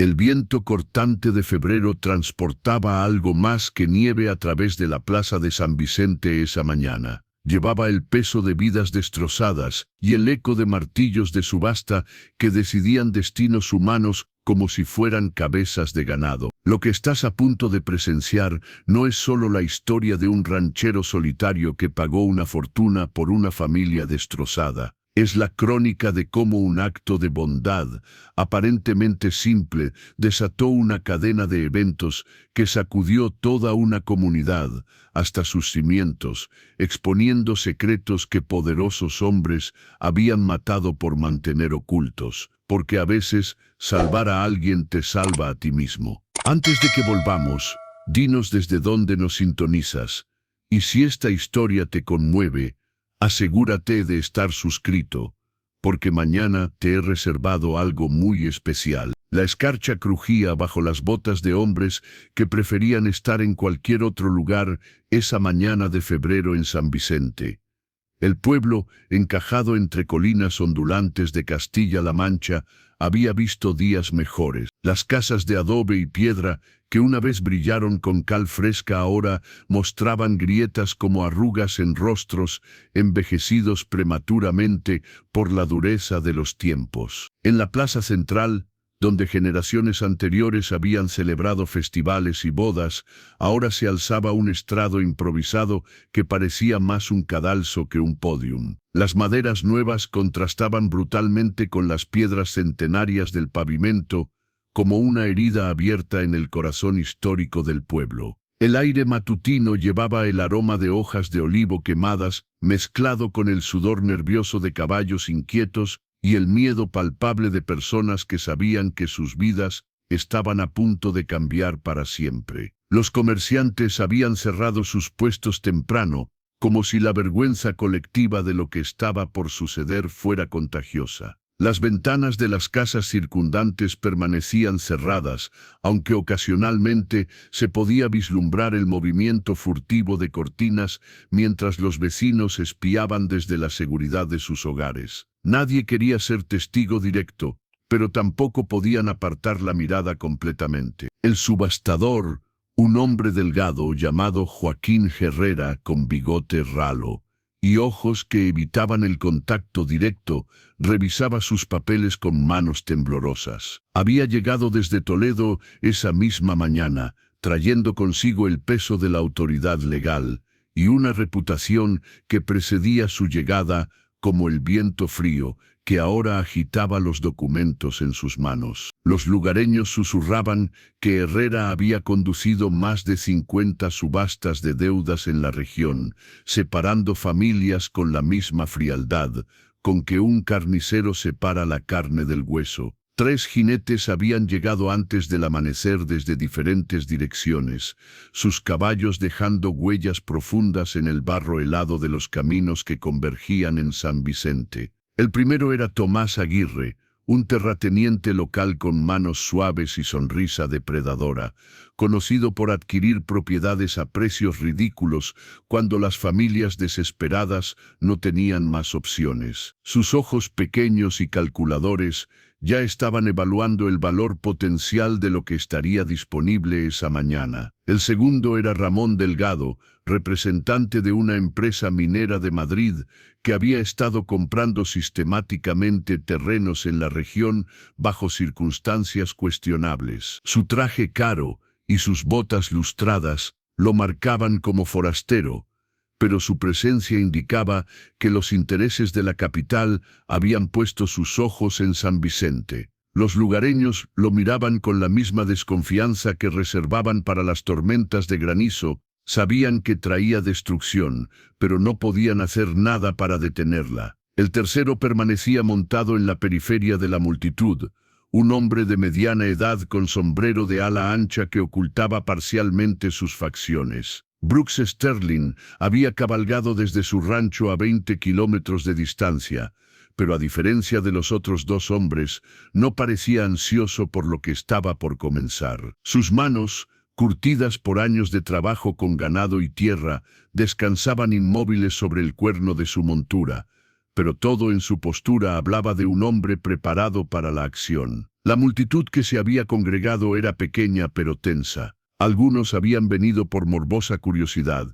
El viento cortante de febrero transportaba algo más que nieve a través de la plaza de San Vicente esa mañana. Llevaba el peso de vidas destrozadas y el eco de martillos de subasta que decidían destinos humanos como si fueran cabezas de ganado. Lo que estás a punto de presenciar no es solo la historia de un ranchero solitario que pagó una fortuna por una familia destrozada. Es la crónica de cómo un acto de bondad, aparentemente simple, desató una cadena de eventos que sacudió toda una comunidad hasta sus cimientos, exponiendo secretos que poderosos hombres habían matado por mantener ocultos, porque a veces salvar a alguien te salva a ti mismo. Antes de que volvamos, dinos desde dónde nos sintonizas, y si esta historia te conmueve, asegúrate de estar suscrito, porque mañana te he reservado algo muy especial. La escarcha crujía bajo las botas de hombres que preferían estar en cualquier otro lugar esa mañana de febrero en San Vicente. El pueblo, encajado entre colinas ondulantes de Castilla-La Mancha, había visto días mejores. Las casas de adobe y piedra, que una vez brillaron con cal fresca, ahora mostraban grietas como arrugas en rostros envejecidos prematuramente por la dureza de los tiempos. En la plaza central, donde generaciones anteriores habían celebrado festivales y bodas, ahora se alzaba un estrado improvisado que parecía más un cadalso que un pódium. Las maderas nuevas contrastaban brutalmente con las piedras centenarias del pavimento, como una herida abierta en el corazón histórico del pueblo. El aire matutino llevaba el aroma de hojas de olivo quemadas, mezclado con el sudor nervioso de caballos inquietos, y el miedo palpable de personas que sabían que sus vidas estaban a punto de cambiar para siempre. Los comerciantes habían cerrado sus puestos temprano, como si la vergüenza colectiva de lo que estaba por suceder fuera contagiosa. Las ventanas de las casas circundantes permanecían cerradas, aunque ocasionalmente se podía vislumbrar el movimiento furtivo de cortinas mientras los vecinos espiaban desde la seguridad de sus hogares. Nadie quería ser testigo directo, pero tampoco podían apartar la mirada completamente. El subastador, un hombre delgado llamado Joaquín Herrera con bigote ralo y ojos que evitaban el contacto directo, revisaba sus papeles con manos temblorosas. Había llegado desde Toledo esa misma mañana, trayendo consigo el peso de la autoridad legal y una reputación que precedía su llegada como el viento frío que ahora agitaba los documentos en sus manos. Los lugareños susurraban que Herrera había conducido más de 50 subastas de deudas en la región, separando familias con la misma frialdad con que un carnicero separa la carne del hueso. 3 jinetes habían llegado antes del amanecer desde diferentes direcciones, sus caballos dejando huellas profundas en el barro helado de los caminos que convergían en San Vicente. El primero era Tomás Aguirre, un terrateniente local con manos suaves y sonrisa depredadora, conocido por adquirir propiedades a precios ridículos cuando las familias desesperadas no tenían más opciones. Sus ojos pequeños y calculadores ya estaban evaluando el valor potencial de lo que estaría disponible esa mañana. El segundo era Ramón Delgado, representante de una empresa minera de Madrid que había estado comprando sistemáticamente terrenos en la región bajo circunstancias cuestionables. Su traje caro y sus botas lustradas lo marcaban como forastero, pero su presencia indicaba que los intereses de la capital habían puesto sus ojos en San Vicente. Los lugareños lo miraban con la misma desconfianza que reservaban para las tormentas de granizo. Sabían que traía destrucción, pero no podían hacer nada para detenerla. El tercero permanecía montado en la periferia de la multitud, un hombre de mediana edad con sombrero de ala ancha que ocultaba parcialmente sus facciones. Brooks Sterling había cabalgado desde su rancho a 20 kilómetros de distancia, pero a diferencia de los otros 2 hombres, no parecía ansioso por lo que estaba por comenzar. Sus manos, curtidas por años de trabajo con ganado y tierra, descansaban inmóviles sobre el cuerno de su montura, pero todo en su postura hablaba de un hombre preparado para la acción. La multitud que se había congregado era pequeña pero tensa. Algunos habían venido por morbosa curiosidad,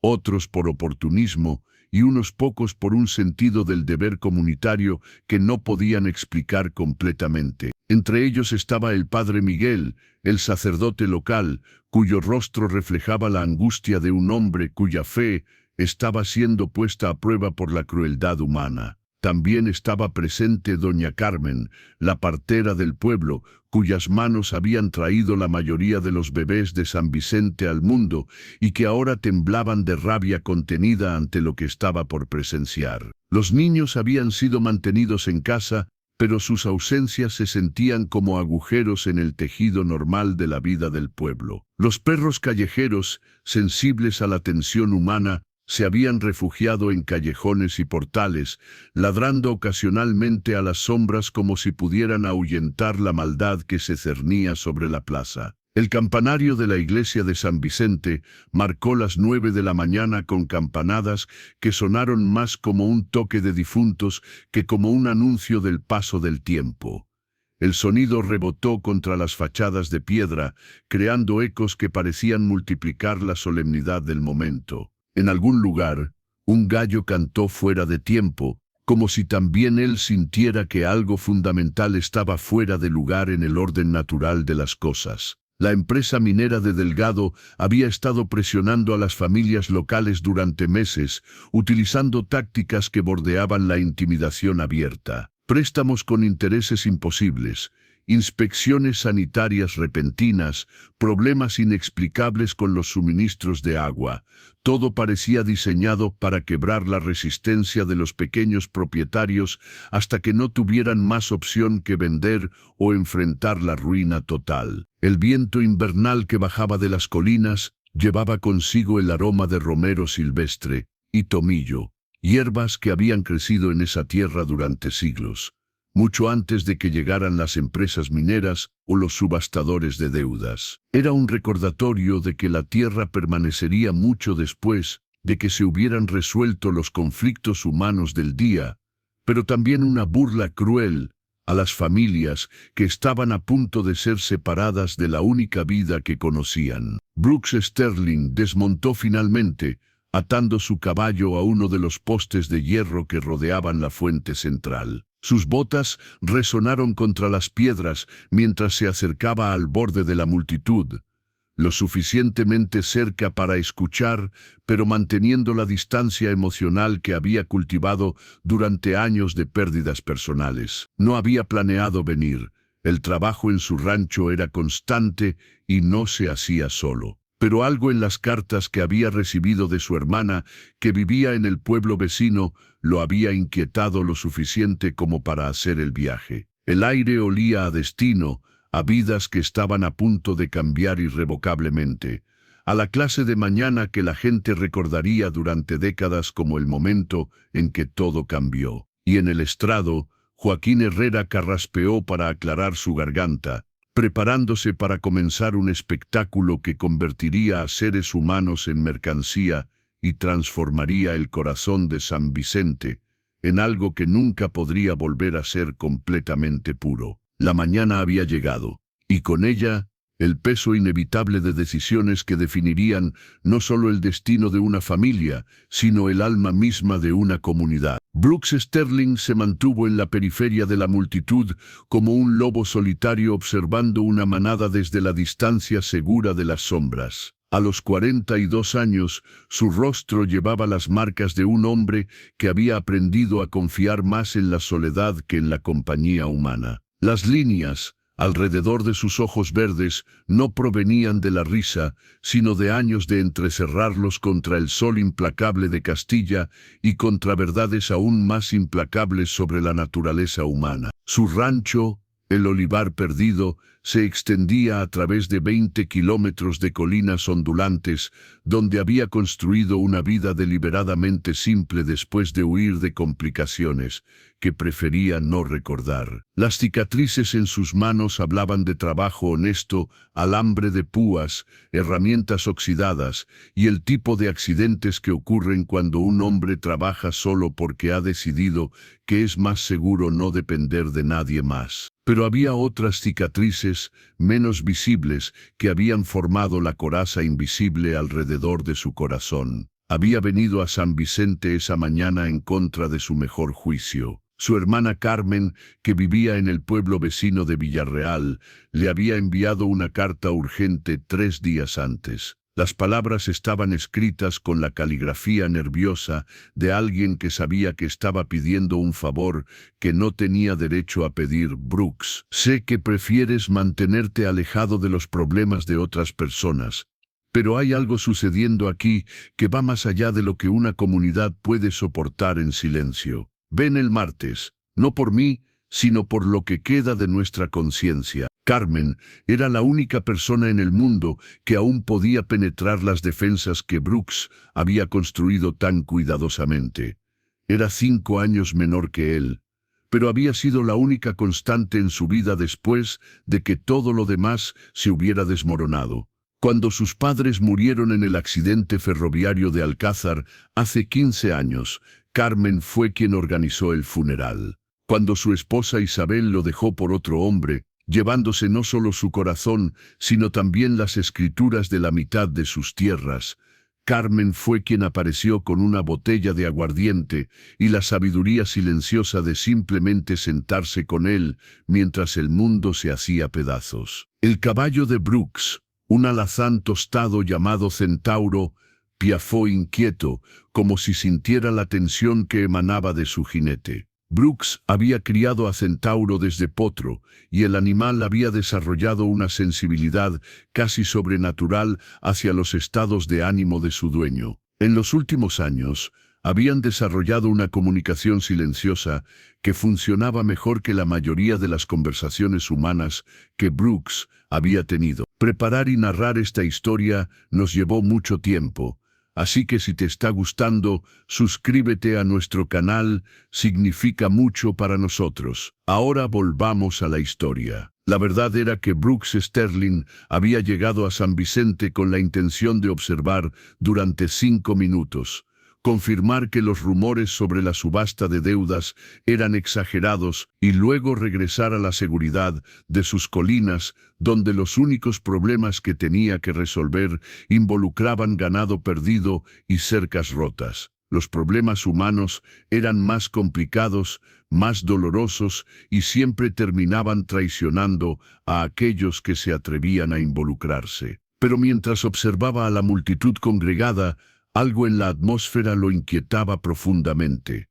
otros por oportunismo y unos pocos por un sentido del deber comunitario que no podían explicar completamente. Entre ellos estaba el padre Miguel, el sacerdote local, cuyo rostro reflejaba la angustia de un hombre cuya fe estaba siendo puesta a prueba por la crueldad humana. También estaba presente doña Carmen, la partera del pueblo, cuyas manos habían traído la mayoría de los bebés de San Vicente al mundo y que ahora temblaban de rabia contenida ante lo que estaba por presenciar. Los niños habían sido mantenidos en casa, pero sus ausencias se sentían como agujeros en el tejido normal de la vida del pueblo. Los perros callejeros, sensibles a la tensión humana, se habían refugiado en callejones y portales, ladrando ocasionalmente a las sombras como si pudieran ahuyentar la maldad que se cernía sobre la plaza. El campanario de la iglesia de San Vicente marcó las 9 de la mañana con campanadas que sonaron más como un toque de difuntos que como un anuncio del paso del tiempo. El sonido rebotó contra las fachadas de piedra, creando ecos que parecían multiplicar la solemnidad del momento. En algún lugar, un gallo cantó fuera de tiempo, como si también él sintiera que algo fundamental estaba fuera de lugar en el orden natural de las cosas. La empresa minera de Delgado había estado presionando a las familias locales durante meses, utilizando tácticas que bordeaban la intimidación abierta. Préstamos con intereses imposibles, inspecciones sanitarias repentinas, problemas inexplicables con los suministros de agua. Todo parecía diseñado para quebrar la resistencia de los pequeños propietarios hasta que no tuvieran más opción que vender o enfrentar la ruina total. El viento invernal que bajaba de las colinas llevaba consigo el aroma de romero silvestre y tomillo, hierbas que habían crecido en esa tierra durante siglos, mucho antes de que llegaran las empresas mineras o los subastadores de deudas. Era un recordatorio de que la tierra permanecería mucho después de que se hubieran resuelto los conflictos humanos del día, pero también una burla cruel a las familias que estaban a punto de ser separadas de la única vida que conocían. Brooks Sterling desmontó finalmente, atando su caballo a uno de los postes de hierro que rodeaban la fuente central. Sus botas resonaron contra las piedras mientras se acercaba al borde de la multitud, lo suficientemente cerca para escuchar, pero manteniendo la distancia emocional que había cultivado durante años de pérdidas personales. No había planeado venir. El trabajo en su rancho era constante y no se hacía solo. Pero algo en las cartas que había recibido de su hermana, que vivía en el pueblo vecino, lo había inquietado lo suficiente como para hacer el viaje. El aire olía a destino, a vidas que estaban a punto de cambiar irrevocablemente, a la clase de mañana que la gente recordaría durante décadas como el momento en que todo cambió. Y en el estrado, Joaquín Herrera carraspeó para aclarar su garganta, preparándose para comenzar un espectáculo que convertiría a seres humanos en mercancía y transformaría el corazón de San Vicente en algo que nunca podría volver a ser completamente puro. La mañana había llegado, y con ella, el peso inevitable de decisiones que definirían no solo el destino de una familia, sino el alma misma de una comunidad. Brooks Sterling se mantuvo en la periferia de la multitud como un lobo solitario observando una manada desde la distancia segura de las sombras. A los 42 años, su rostro llevaba las marcas de un hombre que había aprendido a confiar más en la soledad que en la compañía humana. Las líneas alrededor de sus ojos verdes no provenían de la risa, sino de años de entrecerrarlos contra el sol implacable de Castilla y contra verdades aún más implacables sobre la naturaleza humana. Su rancho, el Olivar Perdido, se extendía a través de 20 kilómetros de colinas ondulantes, donde había construido una vida deliberadamente simple después de huir de complicaciones que prefería no recordar. Las cicatrices en sus manos hablaban de trabajo honesto, alambre de púas, herramientas oxidadas y el tipo de accidentes que ocurren cuando un hombre trabaja solo porque ha decidido que es más seguro no depender de nadie más. Pero había otras cicatrices, menos visibles, que habían formado la coraza invisible alrededor de su corazón. Había venido a San Vicente esa mañana en contra de su mejor juicio. Su hermana Carmen, que vivía en el pueblo vecino de Villarreal, le había enviado una carta urgente 3 días antes. Las palabras estaban escritas con la caligrafía nerviosa de alguien que sabía que estaba pidiendo un favor que no tenía derecho a pedir. Brooks, sé que prefieres mantenerte alejado de los problemas de otras personas, pero hay algo sucediendo aquí que va más allá de lo que una comunidad puede soportar en silencio. Ven el martes, no por mí, sino por lo que queda de nuestra conciencia. Carmen era la única persona en el mundo que aún podía penetrar las defensas que Brooks había construido tan cuidadosamente. Era 5 años menor que él, pero había sido la única constante en su vida después de que todo lo demás se hubiera desmoronado. Cuando sus padres murieron en el accidente ferroviario de Alcázar hace 15 años, Carmen fue quien organizó el funeral. Cuando su esposa Isabel lo dejó por otro hombre, llevándose no solo su corazón, sino también las escrituras de la mitad de sus tierras, Carmen fue quien apareció con una botella de aguardiente y la sabiduría silenciosa de simplemente sentarse con él mientras el mundo se hacía pedazos. El caballo de Brooks, un alazán tostado llamado Centauro, piafó inquieto, como si sintiera la tensión que emanaba de su jinete. Brooks había criado a Centauro desde potro, y el animal había desarrollado una sensibilidad casi sobrenatural hacia los estados de ánimo de su dueño. En los últimos años, habían desarrollado una comunicación silenciosa que funcionaba mejor que la mayoría de las conversaciones humanas que Brooks había tenido. Preparar y narrar esta historia nos llevó mucho tiempo. Así que si te está gustando, suscríbete a nuestro canal, significa mucho para nosotros. Ahora volvamos a la historia. La verdad era que Brooks Sterling había llegado a San Vicente con la intención de observar durante 5 minutos, confirmar que los rumores sobre la subasta de deudas eran exagerados y luego regresar a la seguridad de sus colinas, donde los únicos problemas que tenía que resolver involucraban ganado perdido y cercas rotas. Los problemas humanos eran más complicados, más dolorosos y siempre terminaban traicionando a aquellos que se atrevían a involucrarse. Pero mientras observaba a la multitud congregada, algo en la atmósfera lo inquietaba profundamente.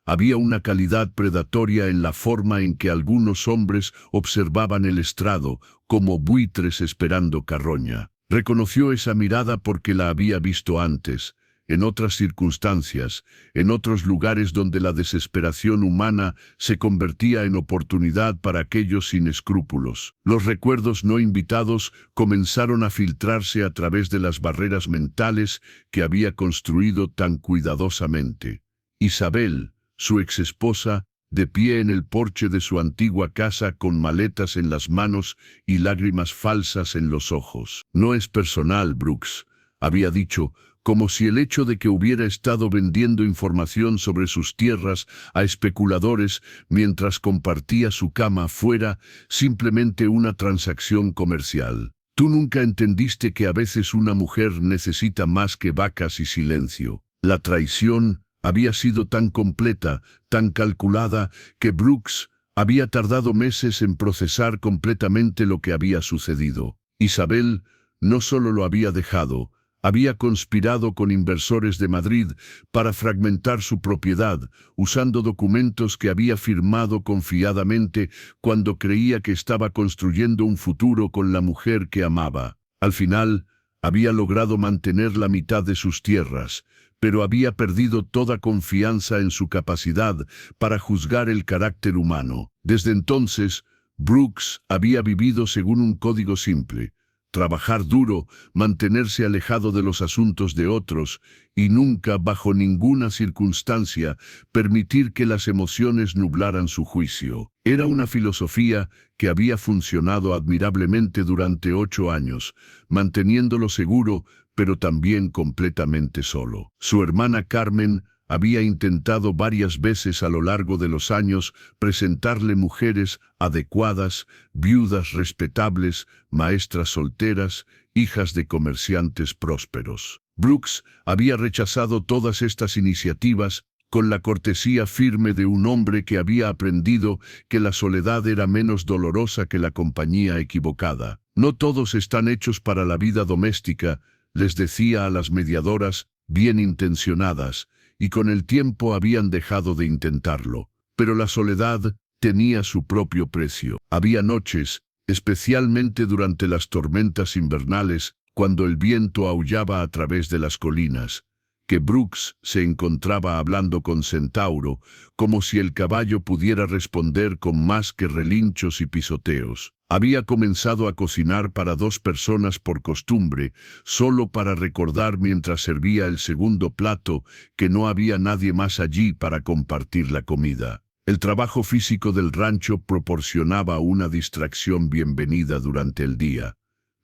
Había una calidad predatoria en la forma en que algunos hombres observaban el estrado, como buitres esperando carroña. Reconoció esa mirada porque la había visto antes, en otras circunstancias, en otros lugares donde la desesperación humana se convertía en oportunidad para aquellos sin escrúpulos. Los recuerdos no invitados comenzaron a filtrarse a través de las barreras mentales que había construido tan cuidadosamente. Isabel, su exesposa, de pie en el porche de su antigua casa con maletas en las manos y lágrimas falsas en los ojos. No es personal, Brooks, había dicho, como si el hecho de que hubiera estado vendiendo información sobre sus tierras a especuladores mientras compartía su cama fuera simplemente una transacción comercial. Tú nunca entendiste que a veces una mujer necesita más que vacas y silencio. La traición había sido tan completa, tan calculada, que Brooks había tardado meses en procesar completamente lo que había sucedido. Isabel no solo lo había dejado, había conspirado con inversores de Madrid para fragmentar su propiedad, usando documentos que había firmado confiadamente cuando creía que estaba construyendo un futuro con la mujer que amaba. Al final, había logrado mantener la mitad de sus tierras, pero había perdido toda confianza en su capacidad para juzgar el carácter humano. Desde entonces, Brooks había vivido según un código simple: trabajar duro, mantenerse alejado de los asuntos de otros y nunca, bajo ninguna circunstancia, permitir que las emociones nublaran su juicio. Era una filosofía que había funcionado admirablemente durante 8 años, manteniéndolo seguro, pero también completamente solo. Su hermana Carmen había intentado varias veces a lo largo de los años presentarle mujeres adecuadas, viudas respetables, maestras solteras, hijas de comerciantes prósperos. Brooks había rechazado todas estas iniciativas con la cortesía firme de un hombre que había aprendido que la soledad era menos dolorosa que la compañía equivocada. No todos están hechos para la vida doméstica, les decía a las mediadoras, bien intencionadas, y con el tiempo habían dejado de intentarlo. Pero la soledad tenía su propio precio. Había noches, especialmente durante las tormentas invernales, cuando el viento aullaba a través de las colinas, que Brooks se encontraba hablando con Centauro, como si el caballo pudiera responder con más que relinchos y pisoteos. Había comenzado a cocinar para 2 personas por costumbre, solo para recordar mientras servía el segundo plato que no había nadie más allí para compartir la comida. El trabajo físico del rancho proporcionaba una distracción bienvenida durante el día,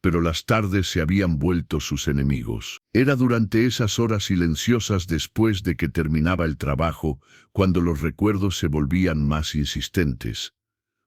pero las tardes se habían vuelto sus enemigos. Era durante esas horas silenciosas después de que terminaba el trabajo, cuando los recuerdos se volvían más insistentes,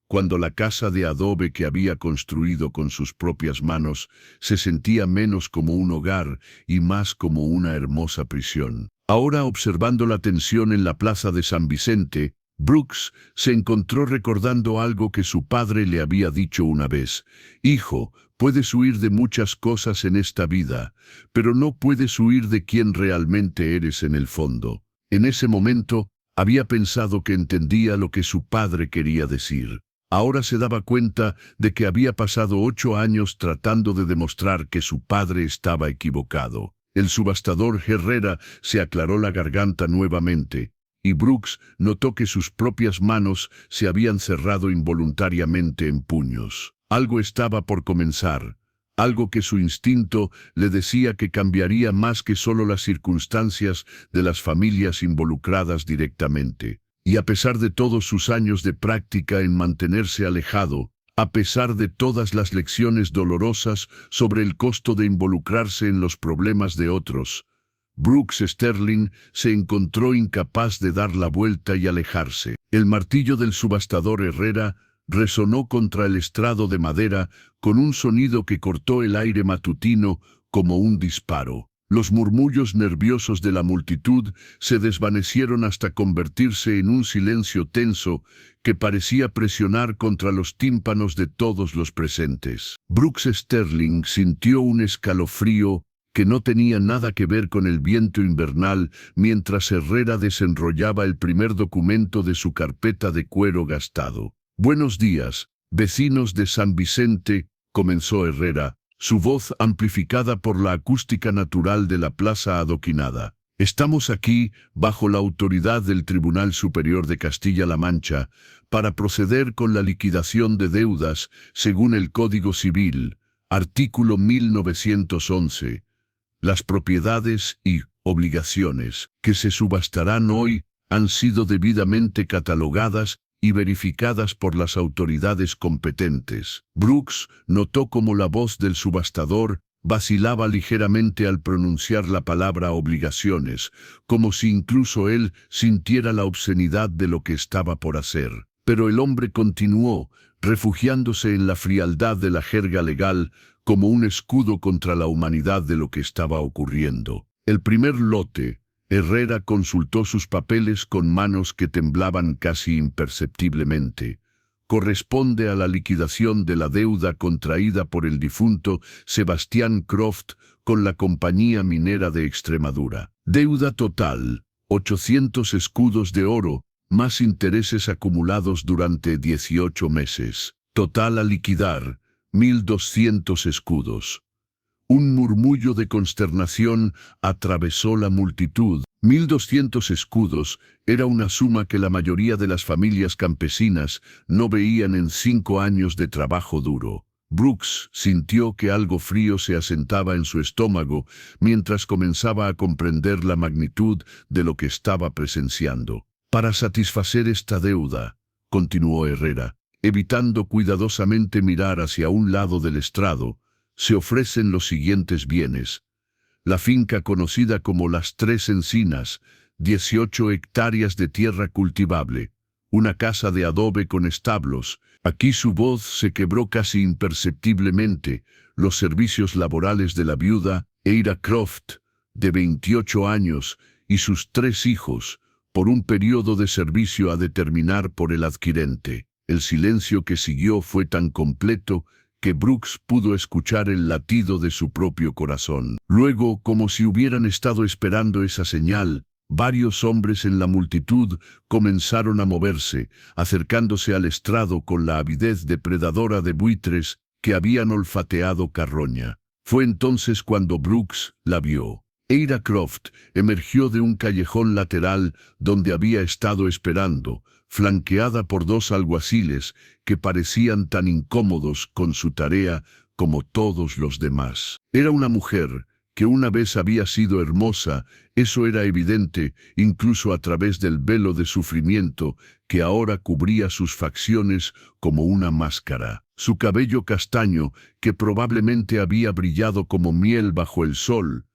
cuando la casa de adobe que había construido con sus propias manos se sentía menos como un hogar y más como una hermosa prisión. Ahora, observando la tensión en la plaza de San Vicente, Brooks se encontró recordando algo que su padre le había dicho una vez: «Hijo, puedes huir de muchas cosas en esta vida, pero no puedes huir de quién realmente eres en el fondo». En ese momento, había pensado que entendía lo que su padre quería decir. Ahora se daba cuenta de que había pasado 8 años tratando de demostrar que su padre estaba equivocado. El subastador Herrera se aclaró la garganta nuevamente, y Brooks notó que sus propias manos se habían cerrado involuntariamente en puños. Algo estaba por comenzar, algo que su instinto le decía que cambiaría más que solo las circunstancias de las familias involucradas directamente. Y a pesar de todos sus años de práctica en mantenerse alejado, a pesar de todas las lecciones dolorosas sobre el costo de involucrarse en los problemas de otros, Brooks Sterling se encontró incapaz de dar la vuelta y alejarse. El martillo del subastador Herrera resonó contra el estrado de madera con un sonido que cortó el aire matutino como un disparo. Los murmullos nerviosos de la multitud se desvanecieron hasta convertirse en un silencio tenso que parecía presionar contra los tímpanos de todos los presentes. Brooks Sterling sintió un escalofrío que no tenía nada que ver con el viento invernal mientras Herrera desenrollaba el primer documento de su carpeta de cuero gastado. «Buenos días, vecinos de San Vicente», comenzó Herrera, su voz amplificada por la acústica natural de la plaza adoquinada. «Estamos aquí, bajo la autoridad del Tribunal Superior de Castilla-La Mancha, para proceder con la liquidación de deudas según el Código Civil, artículo 1911. Las propiedades y obligaciones que se subastarán hoy han sido debidamente catalogadas y verificadas por las autoridades competentes». Brooks notó cómo la voz del subastador vacilaba ligeramente al pronunciar la palabra obligaciones, como si incluso él sintiera la obscenidad de lo que estaba por hacer. Pero el hombre continuó, refugiándose en la frialdad de la jerga legal como un escudo contra la humanidad de lo que estaba ocurriendo. El primer lote. Herrera consultó sus papeles con manos que temblaban casi imperceptiblemente. Corresponde a la liquidación de la deuda contraída por el difunto Sebastián Croft con la Compañía Minera de Extremadura. Deuda total, 800 escudos de oro, más intereses acumulados durante 18 meses. Total a liquidar, 1.200 escudos. Un murmullo de consternación atravesó la multitud. 1.200 escudos era una suma que la mayoría de las familias campesinas no veían en 5 años de trabajo duro. Brooks sintió que algo frío se asentaba en su estómago mientras comenzaba a comprender la magnitud de lo que estaba presenciando. «Para satisfacer esta deuda», continuó Herrera, evitando cuidadosamente mirar hacia un lado del estrado, «se ofrecen los siguientes bienes: la finca conocida como Las Tres Encinas, 18 hectáreas de tierra cultivable, una casa de adobe con establos. Aquí su voz se quebró casi imperceptiblemente. Los servicios laborales de la viuda, Eira Croft, de 28 años, y sus 3 hijos, por un periodo de servicio a determinar por el adquirente. El silencio que siguió fue tan completo que Brooks pudo escuchar el latido de su propio corazón. Luego, como si hubieran estado esperando esa señal, varios hombres en la multitud comenzaron a moverse, acercándose al estrado con la avidez depredadora de buitres que habían olfateado carroña. Fue entonces cuando Brooks la vio. Eira Croft emergió de un callejón lateral donde había estado esperando, flanqueada por 2 alguaciles que parecían tan incómodos con su tarea como todos los demás. Era una mujer que una vez había sido hermosa, eso era evidente, incluso a través del velo de sufrimiento que ahora cubría sus facciones como una máscara. Su cabello castaño, que probablemente había brillado como miel bajo el sol,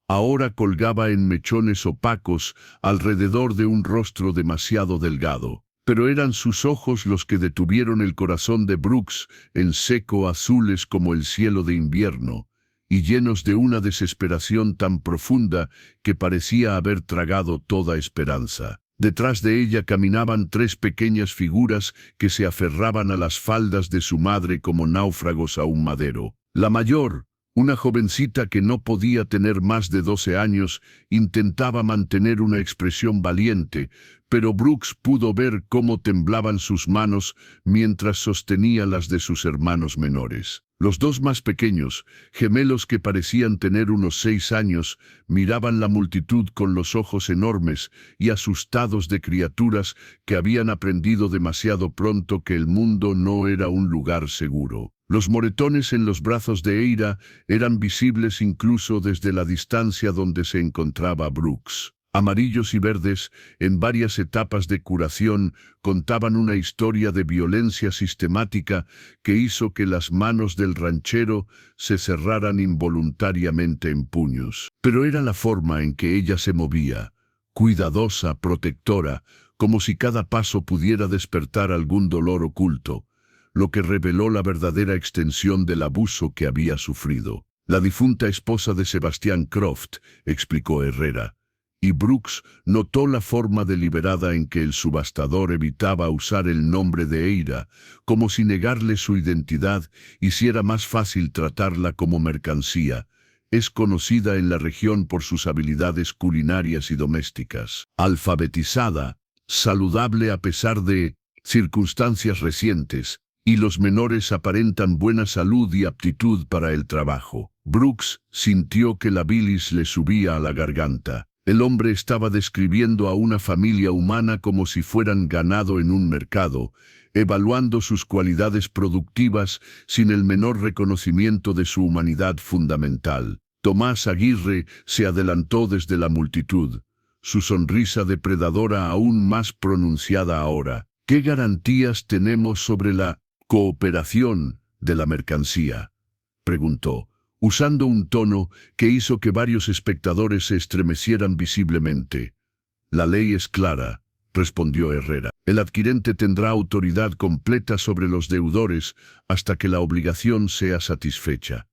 ahora colgaba en mechones opacos alrededor de un rostro demasiado delgado. Pero eran sus ojos los que detuvieron el corazón de Brooks, en seco azules como el cielo de invierno, y llenos de una desesperación tan profunda que parecía haber tragado toda esperanza. Detrás de ella caminaban 3 pequeñas figuras que se aferraban a las faldas de su madre como náufragos a un madero. La mayor, una jovencita que no podía tener más de 12 años, intentaba mantener una expresión valiente, pero Brooks pudo ver cómo temblaban sus manos mientras sostenía las de sus hermanos menores. Los 2 más pequeños, gemelos que parecían tener unos 6 años, miraban la multitud con los ojos enormes y asustados de criaturas que habían aprendido demasiado pronto que el mundo no era un lugar seguro. Los moretones en los brazos de Eira eran visibles incluso desde la distancia donde se encontraba Brooks. Amarillos y verdes, en varias etapas de curación, contaban una historia de violencia sistemática que hizo que las manos del ranchero se cerraran involuntariamente en puños. Pero era la forma en que ella se movía, cuidadosa, protectora, como si cada paso pudiera despertar algún dolor oculto, lo que reveló la verdadera extensión del abuso que había sufrido. La difunta esposa de Sebastián Croft, explicó Herrera, y Brooks notó la forma deliberada en que el subastador evitaba usar el nombre de Eira, como si negarle su identidad hiciera más fácil tratarla como mercancía. Es conocida en la región por sus habilidades culinarias y domésticas. Alfabetizada, saludable a pesar de circunstancias recientes, y los menores aparentan buena salud y aptitud para el trabajo. Brooks sintió que la bilis le subía a la garganta. El hombre estaba describiendo a una familia humana como si fueran ganado en un mercado, evaluando sus cualidades productivas sin el menor reconocimiento de su humanidad fundamental. Tomás Aguirre se adelantó desde la multitud, su sonrisa depredadora aún más pronunciada ahora. ¿Qué garantías tenemos sobre la cooperación de la mercancía?, preguntó, usando un tono que hizo que varios espectadores se estremecieran visiblemente. La ley es clara, respondió Herrera. El adquirente tendrá autoridad completa sobre los deudores hasta que la obligación sea satisfecha.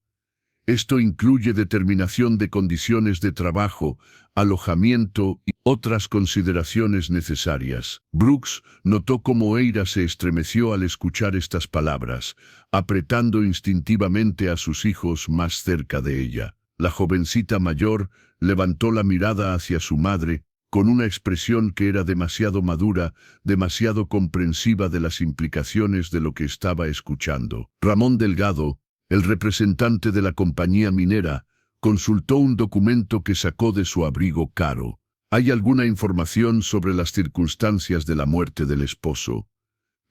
Esto incluye determinación de condiciones de trabajo, alojamiento y otras consideraciones necesarias. Brooks notó cómo Eira se estremeció al escuchar estas palabras, apretando instintivamente a sus hijos más cerca de ella. La jovencita mayor levantó la mirada hacia su madre, con una expresión que era demasiado madura, demasiado comprensiva de las implicaciones de lo que estaba escuchando. Ramón Delgado, el representante de la compañía minera, consultó un documento que sacó de su abrigo caro. ¿Hay alguna información sobre las circunstancias de la muerte del esposo?,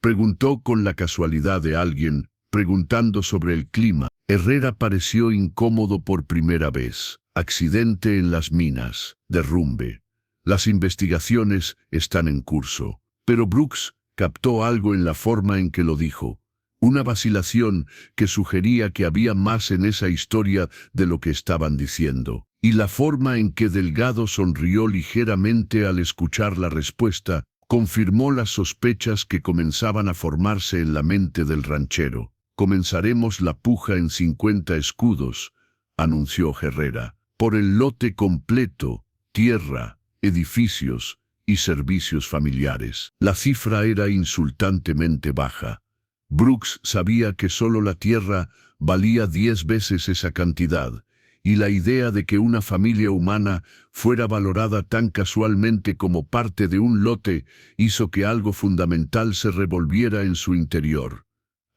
preguntó con la casualidad de alguien, preguntando sobre el clima. Herrera pareció incómodo por primera vez. Accidente en las minas, derrumbe. Las investigaciones están en curso. Pero Brooks captó algo en la forma en que lo dijo. una vacilación que sugería que había más en esa historia de lo que estaban diciendo. Y la forma en que Delgado sonrió ligeramente al escuchar la respuesta confirmó las sospechas que comenzaban a formarse en la mente del ranchero. «Comenzaremos la puja en 50 escudos», anunció Herrera, «por el lote completo, tierra, edificios y servicios familiares». La cifra era insultantemente baja. Brooks sabía que solo la tierra valía 10 veces esa cantidad, y la idea de que una familia humana fuera valorada tan casualmente como parte de un lote hizo que algo fundamental se revolviera en su interior.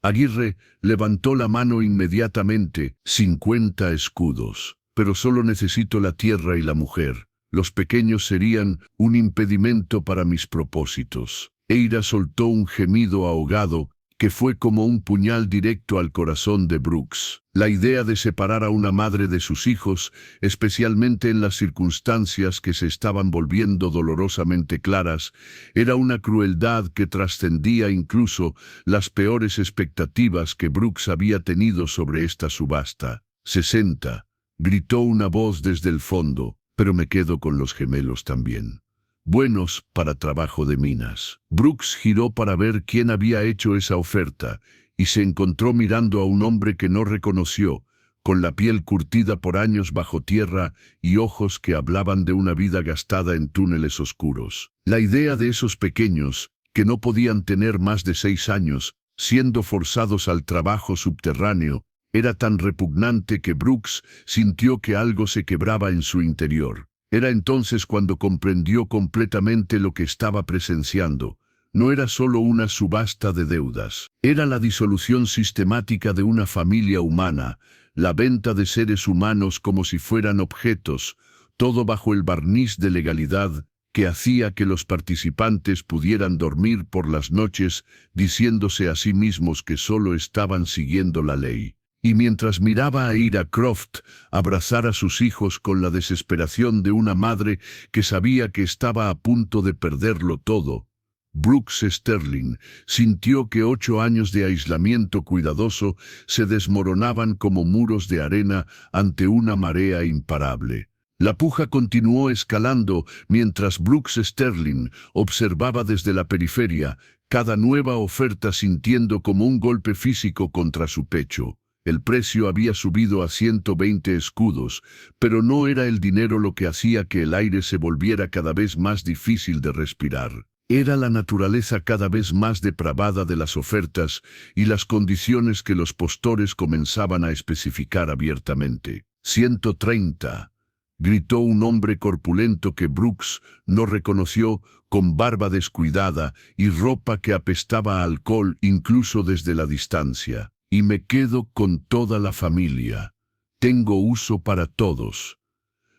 Aguirre levantó la mano inmediatamente. 50 escudos. Pero solo necesito la tierra y la mujer. Los pequeños serían un impedimento para mis propósitos. Eira soltó un gemido ahogado que fue como un puñal directo al corazón de Brooks. La idea de separar a una madre de sus hijos, especialmente en las circunstancias que se estaban volviendo dolorosamente claras, era una crueldad que trascendía incluso las peores expectativas que Brooks había tenido sobre esta subasta. 60, gritó una voz desde el fondo, pero me quedo con los gemelos también. Buenos para trabajo de minas. Brooks giró para ver quién había hecho esa oferta y se encontró mirando a un hombre que no reconoció, con la piel curtida por años bajo tierra y ojos que hablaban de una vida gastada en túneles oscuros. La idea de esos pequeños, que no podían tener más de 6 años, siendo forzados al trabajo subterráneo, era tan repugnante que Brooks sintió que algo se quebraba en su interior. Era entonces cuando comprendió completamente lo que estaba presenciando. No era solo una subasta de deudas. Era la disolución sistemática de una familia humana, la venta de seres humanos como si fueran objetos, todo bajo el barniz de legalidad que hacía que los participantes pudieran dormir por las noches diciéndose a sí mismos que solo estaban siguiendo la ley. Y mientras miraba a Ira Croft abrazar a sus hijos con la desesperación de una madre que sabía que estaba a punto de perderlo todo, Brooks Sterling sintió que 8 años de aislamiento cuidadoso se desmoronaban como muros de arena ante una marea imparable. La puja continuó escalando mientras Brooks Sterling observaba desde la periferia cada nueva oferta sintiendo como un golpe físico contra su pecho. El precio había subido a 120 escudos, pero no era el dinero lo que hacía que el aire se volviera cada vez más difícil de respirar. Era la naturaleza cada vez más depravada de las ofertas y las condiciones que los postores comenzaban a especificar abiertamente. 130, gritó un hombre corpulento que Brooks no reconoció, con barba descuidada y ropa que apestaba a alcohol incluso desde la distancia. Y me quedo con toda la familia. Tengo uso para todos.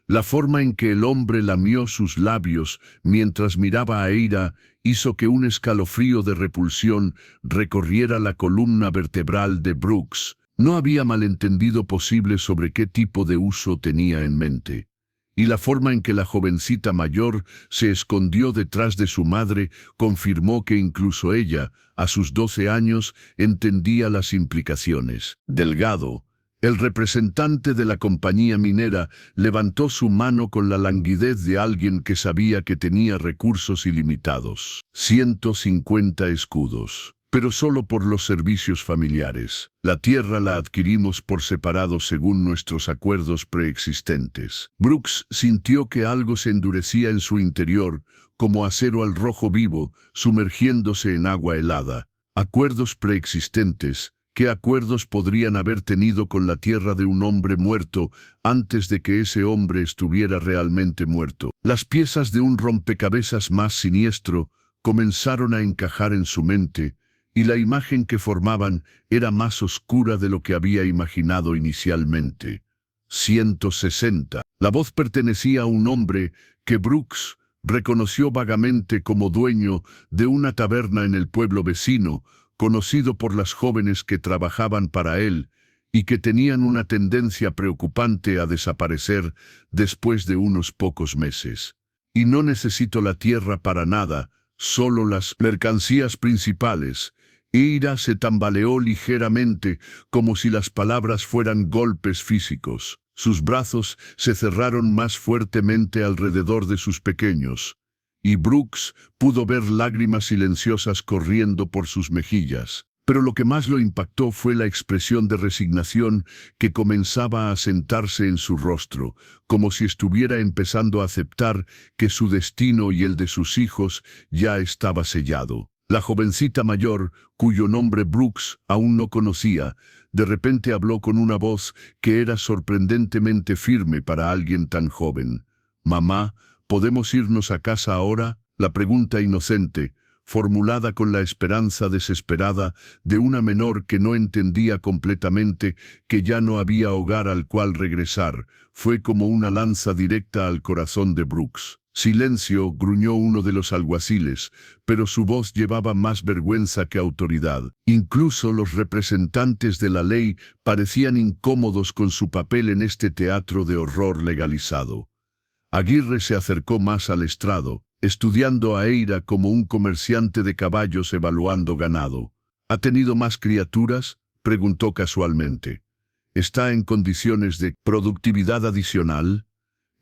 La forma en que el hombre lamió sus labios mientras miraba a Eira hizo que un escalofrío de repulsión recorriera la columna vertebral de Brooks. No había malentendido posible sobre qué tipo de uso tenía en mente. Y la forma en que la jovencita mayor se escondió detrás de su madre confirmó que incluso ella, a sus 12 años, entendía las implicaciones. Delgado, el representante de la compañía minera, levantó su mano con la languidez de alguien que sabía que tenía recursos ilimitados. 150 escudos. Pero solo por los servicios familiares. La tierra la adquirimos por separado según nuestros acuerdos preexistentes. Brooks sintió que algo se endurecía en su interior, como acero al rojo vivo, sumergiéndose en agua helada. Acuerdos preexistentes. ¿Qué acuerdos podrían haber tenido con la tierra de un hombre muerto antes de que ese hombre estuviera realmente muerto? Las piezas de un rompecabezas más siniestro comenzaron a encajar en su mente, y la imagen que formaban era más oscura de lo que había imaginado inicialmente. 160. La voz pertenecía a un hombre que Brooks reconoció vagamente como dueño de una taberna en el pueblo vecino, conocido por las jóvenes que trabajaban para él y que tenían una tendencia preocupante a desaparecer después de unos pocos meses. Y no necesito la tierra para nada, solo las mercancías principales, Eira se tambaleó ligeramente, como si las palabras fueran golpes físicos. Sus brazos se cerraron más fuertemente alrededor de sus pequeños, y Brooks pudo ver lágrimas silenciosas corriendo por sus mejillas. Pero lo que más lo impactó fue la expresión de resignación que comenzaba a sentarse en su rostro, como si estuviera empezando a aceptar que su destino y el de sus hijos ya estaba sellado. La jovencita mayor, cuyo nombre Brooks aún no conocía, de repente habló con una voz que era sorprendentemente firme para alguien tan joven. «Mamá, ¿podemos irnos a casa ahora?». La pregunta inocente, formulada con la esperanza desesperada de una menor que no entendía completamente que ya no había hogar al cual regresar, fue como una lanza directa al corazón de Brooks. «Silencio», gruñó uno de los alguaciles, pero su voz llevaba más vergüenza que autoridad. Incluso los representantes de la ley parecían incómodos con su papel en este teatro de horror legalizado. Aguirre se acercó más al estrado, estudiando a Eira como un comerciante de caballos evaluando ganado. «¿Ha tenido más criaturas?», preguntó casualmente. «¿Está en condiciones de productividad adicional?».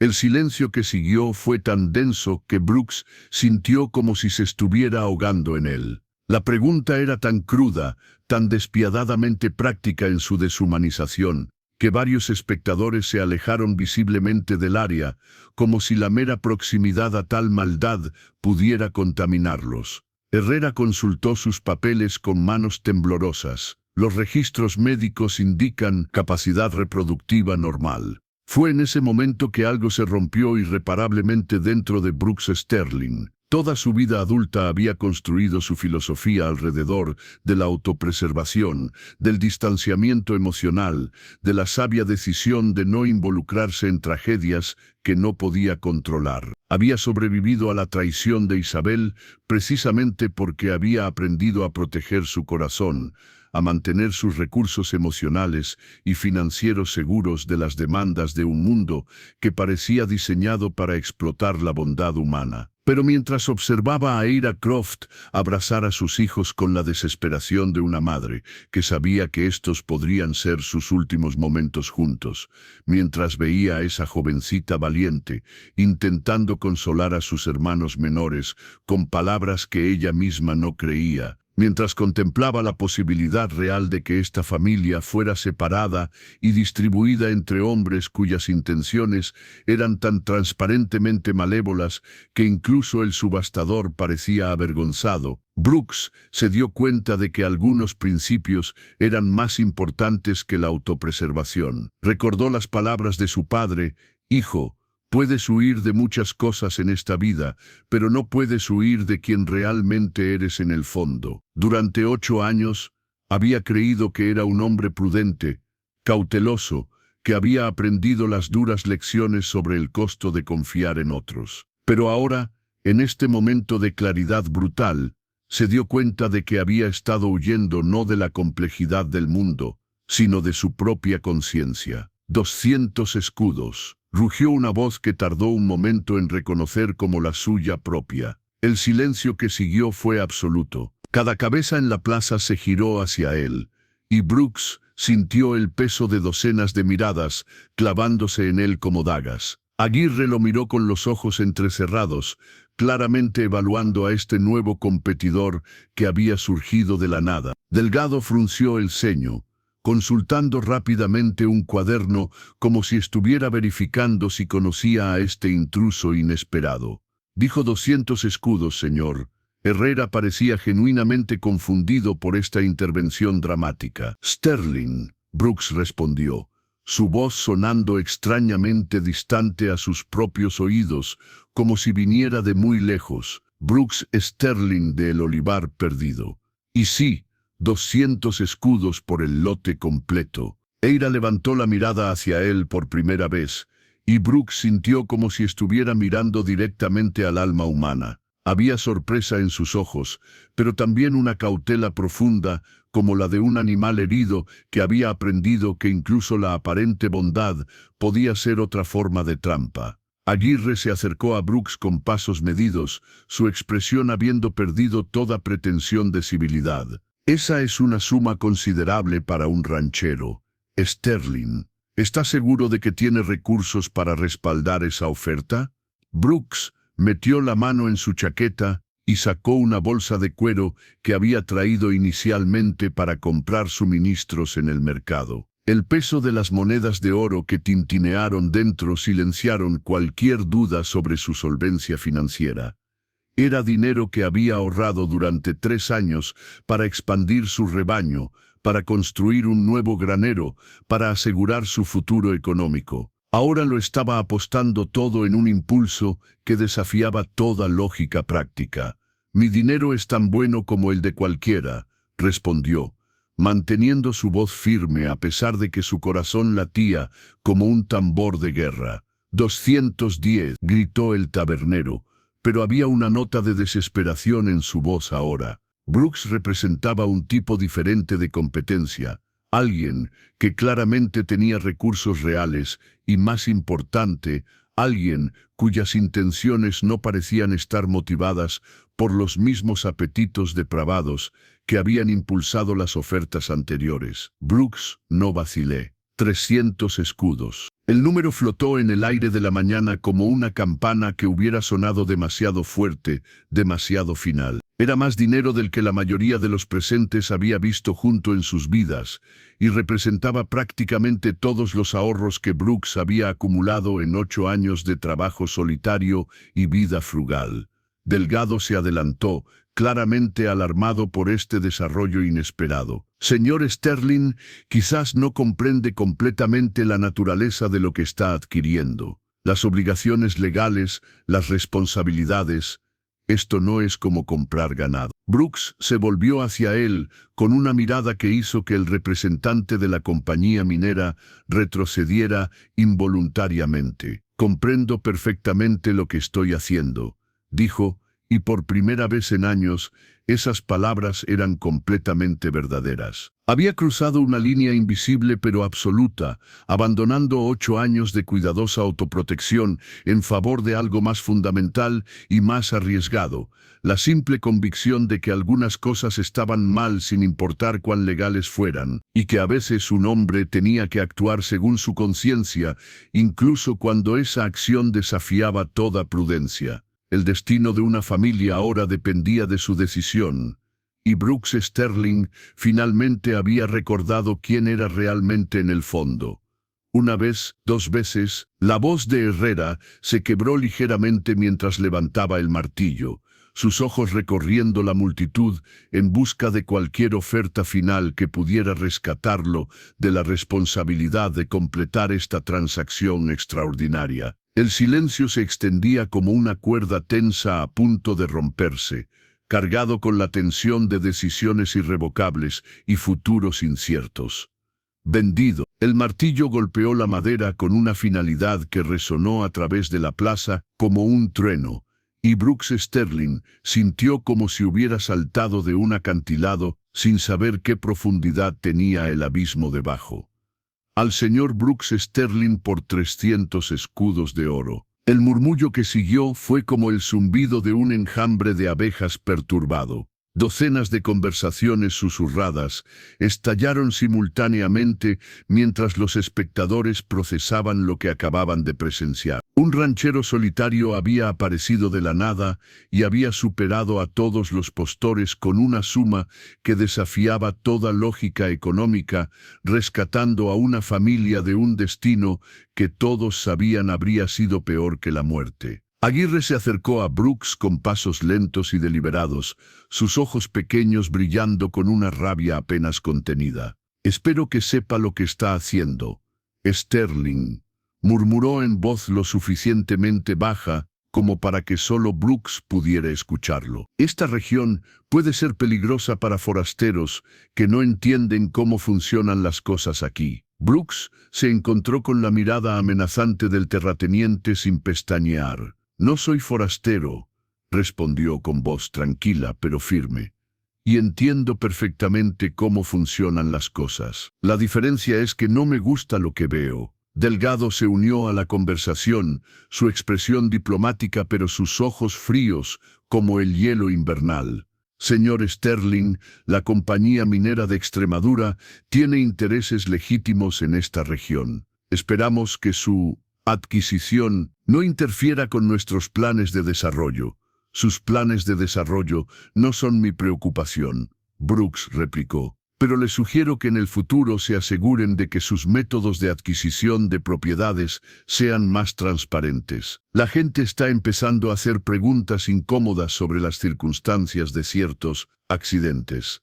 El silencio que siguió fue tan denso que Brooks sintió como si se estuviera ahogando en él. La pregunta era tan cruda, tan despiadadamente práctica en su deshumanización, que varios espectadores se alejaron visiblemente del área, como si la mera proximidad a tal maldad pudiera contaminarlos. Herrera consultó sus papeles con manos temblorosas. Los registros médicos indican capacidad reproductiva normal. Fue en ese momento que algo se rompió irreparablemente dentro de Brooks Sterling. Toda su vida adulta había construido su filosofía alrededor de la autopreservación, del distanciamiento emocional, de la sabia decisión de no involucrarse en tragedias que no podía controlar. Había sobrevivido a la traición de Isabel precisamente porque había aprendido a proteger su corazón, a mantener sus recursos emocionales y financieros seguros de las demandas de un mundo que parecía diseñado para explotar la bondad humana. Pero mientras observaba a Eira Croft abrazar a sus hijos con la desesperación de una madre que sabía que estos podrían ser sus últimos momentos juntos, mientras veía a esa jovencita valiente intentando consolar a sus hermanos menores con palabras que ella misma no creía, mientras contemplaba la posibilidad real de que esta familia fuera separada y distribuida entre hombres cuyas intenciones eran tan transparentemente malévolas que incluso el subastador parecía avergonzado, Brooks se dio cuenta de que algunos principios eran más importantes que la autopreservación. Recordó las palabras de su padre: «Hijo, puedes huir de muchas cosas en esta vida, pero no puedes huir de quien realmente eres en el fondo». Durante 8 años, había creído que era un hombre prudente, cauteloso, que había aprendido las duras lecciones sobre el costo de confiar en otros. Pero ahora, en este momento de claridad brutal, se dio cuenta de que había estado huyendo no de la complejidad del mundo, sino de su propia conciencia. 200 escudos. Rugió una voz que tardó un momento en reconocer como la suya propia. El silencio que siguió fue absoluto. Cada cabeza en la plaza se giró hacia él, y Brooks sintió el peso de docenas de miradas clavándose en él como dagas. Aguirre lo miró con los ojos entrecerrados, claramente evaluando a este nuevo competidor que había surgido de la nada. Delgado frunció el ceño, consultando rápidamente un cuaderno como si estuviera verificando si conocía a este intruso inesperado. Dijo 200 escudos, señor. Herrera parecía genuinamente confundido por esta intervención dramática. Sterling, Brooks respondió, su voz sonando extrañamente distante a sus propios oídos, como si viniera de muy lejos. Brooks Sterling de El Olivar Perdido. Y sí, 200 escudos por el lote completo. Eira levantó la mirada hacia él por primera vez, y Brooks sintió como si estuviera mirando directamente al alma humana. Había sorpresa en sus ojos, pero también una cautela profunda, como la de un animal herido que había aprendido que incluso la aparente bondad podía ser otra forma de trampa. Aguirre se acercó a Brooks con pasos medidos, su expresión habiendo perdido toda pretensión de civilidad. Esa es una suma considerable para un ranchero. Sterling, ¿está seguro de que tiene recursos para respaldar esa oferta? Brooks metió la mano en su chaqueta y sacó una bolsa de cuero que había traído inicialmente para comprar suministros en el mercado. El peso de las monedas de oro que tintinearon dentro silenciaron cualquier duda sobre su solvencia financiera. Era dinero que había ahorrado durante 3 años para expandir su rebaño, para construir un nuevo granero, para asegurar su futuro económico. Ahora lo estaba apostando todo en un impulso que desafiaba toda lógica práctica. «Mi dinero es tan bueno como el de cualquiera», respondió, manteniendo su voz firme a pesar de que su corazón latía como un tambor de guerra. «210», gritó el tabernero, pero había una nota de desesperación en su voz ahora. Brooks representaba un tipo diferente de competencia, alguien que claramente tenía recursos reales y, más importante, alguien cuyas intenciones no parecían estar motivadas por los mismos apetitos depravados que habían impulsado las ofertas anteriores. Brooks no vacilé. 300 escudos. El número flotó en el aire de la mañana como una campana que hubiera sonado demasiado fuerte, demasiado final. Era más dinero del que la mayoría de los presentes había visto junto en sus vidas, y representaba prácticamente todos los ahorros que Brooks había acumulado en 8 años de trabajo solitario y vida frugal. Delgado se adelantó, claramente alarmado por este desarrollo inesperado. «Señor Sterling, quizás no comprende completamente la naturaleza de lo que está adquiriendo. Las obligaciones legales, las responsabilidades. Esto no es como comprar ganado». Brooks se volvió hacia él con una mirada que hizo que el representante de la compañía minera retrocediera involuntariamente. «Comprendo perfectamente lo que estoy haciendo», dijo, y por primera vez en años, esas palabras eran completamente verdaderas. Había cruzado una línea invisible pero absoluta, abandonando 8 años de cuidadosa autoprotección en favor de algo más fundamental y más arriesgado, la simple convicción de que algunas cosas estaban mal sin importar cuán legales fueran, y que a veces un hombre tenía que actuar según su conciencia, incluso cuando esa acción desafiaba toda prudencia. El destino de una familia ahora dependía de su decisión, y Brooks Sterling finalmente había recordado quién era realmente en el fondo. Una vez, 2 veces, la voz de Herrera se quebró ligeramente mientras levantaba el martillo, sus ojos recorriendo la multitud en busca de cualquier oferta final que pudiera rescatarlo de la responsabilidad de completar esta transacción extraordinaria. El silencio se extendía como una cuerda tensa a punto de romperse, cargado con la tensión de decisiones irrevocables y futuros inciertos. «Vendido». El martillo golpeó la madera con una finalidad que resonó a través de la plaza como un trueno, y Brooks Sterling sintió como si hubiera saltado de un acantilado sin saber qué profundidad tenía el abismo debajo. «Al señor Brooks Sterling por 300 escudos de oro». El murmullo que siguió fue como el zumbido de un enjambre de abejas perturbado. Docenas de conversaciones susurradas estallaron simultáneamente mientras los espectadores procesaban lo que acababan de presenciar. Un ranchero solitario había aparecido de la nada y había superado a todos los postores con una suma que desafiaba toda lógica económica, rescatando a una familia de un destino que todos sabían habría sido peor que la muerte. Aguirre se acercó a Brooks con pasos lentos y deliberados, sus ojos pequeños brillando con una rabia apenas contenida. «Espero que sepa lo que está haciendo, Sterling», murmuró en voz lo suficientemente baja como para que solo Brooks pudiera escucharlo. «Esta región puede ser peligrosa para forasteros que no entienden cómo funcionan las cosas aquí». Brooks se encontró con la mirada amenazante del terrateniente sin pestañear. «No soy forastero», respondió con voz tranquila pero firme, «y entiendo perfectamente cómo funcionan las cosas. La diferencia es que no me gusta lo que veo». Delgado se unió a la conversación, su expresión diplomática pero sus ojos fríos como el hielo invernal. Señor Sterling, la compañía minera de Extremadura tiene intereses legítimos en esta región. Esperamos que su adquisición no interfiera con nuestros planes de desarrollo. Sus planes de desarrollo no son mi preocupación, Brooks replicó. Pero les sugiero que en el futuro se aseguren de que sus métodos de adquisición de propiedades sean más transparentes. La gente está empezando a hacer preguntas incómodas sobre las circunstancias de ciertos accidentes.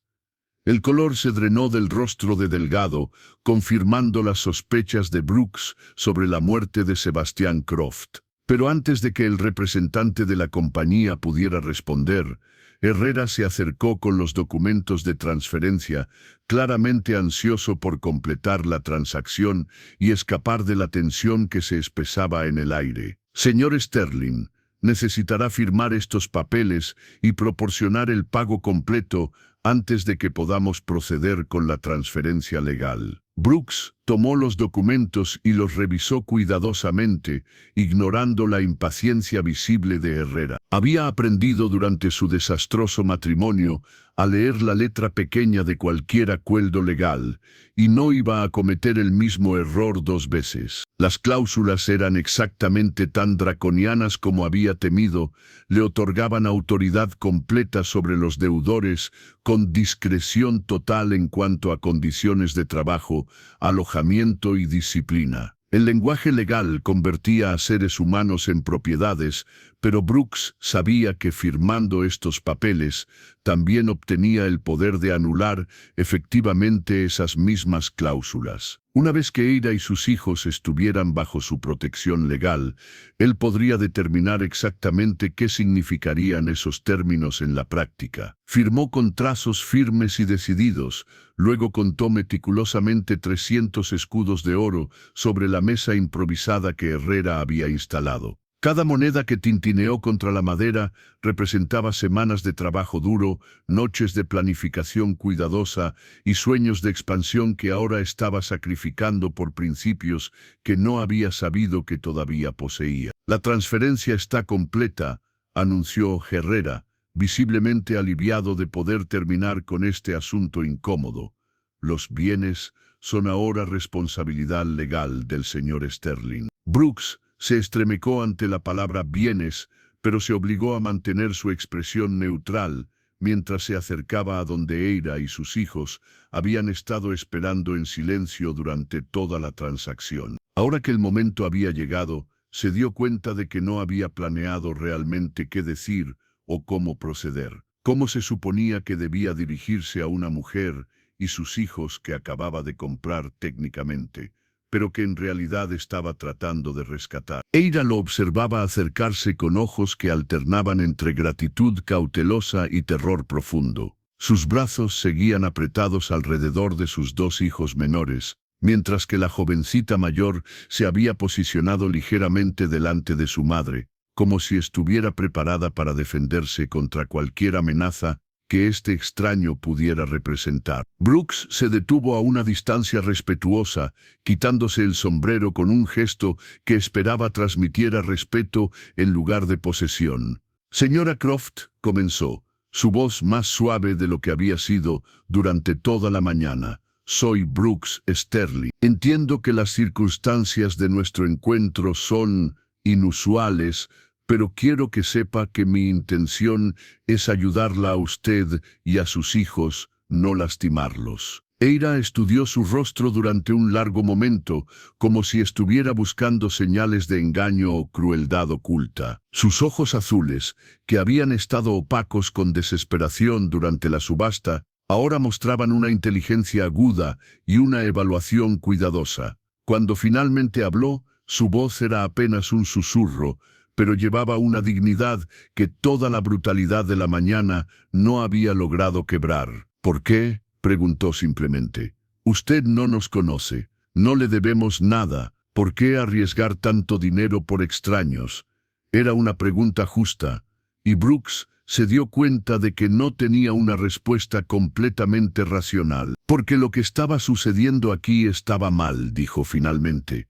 El color se drenó del rostro de Delgado, confirmando las sospechas de Brooks sobre la muerte de Sebastián Croft. Pero antes de que el representante de la compañía pudiera responder, Herrera se acercó con los documentos de transferencia, claramente ansioso por completar la transacción y escapar de la tensión que se espesaba en el aire. Señor Sterling, necesitará firmar estos papeles y proporcionar el pago completo antes de que podamos proceder con la transferencia legal. Brooks tomó los documentos y los revisó cuidadosamente, ignorando la impaciencia visible de Herrera. Había aprendido durante su desastroso matrimonio a leer la letra pequeña de cualquier acuerdo legal, y no iba a cometer el mismo error dos veces. Las cláusulas eran exactamente tan draconianas como había temido, le otorgaban autoridad completa sobre los deudores, con discreción total en cuanto a condiciones de trabajo, alojamiento y disciplina. El lenguaje legal convertía a seres humanos en propiedades, pero Brooks sabía que firmando estos papeles también obtenía el poder de anular efectivamente esas mismas cláusulas. Una vez que Eira y sus hijos estuvieran bajo su protección legal, él podría determinar exactamente qué significarían esos términos en la práctica. Firmó con trazos firmes y decididos, luego contó meticulosamente 300 escudos de oro sobre la mesa improvisada que Herrera había instalado. Cada moneda que tintineó contra la madera representaba semanas de trabajo duro, noches de planificación cuidadosa y sueños de expansión que ahora estaba sacrificando por principios que no había sabido que todavía poseía. La transferencia está completa, anunció Herrera, visiblemente aliviado de poder terminar con este asunto incómodo. Los bienes son ahora responsabilidad legal del señor Sterling. Brooks se estremecó ante la palabra bienes, pero se obligó a mantener su expresión neutral, mientras se acercaba a donde Eira y sus hijos habían estado esperando en silencio durante toda la transacción. Ahora que el momento había llegado, se dio cuenta de que no había planeado realmente qué decir o cómo proceder. Cómo se suponía que debía dirigirse a una mujer y sus hijos que acababa de comprar técnicamente, pero que en realidad estaba tratando de rescatar. Eira lo observaba acercarse con ojos que alternaban entre gratitud cautelosa y terror profundo. Sus brazos seguían apretados alrededor de sus dos hijos menores, mientras que la jovencita mayor se había posicionado ligeramente delante de su madre, como si estuviera preparada para defenderse contra cualquier amenaza que este extraño pudiera representar. Brooks se detuvo a una distancia respetuosa, quitándose el sombrero con un gesto que esperaba transmitiera respeto en lugar de posesión. Señora Croft, comenzó, su voz más suave de lo que había sido durante toda la mañana. Soy Brooks Sterling. Entiendo que las circunstancias de nuestro encuentro son inusuales, pero quiero que sepa que mi intención es ayudarla a usted y a sus hijos, no lastimarlos. Eira estudió su rostro durante un largo momento, como si estuviera buscando señales de engaño o crueldad oculta. Sus ojos azules, que habían estado opacos con desesperación durante la subasta, ahora mostraban una inteligencia aguda y una evaluación cuidadosa. Cuando finalmente habló, su voz era apenas un susurro, pero llevaba una dignidad que toda la brutalidad de la mañana no había logrado quebrar. ¿Por qué?, preguntó simplemente. Usted no nos conoce, no le debemos nada, ¿por qué arriesgar tanto dinero por extraños? Era una pregunta justa, y Brooks se dio cuenta de que no tenía una respuesta completamente racional. Porque lo que estaba sucediendo aquí estaba mal, dijo finalmente.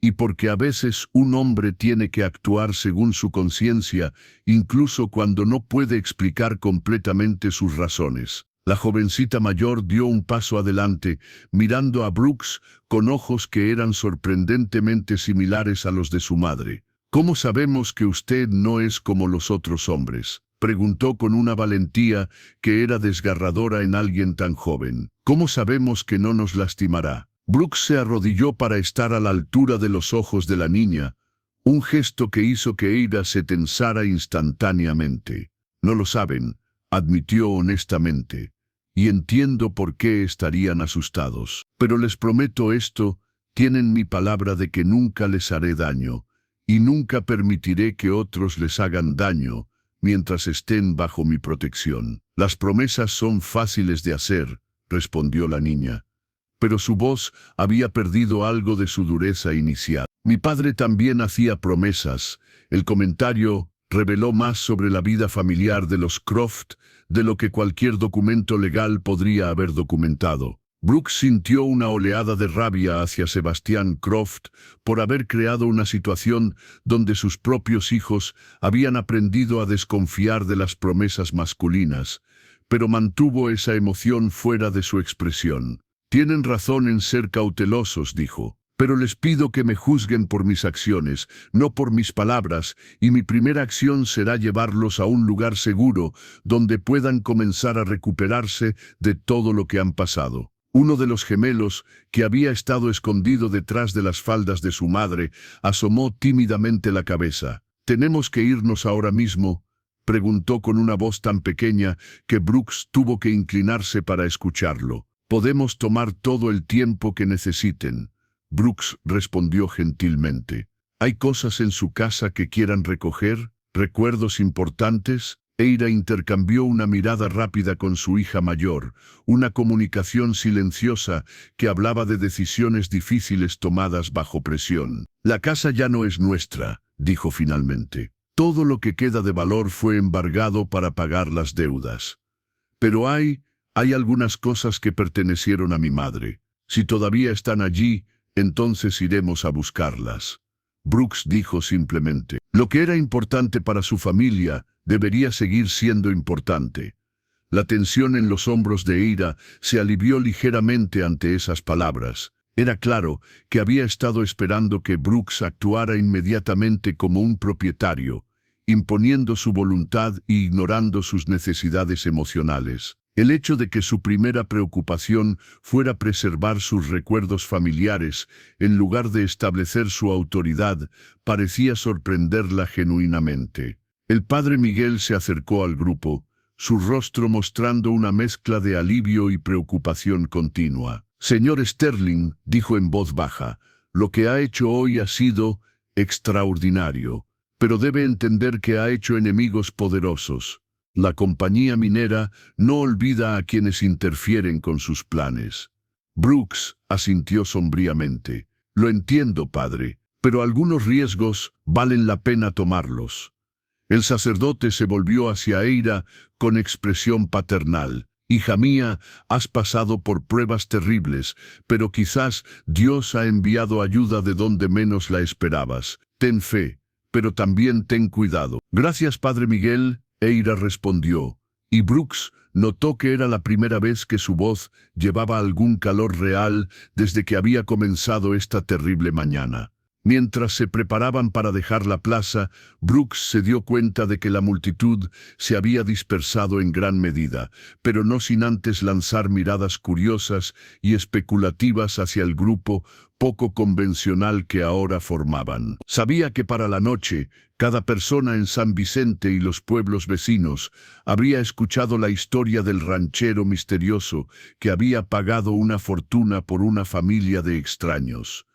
y porque a veces un hombre tiene que actuar según su conciencia, incluso cuando no puede explicar completamente sus razones. La jovencita mayor dio un paso adelante, mirando a Brooks con ojos que eran sorprendentemente similares a los de su madre. ¿Cómo sabemos que usted no es como los otros hombres?, preguntó con una valentía que era desgarradora en alguien tan joven. ¿Cómo sabemos que no nos lastimará? Brooks se arrodilló para estar a la altura de los ojos de la niña, un gesto que hizo que Eira se tensara instantáneamente. No lo saben, admitió honestamente, y entiendo por qué estarían asustados. Pero les prometo esto, tienen mi palabra de que nunca les haré daño, y nunca permitiré que otros les hagan daño, mientras estén bajo mi protección. Las promesas son fáciles de hacer, respondió la niña. Pero su voz había perdido algo de su dureza inicial. Mi padre también hacía promesas. El comentario reveló más sobre la vida familiar de los Croft de lo que cualquier documento legal podría haber documentado. Brooks sintió una oleada de rabia hacia Sebastián Croft por haber creado una situación donde sus propios hijos habían aprendido a desconfiar de las promesas masculinas, pero mantuvo esa emoción fuera de su expresión. Tienen razón en ser cautelosos, dijo, pero les pido que me juzguen por mis acciones, no por mis palabras, y mi primera acción será llevarlos a un lugar seguro donde puedan comenzar a recuperarse de todo lo que han pasado. Uno de los gemelos, que había estado escondido detrás de las faldas de su madre, asomó tímidamente la cabeza. ¿Tenemos que irnos ahora mismo?, preguntó con una voz tan pequeña que Brooks tuvo que inclinarse para escucharlo. Podemos tomar todo el tiempo que necesiten, Brooks respondió gentilmente. ¿Hay cosas en su casa que quieran recoger? ¿Recuerdos importantes? Eira intercambió una mirada rápida con su hija mayor, una comunicación silenciosa que hablaba de decisiones difíciles tomadas bajo presión. La casa ya no es nuestra, dijo finalmente. Todo lo que queda de valor fue embargado para pagar las deudas. Pero hay algunas cosas que pertenecieron a mi madre. Si todavía están allí, entonces iremos a buscarlas. Brooks dijo simplemente. Lo que era importante para su familia debería seguir siendo importante. La tensión en los hombros de Eira se alivió ligeramente ante esas palabras. Era claro que había estado esperando que Brooks actuara inmediatamente como un propietario, imponiendo su voluntad e ignorando sus necesidades emocionales. El hecho de que su primera preocupación fuera preservar sus recuerdos familiares en lugar de establecer su autoridad parecía sorprenderla genuinamente. El padre Miguel se acercó al grupo, su rostro mostrando una mezcla de alivio y preocupación continua. Señor Sterling, dijo en voz baja, lo que ha hecho hoy ha sido extraordinario, pero debe entender que ha hecho enemigos poderosos. La compañía minera no olvida a quienes interfieren con sus planes. Brooks asintió sombríamente. Lo entiendo, padre, pero algunos riesgos valen la pena tomarlos. El sacerdote se volvió hacia Eira con expresión paternal. Hija mía, has pasado por pruebas terribles, pero quizás Dios ha enviado ayuda de donde menos la esperabas. Ten fe, pero también ten cuidado. Gracias, padre Miguel, Eira respondió, y Brooks notó que era la primera vez que su voz llevaba algún calor real desde que había comenzado esta terrible mañana. Mientras se preparaban para dejar la plaza, Brooks se dio cuenta de que la multitud se había dispersado en gran medida, pero no sin antes lanzar miradas curiosas y especulativas hacia el grupo poco convencional que ahora formaban. Sabía que para la noche, cada persona en San Vicente y los pueblos vecinos habría escuchado la historia del ranchero misterioso que había pagado una fortuna por una familia de extraños.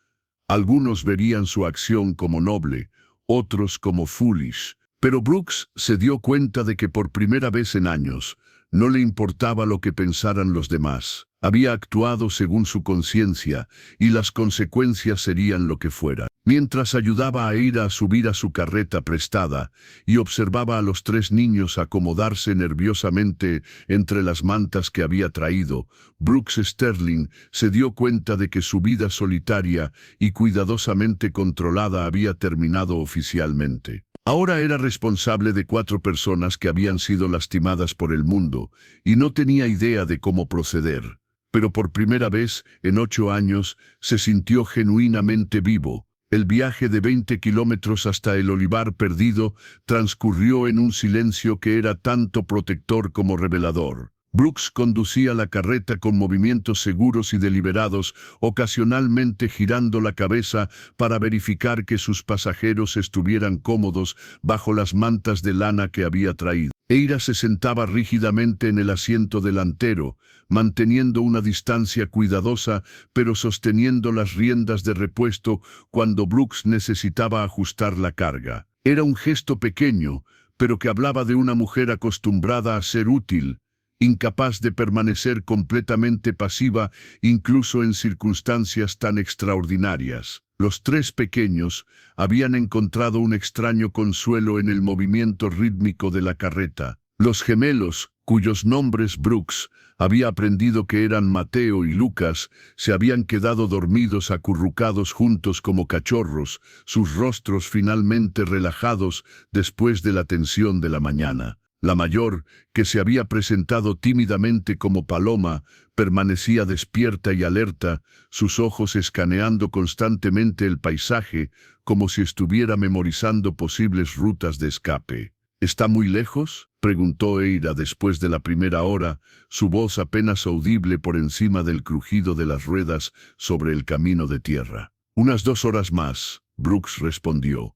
Algunos verían su acción como noble, otros como foolish, pero Brooks se dio cuenta de que por primera vez en años no le importaba lo que pensaran los demás. Había actuado según su conciencia, y las consecuencias serían lo que fuera. Mientras ayudaba a Eira a subir a su carreta prestada, y observaba a los 3 niños acomodarse nerviosamente entre las mantas que había traído, Brooks Sterling se dio cuenta de que su vida solitaria y cuidadosamente controlada había terminado oficialmente. Ahora era responsable de 4 personas que habían sido lastimadas por el mundo, y no tenía idea de cómo proceder. Pero por primera vez, en 8 años, se sintió genuinamente vivo. El viaje de 20 kilómetros hasta el olivar perdido transcurrió en un silencio que era tanto protector como revelador. Brooks conducía la carreta con movimientos seguros y deliberados, ocasionalmente girando la cabeza para verificar que sus pasajeros estuvieran cómodos bajo las mantas de lana que había traído. Eira se sentaba rígidamente en el asiento delantero, manteniendo una distancia cuidadosa, pero sosteniendo las riendas de repuesto cuando Brooks necesitaba ajustar la carga. Era un gesto pequeño, pero que hablaba de una mujer acostumbrada a ser útil, incapaz de permanecer completamente pasiva incluso en circunstancias tan extraordinarias. Los 3 pequeños habían encontrado un extraño consuelo en el movimiento rítmico de la carreta. Los gemelos, cuyos nombres Brooks había aprendido que eran Mateo y Lucas, se habían quedado dormidos acurrucados juntos como cachorros, sus rostros finalmente relajados después de la tensión de la mañana. La mayor, que se había presentado tímidamente como Paloma, permanecía despierta y alerta, sus ojos escaneando constantemente el paisaje, como si estuviera memorizando posibles rutas de escape. ¿Está muy lejos?, preguntó Eira después de la primera hora, su voz apenas audible por encima del crujido de las ruedas sobre el camino de tierra. «Unas 2 horas más», Brooks respondió.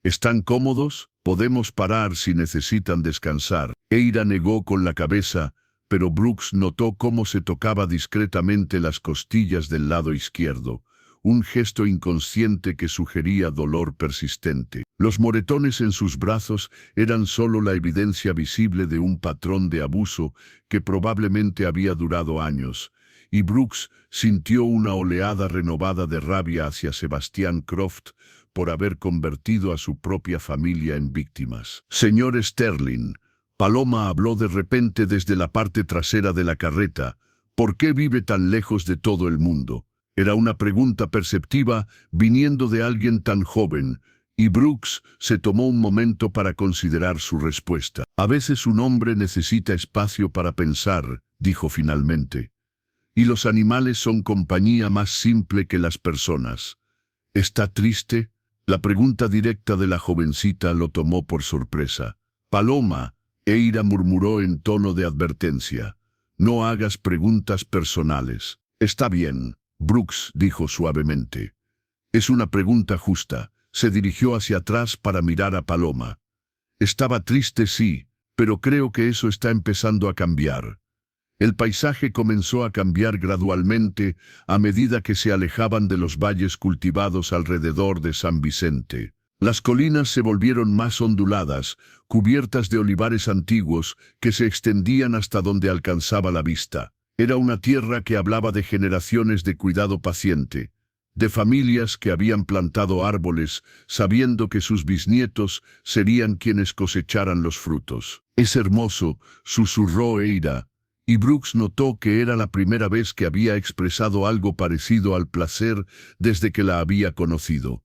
«¿Están cómodos? Podemos parar si necesitan descansar». Eira negó con la cabeza, pero Brooks notó cómo se tocaba discretamente las costillas del lado izquierdo, un gesto inconsciente que sugería dolor persistente. Los moretones en sus brazos eran solo la evidencia visible de un patrón de abuso que probablemente había durado años, y Brooks sintió una oleada renovada de rabia hacia Sebastian Croft por haber convertido a su propia familia en víctimas. «Señor Sterling», Paloma habló de repente desde la parte trasera de la carreta, «¿por qué vive tan lejos de todo el mundo?». Era una pregunta perceptiva viniendo de alguien tan joven, y Brooks se tomó un momento para considerar su respuesta. «A veces un hombre necesita espacio para pensar», dijo finalmente. «Y los animales son compañía más simple que las personas». «¿Está triste?». La pregunta directa de la jovencita lo tomó por sorpresa. «Paloma», Eira murmuró en tono de advertencia, «no hagas preguntas personales». «Está bien», Brooks dijo suavemente. «Es una pregunta justa». Se dirigió hacia atrás para mirar a Paloma. «Estaba triste, sí, pero creo que eso está empezando a cambiar». El paisaje comenzó a cambiar gradualmente a medida que se alejaban de los valles cultivados alrededor de San Vicente. Las colinas se volvieron más onduladas, cubiertas de olivares antiguos que se extendían hasta donde alcanzaba la vista. Era una tierra que hablaba de generaciones de cuidado paciente, de familias que habían plantado árboles sabiendo que sus bisnietos serían quienes cosecharan los frutos. «Es hermoso», susurró Eira, y Brooks notó que era la primera vez que había expresado algo parecido al placer desde que la había conocido.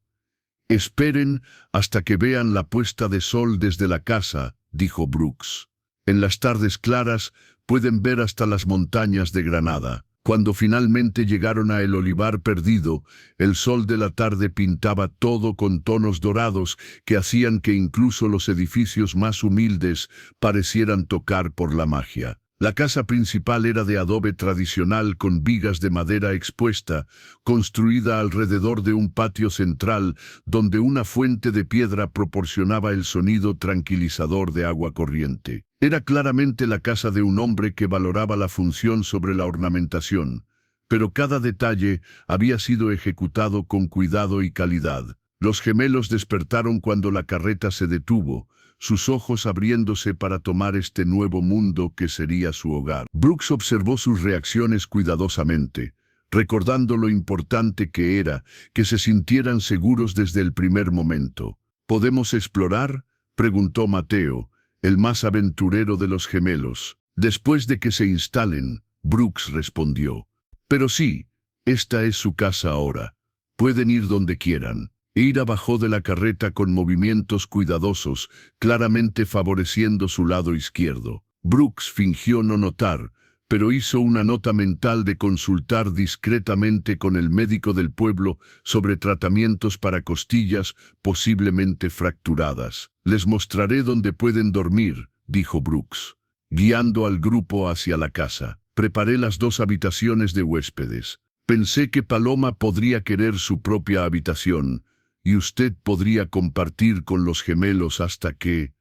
«Esperen hasta que vean la puesta de sol desde la casa», dijo Brooks. «En las tardes claras pueden ver hasta las montañas de Granada». Cuando finalmente llegaron a el olivar perdido, el sol de la tarde pintaba todo con tonos dorados que hacían que incluso los edificios más humildes parecieran tocar por la magia. La casa principal era de adobe tradicional con vigas de madera expuesta, construida alrededor de un patio central donde una fuente de piedra proporcionaba el sonido tranquilizador de agua corriente. Era claramente la casa de un hombre que valoraba la función sobre la ornamentación, pero cada detalle había sido ejecutado con cuidado y calidad. Los gemelos despertaron cuando la carreta se detuvo, sus ojos abriéndose para tomar este nuevo mundo que sería su hogar. Brooks observó sus reacciones cuidadosamente, recordando lo importante que era que se sintieran seguros desde el primer momento. ¿Podemos explorar?, preguntó Mateo, el más aventurero de los gemelos. Después de que se instalen, Brooks respondió. Pero sí, esta es su casa ahora. Pueden ir donde quieran. Eira bajó de la carreta con movimientos cuidadosos, claramente favoreciendo su lado izquierdo. Brooks fingió no notar, pero hizo una nota mental de consultar discretamente con el médico del pueblo sobre tratamientos para costillas posiblemente fracturadas. Les mostraré dónde pueden dormir, dijo Brooks, guiando al grupo hacia la casa. Preparé las 2 habitaciones de huéspedes. Pensé que Paloma podría querer su propia habitación, y usted podría compartir con los gemelos hasta que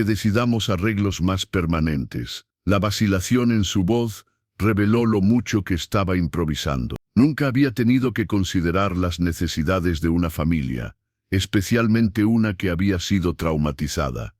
decidamos arreglos más permanentes. La vacilación en su voz reveló lo mucho que estaba improvisando. Nunca había tenido que considerar las necesidades de una familia, especialmente una que había sido traumatizada.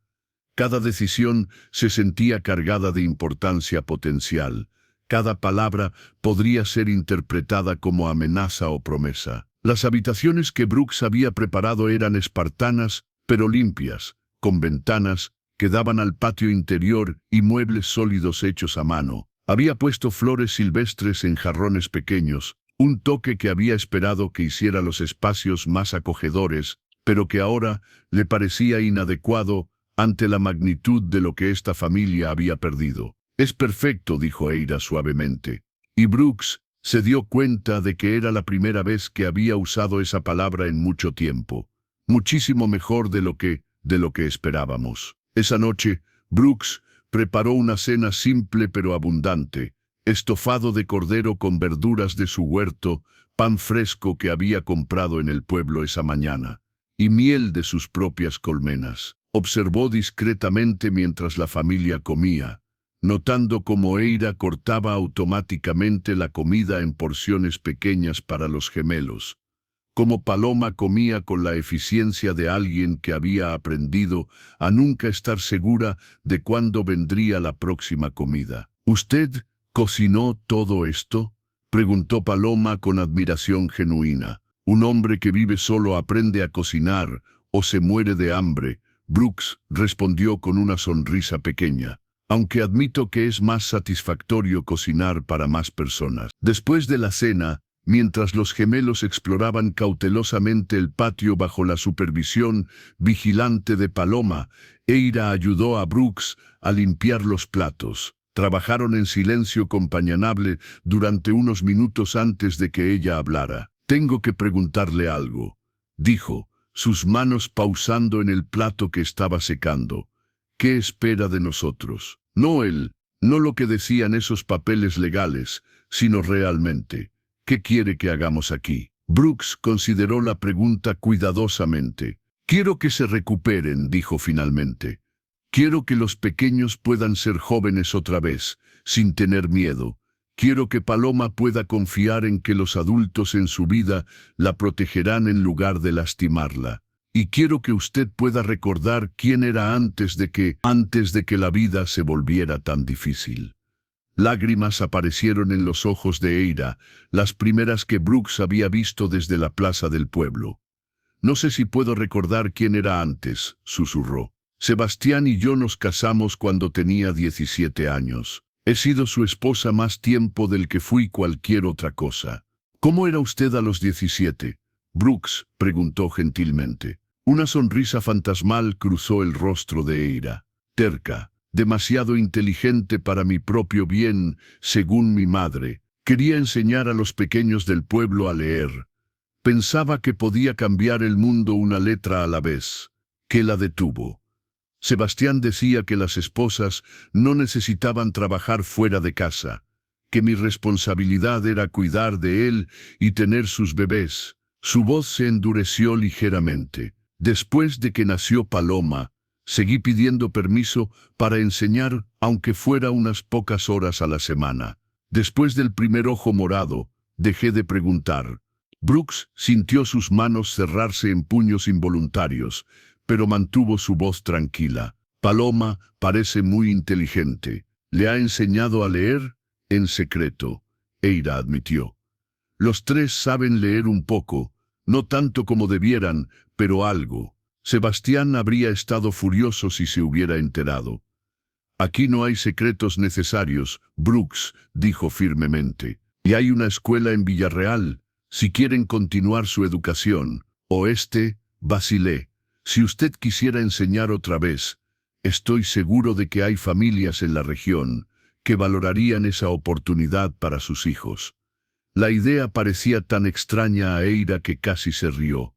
Cada decisión se sentía cargada de importancia potencial. Cada palabra podría ser interpretada como amenaza o promesa. Las habitaciones que Brooks había preparado eran espartanas, pero limpias, con ventanas que daban al patio interior y muebles sólidos hechos a mano. Había puesto flores silvestres en jarrones pequeños, un toque que había esperado que hiciera los espacios más acogedores, pero que ahora le parecía inadecuado ante la magnitud de lo que esta familia había perdido. «Es perfecto», dijo Eira suavemente, y Brooks se dio cuenta de que era la primera vez que había usado esa palabra en mucho tiempo. Muchísimo mejor de lo que esperábamos. Esa noche, Brooks preparó una cena simple pero abundante: estofado de cordero con verduras de su huerto, pan fresco que había comprado en el pueblo esa mañana, y miel de sus propias colmenas. Observó discretamente mientras la familia comía, notando cómo Eira cortaba automáticamente la comida en porciones pequeñas para los gemelos, como Paloma comía con la eficiencia de alguien que había aprendido a nunca estar segura de cuándo vendría la próxima comida. «¿Usted cocinó todo esto?», preguntó Paloma con admiración genuina. «Un hombre que vive solo aprende a cocinar o se muere de hambre», Brooks respondió con una sonrisa pequeña. «Aunque admito que es más satisfactorio cocinar para más personas». Después de la cena, mientras los gemelos exploraban cautelosamente el patio bajo la supervisión vigilante de Paloma, Eira ayudó a Brooks a limpiar los platos. Trabajaron en silencio companionable durante unos minutos antes de que ella hablara. «Tengo que preguntarle algo», dijo, sus manos pausando en el plato que estaba secando. «¿Qué espera de nosotros? No lo que decían esos papeles legales, sino realmente. ¿Qué quiere que hagamos aquí?» Brooks consideró la pregunta cuidadosamente. «Quiero que se recuperen», dijo finalmente. «Quiero que los pequeños puedan ser jóvenes otra vez, sin tener miedo. Quiero que Paloma pueda confiar en que los adultos en su vida la protegerán en lugar de lastimarla. Y quiero que usted pueda recordar quién era antes de que la vida se volviera tan difícil». Lágrimas aparecieron en los ojos de Eira, las primeras que Brooks había visto desde la plaza del pueblo. «No sé si puedo recordar quién era antes», susurró. «Sebastián y yo nos casamos cuando tenía 17 años. He sido su esposa más tiempo del que fui cualquier otra cosa». «¿Cómo era usted a los 17? Brooks preguntó gentilmente. Una sonrisa fantasmal cruzó el rostro de Eira. «Terca, demasiado inteligente para mi propio bien, según mi madre. Quería enseñar a los pequeños del pueblo a leer. Pensaba que podía cambiar el mundo una letra a la vez». ¿Qué la detuvo? Sebastián decía que las esposas no necesitaban trabajar fuera de casa, que mi responsabilidad era cuidar de él y tener sus bebés. Su voz se endureció ligeramente. «Después de que nació Paloma, seguí pidiendo permiso para enseñar, aunque fuera unas pocas horas a la semana. Después del primer ojo morado, dejé de preguntar». Brooks sintió sus manos cerrarse en puños involuntarios, pero mantuvo su voz tranquila. Paloma parece muy inteligente. ¿Le ha enseñado a leer? En secreto, Eira admitió. Los tres saben leer un poco, no tanto como debieran, pero algo. Sebastián habría estado furioso si se hubiera enterado. Aquí no hay secretos necesarios, Brooks, dijo firmemente. Y hay una escuela en Villarreal, si quieren continuar su educación. Vacilé. Si usted quisiera enseñar otra vez, estoy seguro de que hay familias en la región que valorarían esa oportunidad para sus hijos. La idea parecía tan extraña a Eira que casi se rió.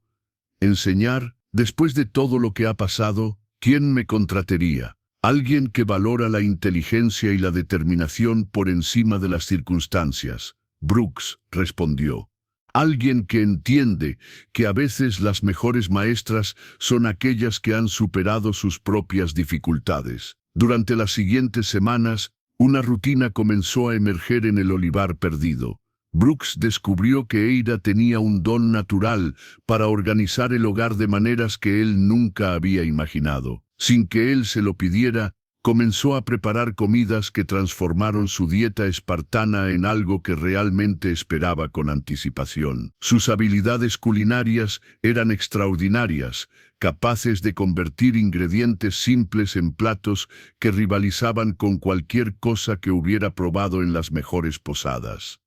¿Enseñar? Después de todo lo que ha pasado, ¿quién me contrataría? Alguien que valora la inteligencia y la determinación por encima de las circunstancias. Brooks respondió. Alguien que entiende que a veces las mejores maestras son aquellas que han superado sus propias dificultades. Durante las siguientes semanas, una rutina comenzó a emerger en el olivar perdido. Brooks descubrió que Eira tenía un don natural para organizar el hogar de maneras que él nunca había imaginado. Sin que él se lo pidiera, comenzó a preparar comidas que transformaron su dieta espartana en algo que realmente esperaba con anticipación. Sus habilidades culinarias eran extraordinarias, capaces de convertir ingredientes simples en platos que rivalizaban con cualquier cosa que hubiera probado en las mejores posadas.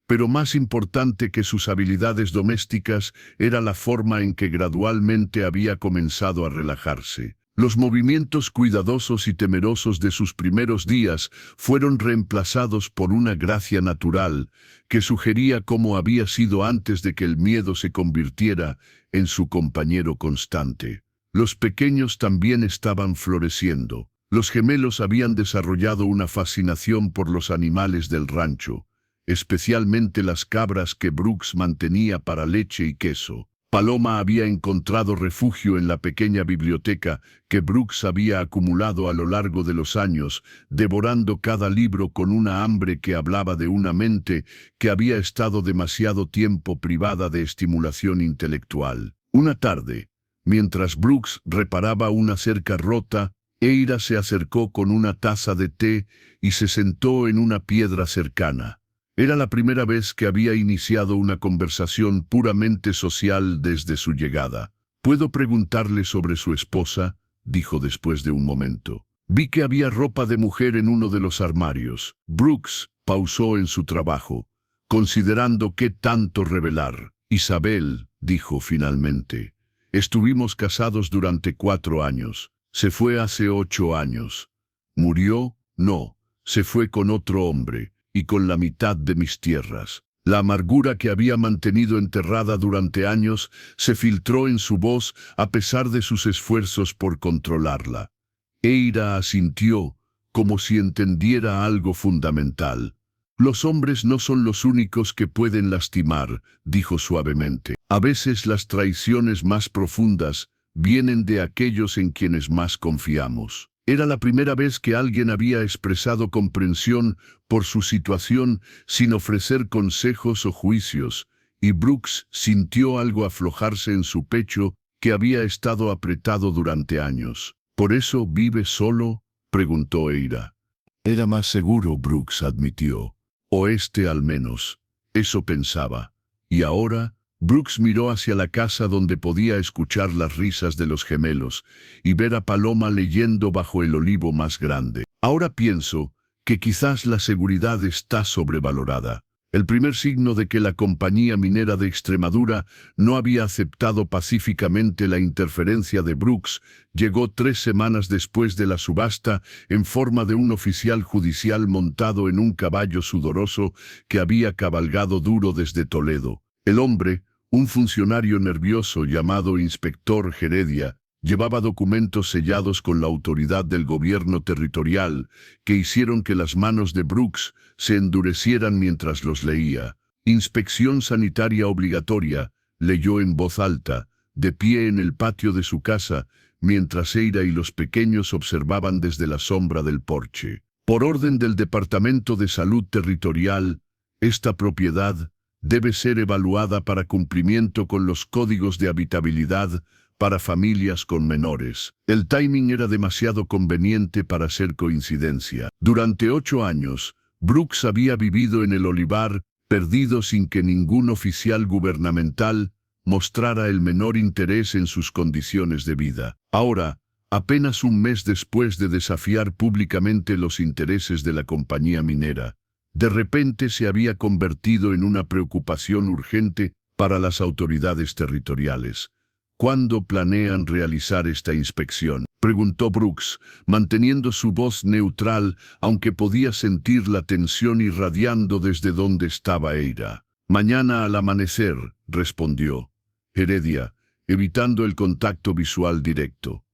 Pero más importante que sus habilidades domésticas era la forma en que gradualmente había comenzado a relajarse. Los movimientos cuidadosos y temerosos de sus primeros días fueron reemplazados por una gracia natural que sugería cómo había sido antes de que el miedo se convirtiera en su compañero constante. Los pequeños también estaban floreciendo. Los gemelos habían desarrollado una fascinación por los animales del rancho, especialmente las cabras que Brooks mantenía para leche y queso. Paloma había encontrado refugio en la pequeña biblioteca que Brooks había acumulado a lo largo de los años, devorando cada libro con una hambre que hablaba de una mente que había estado demasiado tiempo privada de estimulación intelectual. Una tarde, mientras Brooks reparaba una cerca rota, Eira se acercó con una taza de té y se sentó en una piedra cercana. Era la primera vez que había iniciado una conversación puramente social desde su llegada. «¿Puedo preguntarle sobre su esposa?», dijo después de un momento. Vi que había ropa de mujer en uno de los armarios. Brooks pausó en su trabajo, considerando qué tanto revelar. «Isabel», dijo finalmente. «Estuvimos casados durante 4 años. Se fue hace 8 años. ¿Murió? No. Se fue con otro hombre y con la mitad de mis tierras». La amargura que había mantenido enterrada durante años se filtró en su voz a pesar de sus esfuerzos por controlarla. Eira asintió, como si entendiera algo fundamental. «Los hombres no son los únicos que pueden lastimar», dijo suavemente. «A veces las traiciones más profundas vienen de aquellos en quienes más confiamos». Era la primera vez que alguien había expresado comprensión por su situación sin ofrecer consejos o juicios, y Brooks sintió algo aflojarse en su pecho que había estado apretado durante años. «¿Por eso vive solo?», preguntó Eira. «Era más seguro», Brooks admitió. «O al menos. Eso pensaba. Y ahora...» Brooks miró hacia la casa donde podía escuchar las risas de los gemelos y ver a Paloma leyendo bajo el olivo más grande. «Ahora pienso que quizás la seguridad está sobrevalorada. El primer signo de que la Compañía Minera de Extremadura no había aceptado pacíficamente la interferencia de Brooks llegó 3 semanas después de la subasta en forma de un oficial judicial montado en un caballo sudoroso que había cabalgado duro desde Toledo. El hombre, un funcionario nervioso llamado Inspector Heredia, llevaba documentos sellados con la autoridad del gobierno territorial que hicieron que las manos de Brooks se endurecieran mientras los leía. «Inspección sanitaria obligatoria», leyó en voz alta, de pie en el patio de su casa, mientras Eira y los pequeños observaban desde la sombra del porche. «Por orden del Departamento de Salud Territorial, esta propiedad debe ser evaluada para cumplimiento con los códigos de habitabilidad para familias con menores. El timing era demasiado conveniente para ser coincidencia. Durante 8 años, Brooks había vivido en el olivar, perdido sin que ningún oficial gubernamental mostrara el menor interés en sus condiciones de vida. Ahora, apenas un mes después de desafiar públicamente los intereses de la compañía minera, de repente se había convertido en una preocupación urgente para las autoridades territoriales. ¿Cuándo planean realizar esta inspección?, preguntó Brooks, manteniendo su voz neutral, aunque podía sentir la tensión irradiando desde donde estaba Eira. Mañana al amanecer, respondió Heredia, evitando el contacto visual directo.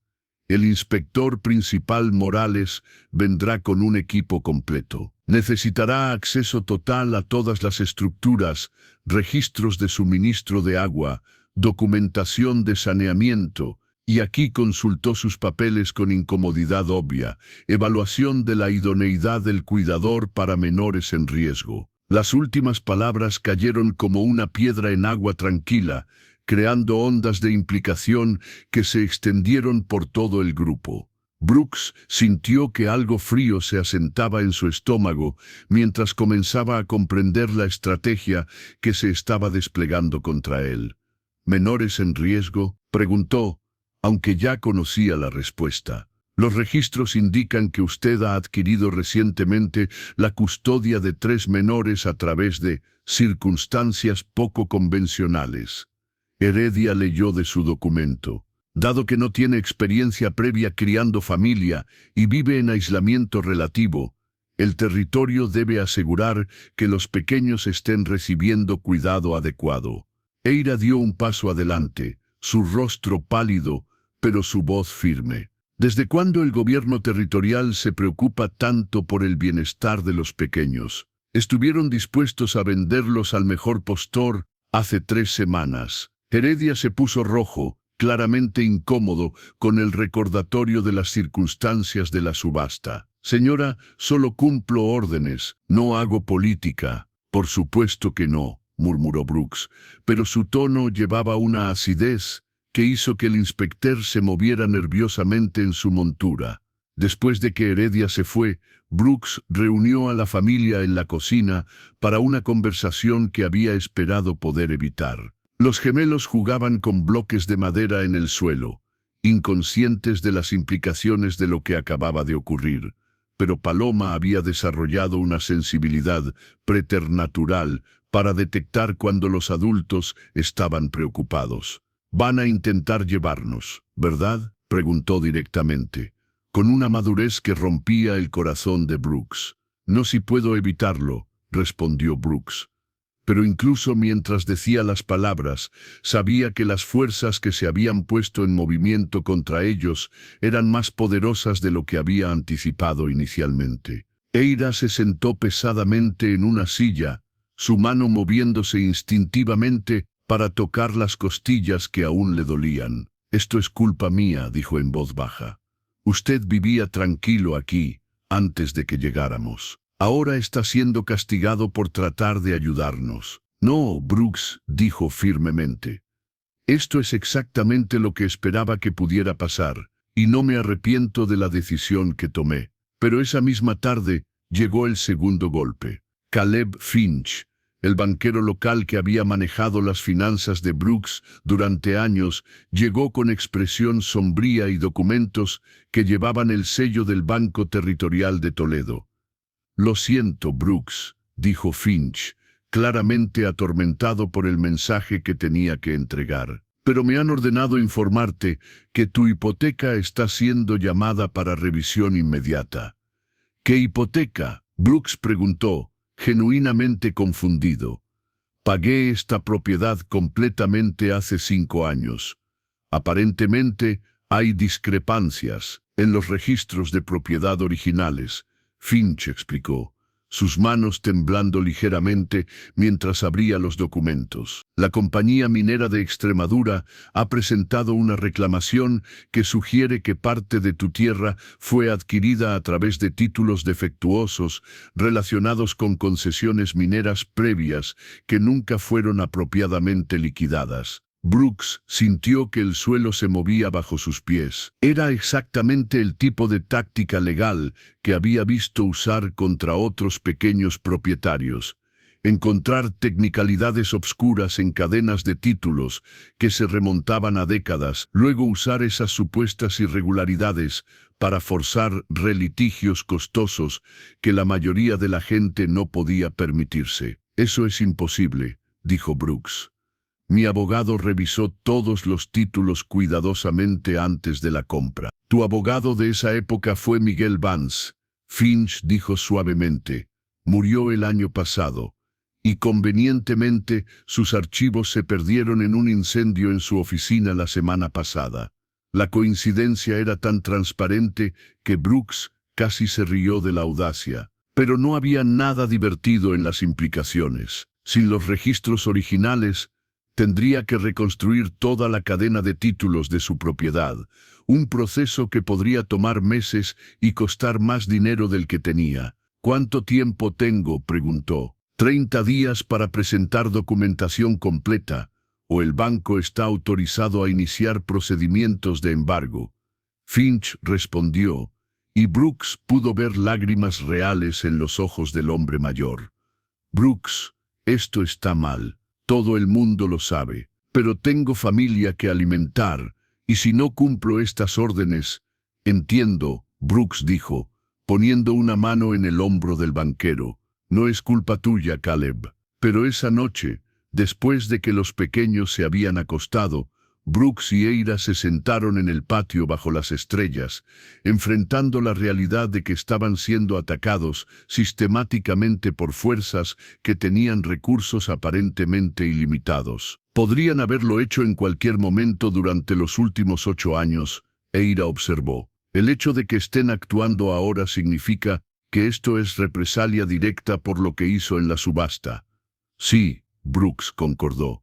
El inspector principal Morales vendrá con un equipo completo. Necesitará acceso total a todas las estructuras, registros de suministro de agua, documentación de saneamiento, y aquí consultó sus papeles con incomodidad obvia, evaluación de la idoneidad del cuidador para menores en riesgo. Las últimas palabras cayeron como una piedra en agua tranquila, creando ondas de implicación que se extendieron por todo el grupo. Brooks sintió que algo frío se asentaba en su estómago mientras comenzaba a comprender la estrategia que se estaba desplegando contra él. ¿Menores en riesgo?, preguntó, aunque ya conocía la respuesta. Los registros indican que usted ha adquirido recientemente la custodia de 3 menores a través de circunstancias poco convencionales. Heredia leyó de su documento. Dado que no tiene experiencia previa criando familia y vive en aislamiento relativo, el territorio debe asegurar que los pequeños estén recibiendo cuidado adecuado. Eira dio un paso adelante, su rostro pálido, pero su voz firme. ¿Desde cuándo el gobierno territorial se preocupa tanto por el bienestar de los pequeños? Estuvieron dispuestos a venderlos al mejor postor hace 3 semanas. Heredia se puso rojo, claramente incómodo con el recordatorio de las circunstancias de la subasta. Señora, solo cumplo órdenes, no hago política. Por supuesto que no, murmuró Brooks, pero su tono llevaba una acidez que hizo que el inspector se moviera nerviosamente en su montura. Después de que Heredia se fue, Brooks reunió a la familia en la cocina para una conversación que había esperado poder evitar. Los gemelos jugaban con bloques de madera en el suelo, inconscientes de las implicaciones de lo que acababa de ocurrir, pero Paloma había desarrollado una sensibilidad preternatural para detectar cuando los adultos estaban preocupados. «Van a intentar llevarnos, ¿verdad?», preguntó directamente, con una madurez que rompía el corazón de Brooks. «No si puedo evitarlo», respondió Brooks. Pero incluso mientras decía las palabras, sabía que las fuerzas que se habían puesto en movimiento contra ellos eran más poderosas de lo que había anticipado inicialmente. Eira se sentó pesadamente en una silla, su mano moviéndose instintivamente para tocar las costillas que aún le dolían. «Esto es culpa mía», dijo en voz baja. «Usted vivía tranquilo aquí, antes de que llegáramos. Ahora está siendo castigado por tratar de ayudarnos». «No», Brooks dijo firmemente. «Esto es exactamente lo que esperaba que pudiera pasar, y no me arrepiento de la decisión que tomé». Pero esa misma tarde llegó el segundo golpe. Caleb Finch, el banquero local que había manejado las finanzas de Brooks durante años, llegó con expresión sombría y documentos que llevaban el sello del Banco Territorial de Toledo. «Lo siento, Brooks», dijo Finch, claramente atormentado por el mensaje que tenía que entregar. «Pero me han ordenado informarte que tu hipoteca está siendo llamada para revisión inmediata». «¿Qué hipoteca?», Brooks preguntó, genuinamente confundido. «Pagué esta propiedad completamente hace 5 años. Aparentemente hay discrepancias en los registros de propiedad originales», Finch explicó, sus manos temblando ligeramente mientras abría los documentos. «La compañía minera de Extremadura ha presentado una reclamación que sugiere que parte de tu tierra fue adquirida a través de títulos defectuosos relacionados con concesiones mineras previas que nunca fueron apropiadamente liquidadas». Brooks sintió que el suelo se movía bajo sus pies. Era exactamente el tipo de táctica legal que había visto usar contra otros pequeños propietarios. Encontrar tecnicalidades obscuras en cadenas de títulos que se remontaban a décadas, luego usar esas supuestas irregularidades para forzar relitigios costosos que la mayoría de la gente no podía permitirse. «Eso es imposible», dijo Brooks. «Mi abogado revisó todos los títulos cuidadosamente antes de la compra». «Tu abogado de esa época fue Miguel Vance», Finch dijo suavemente. «Murió el año pasado. Y convenientemente sus archivos se perdieron en un incendio en su oficina la semana pasada». La coincidencia era tan transparente que Brooks casi se rió de la audacia. Pero no había nada divertido en las implicaciones. Sin los registros originales, tendría que reconstruir toda la cadena de títulos de su propiedad, un proceso que podría tomar meses y costar más dinero del que tenía. «¿Cuánto tiempo tengo?», preguntó. «30 días para presentar documentación completa, o el banco está autorizado a iniciar procedimientos de embargo». Finch respondió, y Brooks pudo ver lágrimas reales en los ojos del hombre mayor. «Brooks, esto está mal. Todo el mundo lo sabe, pero tengo familia que alimentar, y si no cumplo estas órdenes...» «Entiendo», Brooks dijo, poniendo una mano en el hombro del banquero. «No es culpa tuya, Caleb». Pero esa noche, después de que los pequeños se habían acostado, Brooks y Eira se sentaron en el patio bajo las estrellas, enfrentando la realidad de que estaban siendo atacados sistemáticamente por fuerzas que tenían recursos aparentemente ilimitados. «Podrían haberlo hecho en cualquier momento durante los últimos 8 años», Eira observó. «El hecho de que estén actuando ahora significa que esto es represalia directa por lo que hizo en la subasta». «Sí», Brooks concordó.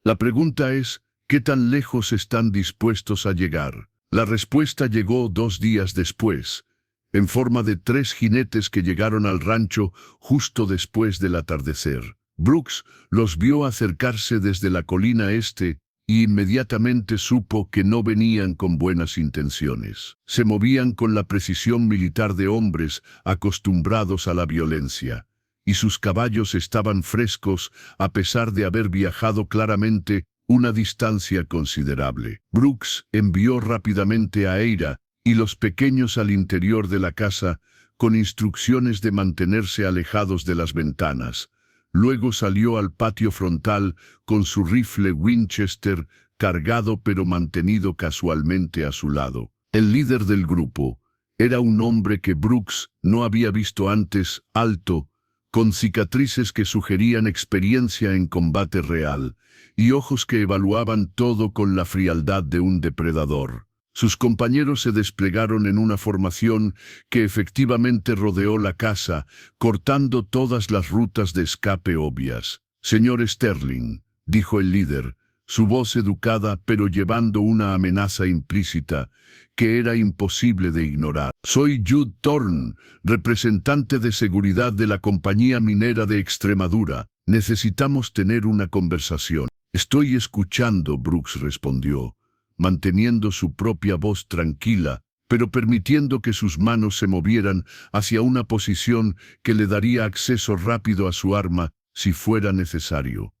«La pregunta es, ¿qué tan lejos están dispuestos a llegar?». La respuesta llegó 2 días después, en forma de 3 jinetes que llegaron al rancho justo después del atardecer. Brooks los vio acercarse desde la colina este y inmediatamente supo que no venían con buenas intenciones. Se movían con la precisión militar de hombres acostumbrados a la violencia, y sus caballos estaban frescos a pesar de haber viajado claramente una distancia considerable. Brooks envió rápidamente a Eira y los pequeños al interior de la casa con instrucciones de mantenerse alejados de las ventanas. Luego salió al patio frontal con su rifle Winchester cargado pero mantenido casualmente a su lado. El líder del grupo era un hombre que Brooks no había visto antes, alto, con cicatrices que sugerían experiencia en combate real, y ojos que evaluaban todo con la frialdad de un depredador. Sus compañeros se desplegaron en una formación que efectivamente rodeó la casa, cortando todas las rutas de escape obvias. «Señor Sterling», dijo el líder, su voz educada pero llevando una amenaza implícita que era imposible de ignorar. «Soy Jude Thorne, representante de seguridad de la compañía minera de Extremadura. Necesitamos tener una conversación». «Estoy escuchando», Brooks respondió, manteniendo su propia voz tranquila, pero permitiendo que sus manos se movieran hacia una posición que le daría acceso rápido a su arma si fuera necesario.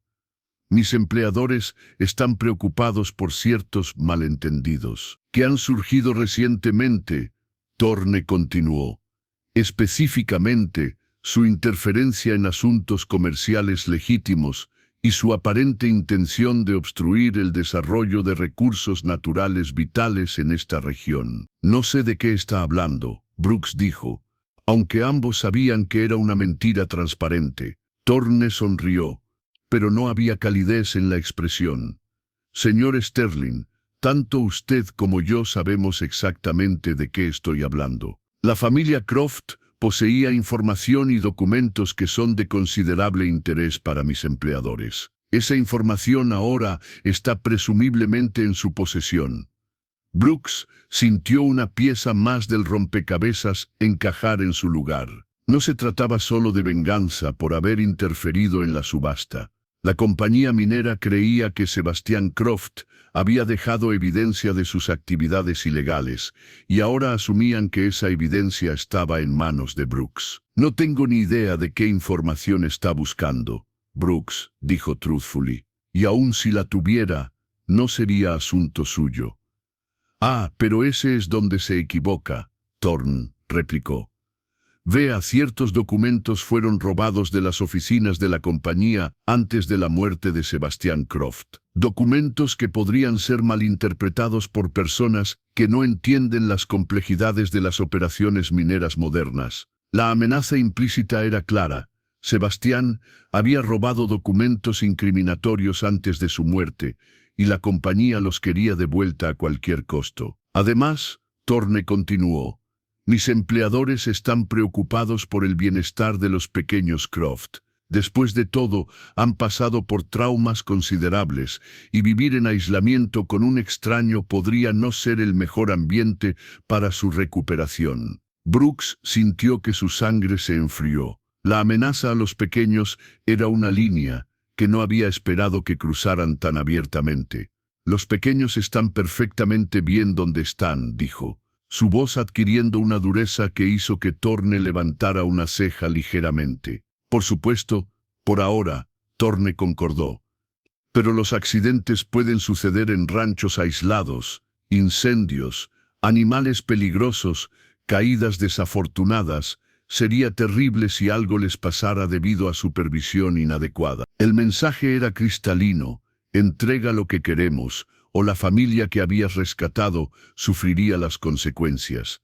«Mis empleadores están preocupados por ciertos malentendidos que han surgido recientemente», Thorne continuó. «Específicamente, su interferencia en asuntos comerciales legítimos y su aparente intención de obstruir el desarrollo de recursos naturales vitales en esta región». «No sé de qué está hablando», Brooks dijo, aunque ambos sabían que era una mentira transparente. Thorne sonrió, pero no había calidez en la expresión. «Señor Sterling, tanto usted como yo sabemos exactamente de qué estoy hablando. La familia Croft poseía información y documentos que son de considerable interés para mis empleadores. Esa información ahora está presumiblemente en su posesión». Brooks sintió una pieza más del rompecabezas encajar en su lugar. No se trataba solo de venganza por haber interferido en la subasta. La compañía minera creía que Sebastian Croft había dejado evidencia de sus actividades ilegales, y ahora asumían que esa evidencia estaba en manos de Brooks. No tengo ni idea de qué información está buscando, Brooks dijo truthfully, y aun si la tuviera, no sería asunto suyo. Ah, pero ese es donde se equivoca, Thorne replicó. Vea, ciertos documentos fueron robados de las oficinas de la compañía antes de la muerte de Sebastian Croft. Documentos que podrían ser malinterpretados por personas que no entienden las complejidades de las operaciones mineras modernas. La amenaza implícita era clara. Sebastián había robado documentos incriminatorios antes de su muerte, y la compañía los quería de vuelta a cualquier costo. Además, Thorne continuó, mis empleadores están preocupados por el bienestar de los pequeños Croft. Después de todo, han pasado por traumas considerables, y vivir en aislamiento con un extraño podría no ser el mejor ambiente para su recuperación. Brooks sintió que su sangre se enfrió. La amenaza a los pequeños era una línea que no había esperado que cruzaran tan abiertamente. Los pequeños están perfectamente bien donde están, dijo, su voz adquiriendo una dureza que hizo que Thorne levantara una ceja ligeramente. Por supuesto, por ahora, Thorne concordó. Pero los accidentes pueden suceder en ranchos aislados, incendios, animales peligrosos, caídas desafortunadas. Sería terrible si algo les pasara debido a supervisión inadecuada. El mensaje era cristalino, entrega lo que queremos, o la familia que habías rescatado sufriría las consecuencias.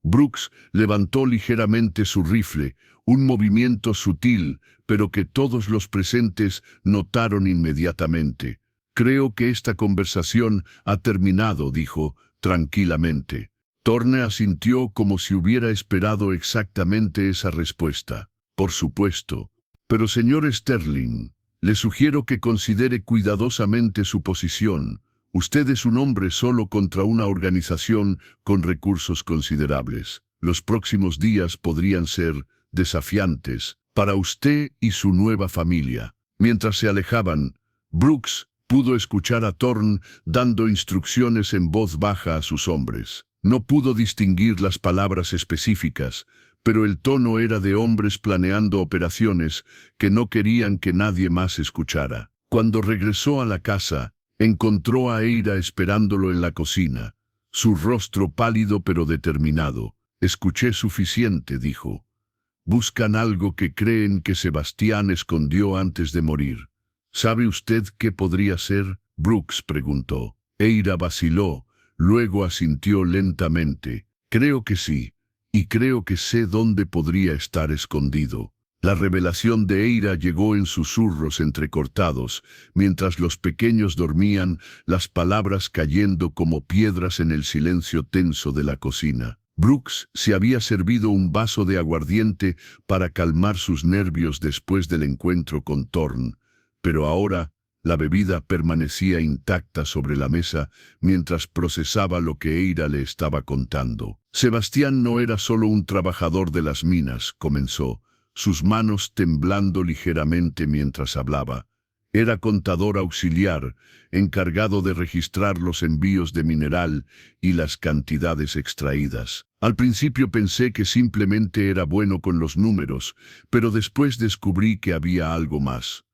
Brooks levantó ligeramente su rifle, un movimiento sutil, pero que todos los presentes notaron inmediatamente. Creo que esta conversación ha terminado, dijo, tranquilamente. Thorne asintió como si hubiera esperado exactamente esa respuesta. Por supuesto. Pero señor Sterling, le sugiero que considere cuidadosamente su posición. Usted es un hombre solo contra una organización con recursos considerables. Los próximos días podrían ser desafiantes para usted y su nueva familia. Mientras se alejaban, Brooks pudo escuchar a Thorne dando instrucciones en voz baja a sus hombres. No pudo distinguir las palabras específicas, pero el tono era de hombres planeando operaciones que no querían que nadie más escuchara. Cuando regresó a la casa, encontró a Eira esperándolo en la cocina, su rostro pálido pero determinado. Escuché suficiente, dijo. Buscan algo que creen que Sebastián escondió antes de morir. ¿Sabe usted qué podría ser? Brooks preguntó. Eira vaciló, luego asintió lentamente. Creo que sí, y creo que sé dónde podría estar escondido. La revelación de Eira llegó en susurros entrecortados, mientras los pequeños dormían, las palabras cayendo como piedras en el silencio tenso de la cocina. Brooks se había servido un vaso de aguardiente para calmar sus nervios después del encuentro con Thorne, pero ahora la bebida permanecía intacta sobre la mesa mientras procesaba lo que Eira le estaba contando. Sebastián no era solo un trabajador de las minas, comenzó, sus manos temblando ligeramente mientras hablaba. Era contador auxiliar, encargado de registrar los envíos de mineral y las cantidades extraídas. Al principio pensé que simplemente era bueno con los números, pero después descubrí que había algo más.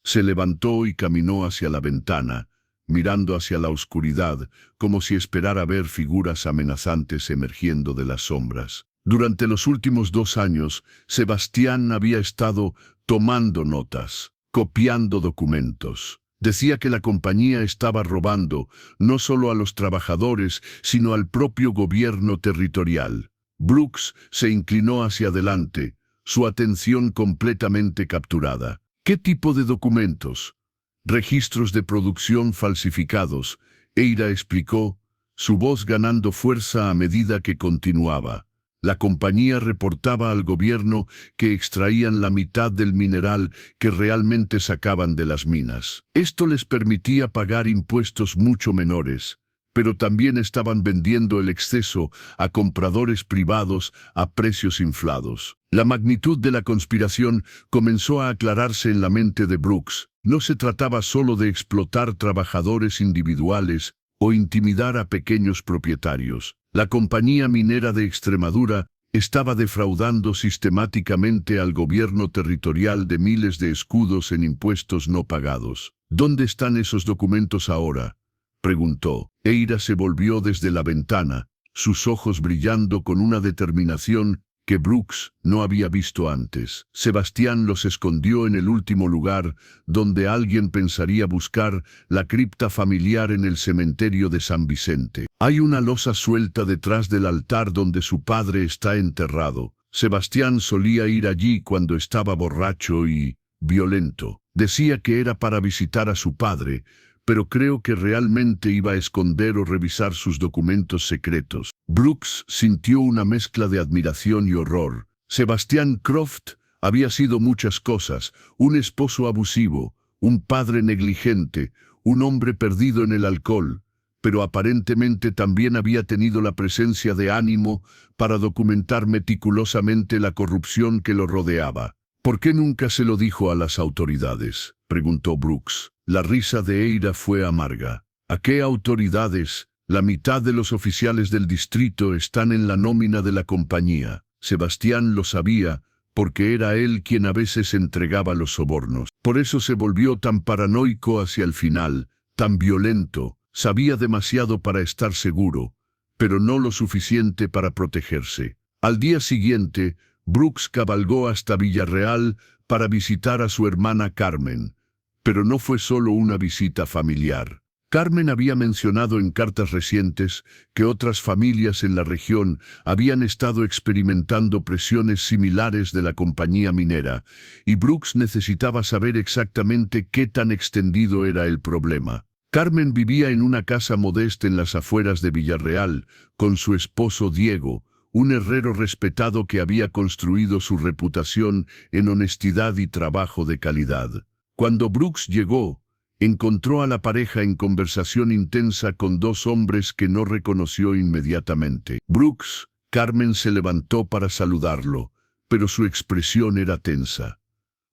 Se levantó y caminó hacia la ventana, mirando hacia la oscuridad, como si esperara ver figuras amenazantes emergiendo de las sombras. Durante los últimos 2 años, Sebastián había estado tomando notas, copiando documentos. Decía que la compañía estaba robando no solo a los trabajadores, sino al propio gobierno territorial. Brooks se inclinó hacia adelante, su atención completamente capturada. ¿Qué tipo de documentos? Registros de producción falsificados, Eira explicó, su voz ganando fuerza a medida que continuaba. La compañía reportaba al gobierno que extraían la mitad del mineral que realmente sacaban de las minas. Esto les permitía pagar impuestos mucho menores, pero también estaban vendiendo el exceso a compradores privados a precios inflados. La magnitud de la conspiración comenzó a aclararse en la mente de Brooks. No se trataba solo de explotar trabajadores individuales o intimidar a pequeños propietarios. La compañía minera de Extremadura estaba defraudando sistemáticamente al gobierno territorial de miles de escudos en impuestos no pagados. ¿Dónde están esos documentos ahora?, preguntó. Eira se volvió desde la ventana, sus ojos brillando con una determinación que Brooks no había visto antes. Sebastián los escondió en el último lugar donde alguien pensaría buscar, la cripta familiar en el cementerio de San Vicente. Hay una losa suelta detrás del altar donde su padre está enterrado. Sebastián solía ir allí cuando estaba borracho y violento. Decía que era para visitar a su padre, pero creo que realmente iba a esconder o revisar sus documentos secretos. Brooks sintió una mezcla de admiración y horror. Sebastián Croft había sido muchas cosas: un esposo abusivo, un padre negligente, un hombre perdido en el alcohol, pero aparentemente también había tenido la presencia de ánimo para documentar meticulosamente la corrupción que lo rodeaba. ¿Por qué nunca se lo dijo a las autoridades?, preguntó Brooks. La risa de Eira fue amarga. ¿A qué autoridades? La mitad de los oficiales del distrito están en la nómina de la compañía. Sebastián lo sabía, porque era él quien a veces entregaba los sobornos. Por eso se volvió tan paranoico hacia el final, tan violento. Sabía demasiado para estar seguro, pero no lo suficiente para protegerse. Al día siguiente, Brooks cabalgó hasta Villarreal para visitar a su hermana Carmen. Pero no fue solo una visita familiar. Carmen había mencionado en cartas recientes que otras familias en la región habían estado experimentando presiones similares de la compañía minera, y Brooks necesitaba saber exactamente qué tan extendido era el problema. Carmen vivía en una casa modesta en las afueras de Villarreal, con su esposo Diego, un herrero respetado que había construido su reputación en honestidad y trabajo de calidad. Cuando Brooks llegó, encontró a la pareja en conversación intensa con dos hombres que no reconoció inmediatamente. Brooks, Carmen se levantó para saludarlo, pero su expresión era tensa.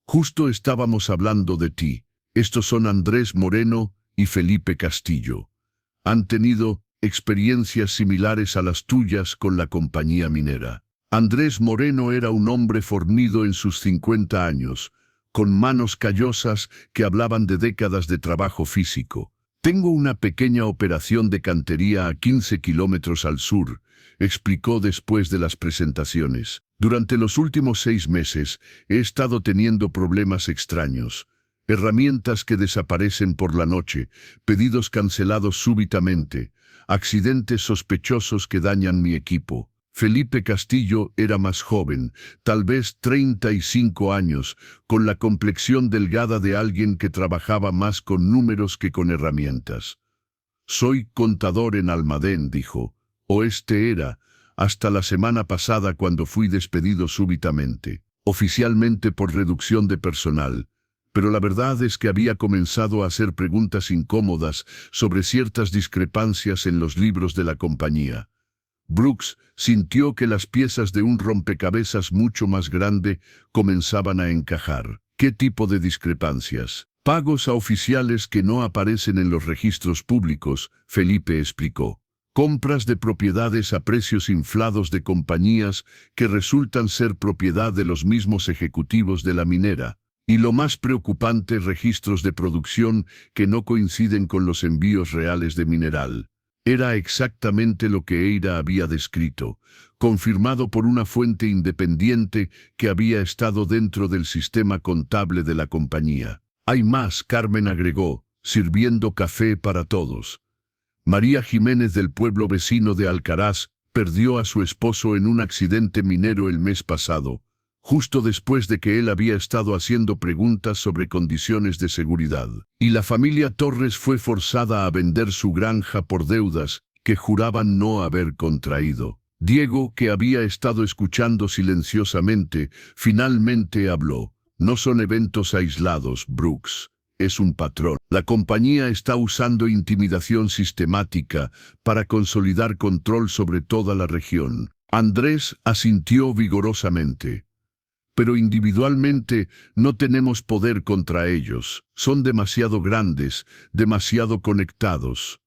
Justo estábamos hablando de ti. Estos son Andrés Moreno y Felipe Castillo. Han tenido experiencias similares a las tuyas con la compañía minera. Andrés Moreno era un hombre fornido en sus 50 años, con manos callosas que hablaban de décadas de trabajo físico. Tengo una pequeña operación de cantería a 15 kilómetros al sur, explicó después de las presentaciones. Durante los últimos 6 meses he estado teniendo problemas extraños. Herramientas que desaparecen por la noche, pedidos cancelados súbitamente, accidentes sospechosos que dañan mi equipo. Felipe Castillo era más joven, tal vez 35 años, con la complexión delgada de alguien que trabajaba más con números que con herramientas. Soy contador en Almadén, dijo, o era, hasta la semana pasada cuando fui despedido súbitamente, oficialmente por reducción de personal. Pero la verdad es que había comenzado a hacer preguntas incómodas sobre ciertas discrepancias en los libros de la compañía. Brooks sintió que las piezas de un rompecabezas mucho más grande comenzaban a encajar. ¿Qué tipo de discrepancias? Pagos a oficiales que no aparecen en los registros públicos, Felipe explicó. Compras de propiedades a precios inflados de compañías que resultan ser propiedad de los mismos ejecutivos de la minera. Y lo más preocupante, registros de producción que no coinciden con los envíos reales de mineral. Era exactamente lo que Eira había descrito, confirmado por una fuente independiente que había estado dentro del sistema contable de la compañía. Hay más, Carmen agregó, sirviendo café para todos. María Jiménez del pueblo vecino de Alcaraz perdió a su esposo en un accidente minero el mes pasado, justo después de que él había estado haciendo preguntas sobre condiciones de seguridad. Y la familia Torres fue forzada a vender su granja por deudas que juraban no haber contraído. Diego, que había estado escuchando silenciosamente, finalmente habló. No son eventos aislados, Brooks. Es un patrón. La compañía está usando intimidación sistemática para consolidar control sobre toda la región. Andrés asintió vigorosamente. pero individualmente no tenemos poder contra ellos. Son demasiado grandes, demasiado conectados.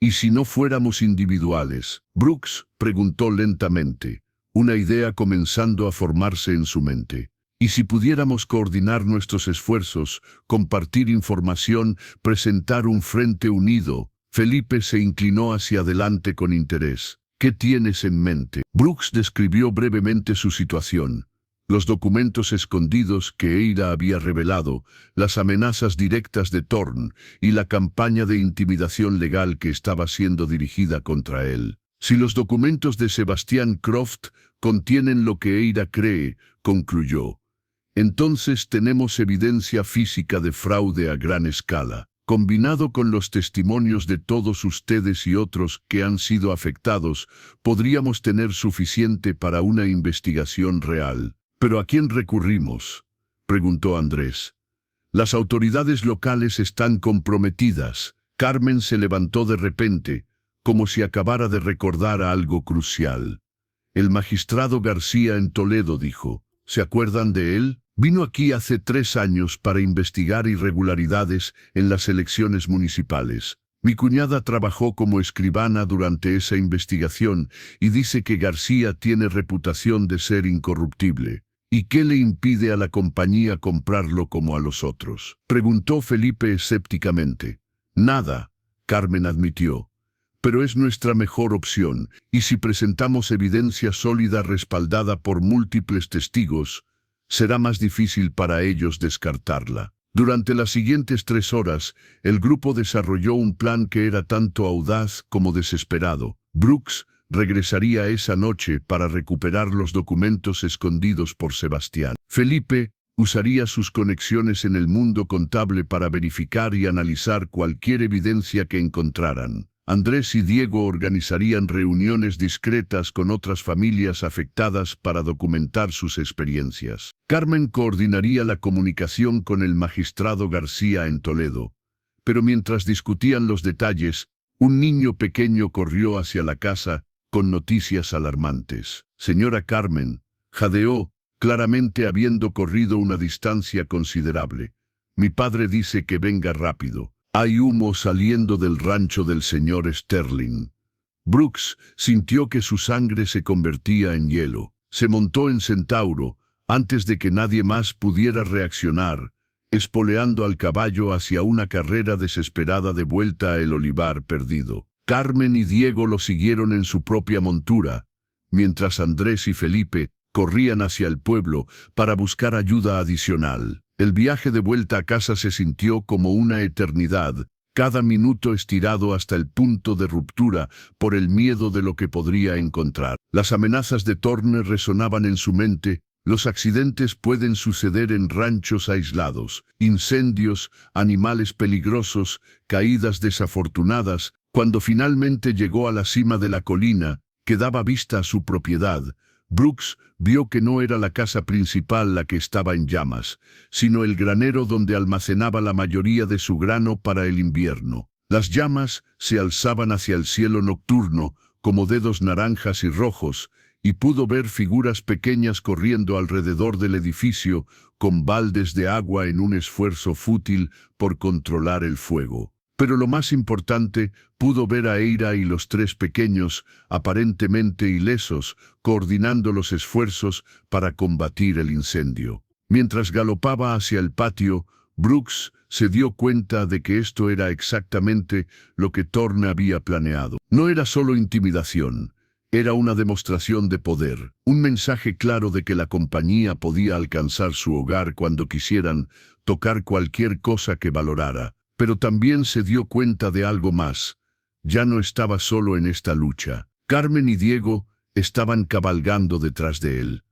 ¿Y si no fuéramos individuales? Brooks preguntó lentamente, una idea comenzando a formarse en su mente. ¿Y si pudiéramos coordinar nuestros esfuerzos, compartir información, presentar un frente unido? Felipe se inclinó hacia adelante con interés. ¿Qué tienes en mente? Brooks describió brevemente su situación. Los documentos escondidos que Eira había revelado, las amenazas directas de Thorne y la campaña de intimidación legal que estaba siendo dirigida contra él. Si los documentos de Sebastian Croft contienen lo que Eira cree, concluyó, entonces tenemos evidencia física de fraude a gran escala. Combinado con los testimonios de todos ustedes y otros que han sido afectados, podríamos tener suficiente para una investigación real. ¿Pero a quién recurrimos?, preguntó Andrés. Las autoridades locales están comprometidas. Carmen se levantó de repente, como si acabara de recordar algo crucial. El magistrado García en Toledo dijo, ¿se acuerdan de él? Vino aquí hace 3 años para investigar irregularidades en las elecciones municipales. Mi cuñada trabajó como escribana durante esa investigación y dice que García tiene reputación de ser incorruptible. ¿Y qué le impide a la compañía comprarlo como a los otros?, preguntó Felipe escépticamente. Nada, Carmen admitió. Pero es nuestra mejor opción, y si presentamos evidencia sólida respaldada por múltiples testigos, será más difícil para ellos descartarla. Durante las siguientes 3 horas, el grupo desarrolló un plan que era tanto audaz como desesperado. Brooks regresaría esa noche para recuperar los documentos escondidos por Sebastián. Felipe usaría sus conexiones en el mundo contable para verificar y analizar cualquier evidencia que encontraran. Andrés y Diego organizarían reuniones discretas con otras familias afectadas para documentar sus experiencias. Carmen coordinaría la comunicación con el magistrado García en Toledo. Pero mientras discutían los detalles, un niño pequeño corrió hacia la casa con noticias alarmantes. Señora Carmen, jadeó, claramente habiendo corrido una distancia considerable. Mi padre dice que venga rápido. Hay humo saliendo del rancho del señor Sterling. Brooks sintió que su sangre se convertía en hielo. Se montó en Centauro, antes de que nadie más pudiera reaccionar, espoleando al caballo hacia una carrera desesperada de vuelta a el olivar perdido. Carmen y Diego lo siguieron en su propia montura, mientras Andrés y Felipe corrían hacia el pueblo para buscar ayuda adicional. El viaje de vuelta a casa se sintió como una eternidad, cada minuto estirado hasta el punto de ruptura por el miedo de lo que podría encontrar. Las amenazas de Thorne resonaban en su mente. Los accidentes pueden suceder en ranchos aislados, incendios, animales peligrosos, caídas desafortunadas. Cuando finalmente llegó a la cima de la colina, que daba vista a su propiedad, Brooks vio que no era la casa principal la que estaba en llamas, sino el granero donde almacenaba la mayoría de su grano para el invierno. Las llamas se alzaban hacia el cielo nocturno, como dedos naranjas y rojos, y pudo ver figuras pequeñas corriendo alrededor del edificio, con baldes de agua en un esfuerzo fútil por controlar el fuego. Pero lo más importante, pudo ver a Eira y los 3 pequeños, aparentemente ilesos, coordinando los esfuerzos para combatir el incendio. Mientras galopaba hacia el patio, Brooks se dio cuenta de que esto era exactamente lo que Thorne había planeado. No era solo intimidación, era una demostración de poder, un mensaje claro de que la compañía podía alcanzar su hogar cuando quisieran, tocar cualquier cosa que valorara. Pero también se dio cuenta de algo más. Ya no estaba solo en esta lucha. Carmen y Diego estaban cabalgando detrás de él.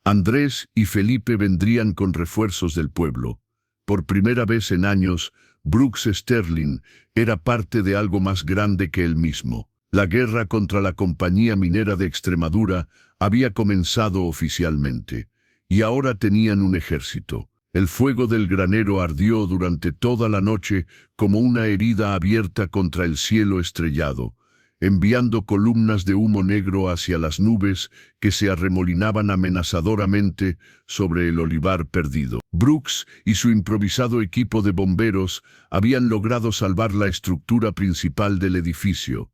Andrés y Felipe vendrían con refuerzos del pueblo. Por primera vez en años, Brooks Sterling era parte de algo más grande que él mismo. La guerra contra la compañía minera de Extremadura había comenzado oficialmente, y ahora tenían un ejército. El fuego del granero ardió durante toda la noche como una herida abierta contra el cielo estrellado. enviando columnas de humo negro hacia las nubes que se arremolinaban amenazadoramente sobre el olivar perdido. Brooks y su improvisado equipo de bomberos habían logrado salvar la estructura principal del edificio,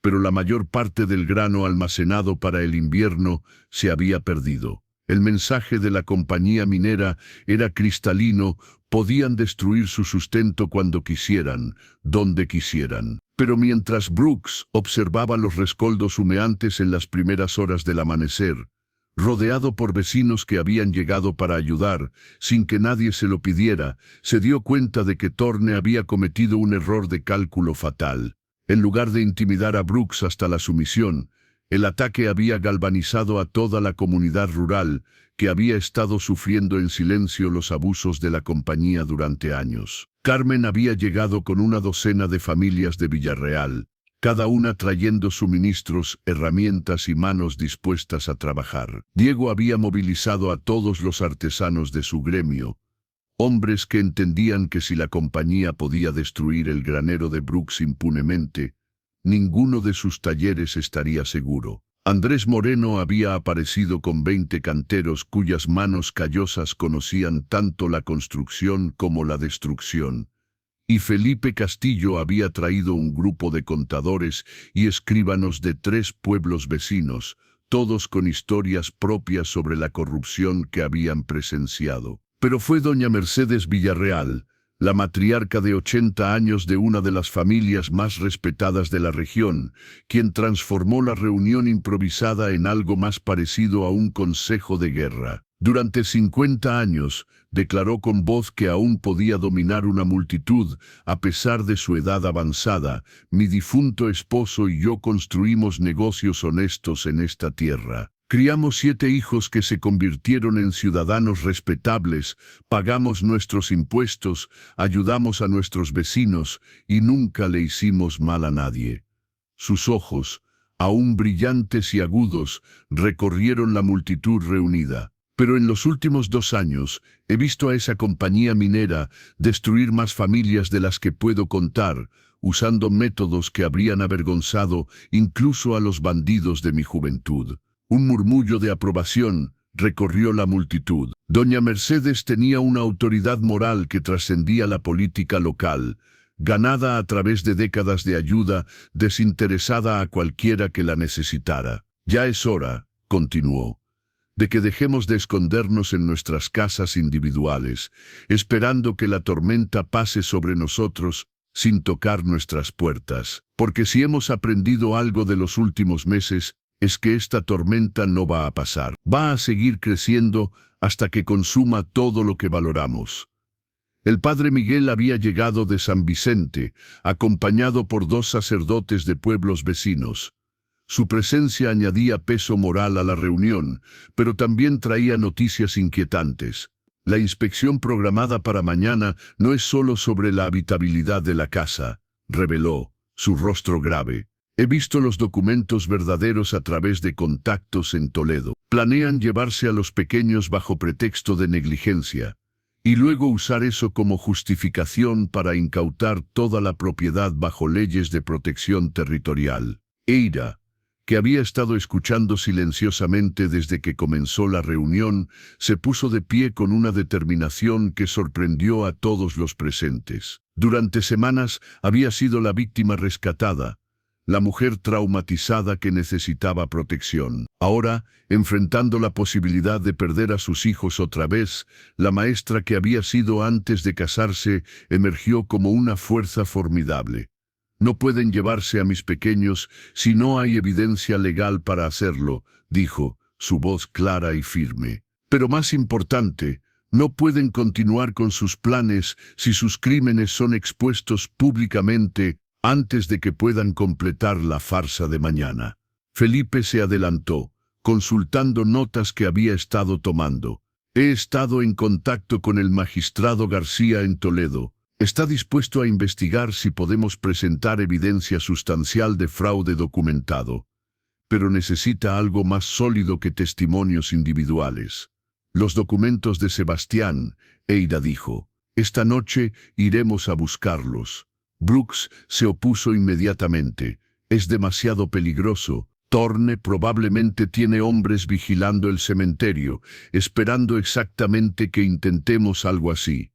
pero la mayor parte del grano almacenado para el invierno se había perdido. El mensaje de la compañía minera era cristalino: podían destruir su sustento cuando quisieran, donde quisieran. Pero mientras Brooks observaba los rescoldos humeantes en las primeras horas del amanecer, rodeado por vecinos que habían llegado para ayudar, sin que nadie se lo pidiera, se dio cuenta de que Thorne había cometido un error de cálculo fatal. En lugar de intimidar a Brooks hasta la sumisión, el ataque había galvanizado a toda la comunidad rural, que había estado sufriendo en silencio los abusos de la compañía durante años. Carmen había llegado con una docena de familias de Villarreal, cada una trayendo suministros, herramientas y manos dispuestas a trabajar. Diego había movilizado a todos los artesanos de su gremio, hombres que entendían que si la compañía podía destruir el granero de Brooks impunemente, ninguno de sus talleres estaría seguro. Andrés Moreno había aparecido con 20 canteros cuyas manos callosas conocían tanto la construcción como la destrucción. Y Felipe Castillo había traído un grupo de contadores y escribanos de 3 pueblos vecinos, todos con historias propias sobre la corrupción que habían presenciado. Pero fue doña Mercedes Villarreal, la matriarca de 80 años de una de las familias más respetadas de la región, quien transformó la reunión improvisada en algo más parecido a un consejo de guerra. Durante 50 años, declaró con voz que aún podía dominar una multitud, a pesar de su edad avanzada: mi difunto esposo y yo construimos negocios honestos en esta tierra. Criamos 7 hijos que se convirtieron en ciudadanos respetables, pagamos nuestros impuestos, ayudamos a nuestros vecinos y nunca le hicimos mal a nadie. Sus ojos, aún brillantes y agudos, recorrieron la multitud reunida. Pero en los últimos 2 años he visto a esa compañía minera destruir más familias de las que puedo contar, usando métodos que habrían avergonzado incluso a los bandidos de mi juventud. Un murmullo de aprobación recorrió la multitud. Doña Mercedes tenía una autoridad moral que trascendía la política local, ganada a través de décadas de ayuda desinteresada a cualquiera que la necesitara. Ya es hora, continuó, de que dejemos de escondernos en nuestras casas individuales, esperando que la tormenta pase sobre nosotros sin tocar nuestras puertas. Porque si hemos aprendido algo de los últimos meses, es que esta tormenta no va a pasar. Va a seguir creciendo hasta que consuma todo lo que valoramos. El padre Miguel había llegado de San Vicente, acompañado por 2 sacerdotes de pueblos vecinos. Su presencia añadía peso moral a la reunión, pero también traía noticias inquietantes. La inspección programada para mañana no es solo sobre la habitabilidad de la casa, reveló, su rostro grave. He visto los documentos verdaderos a través de contactos en Toledo. Planean llevarse a los pequeños bajo pretexto de negligencia, y luego usar eso como justificación para incautar toda la propiedad bajo leyes de protección territorial. Eira, que había estado escuchando silenciosamente desde que comenzó la reunión, se puso de pie con una determinación que sorprendió a todos los presentes. Durante semanas había sido la víctima rescatada, la mujer traumatizada que necesitaba protección. Ahora, enfrentando la posibilidad de perder a sus hijos otra vez, la maestra que había sido antes de casarse emergió como una fuerza formidable. No pueden llevarse a mis pequeños si no hay evidencia legal para hacerlo, dijo, su voz clara y firme. Pero más importante, no pueden continuar con sus planes si sus crímenes son expuestos públicamente antes de que puedan completar la farsa de mañana. Felipe se adelantó, consultando notas que había estado tomando. He estado en contacto con el magistrado García en Toledo. Está dispuesto a investigar si podemos presentar evidencia sustancial de fraude documentado, pero necesita algo más sólido que testimonios individuales. Los documentos de Sebastián, Eira dijo. Esta noche iremos a buscarlos. Brooks se opuso inmediatamente. Es demasiado peligroso. Thorne probablemente tiene hombres vigilando el cementerio, esperando exactamente que intentemos algo así.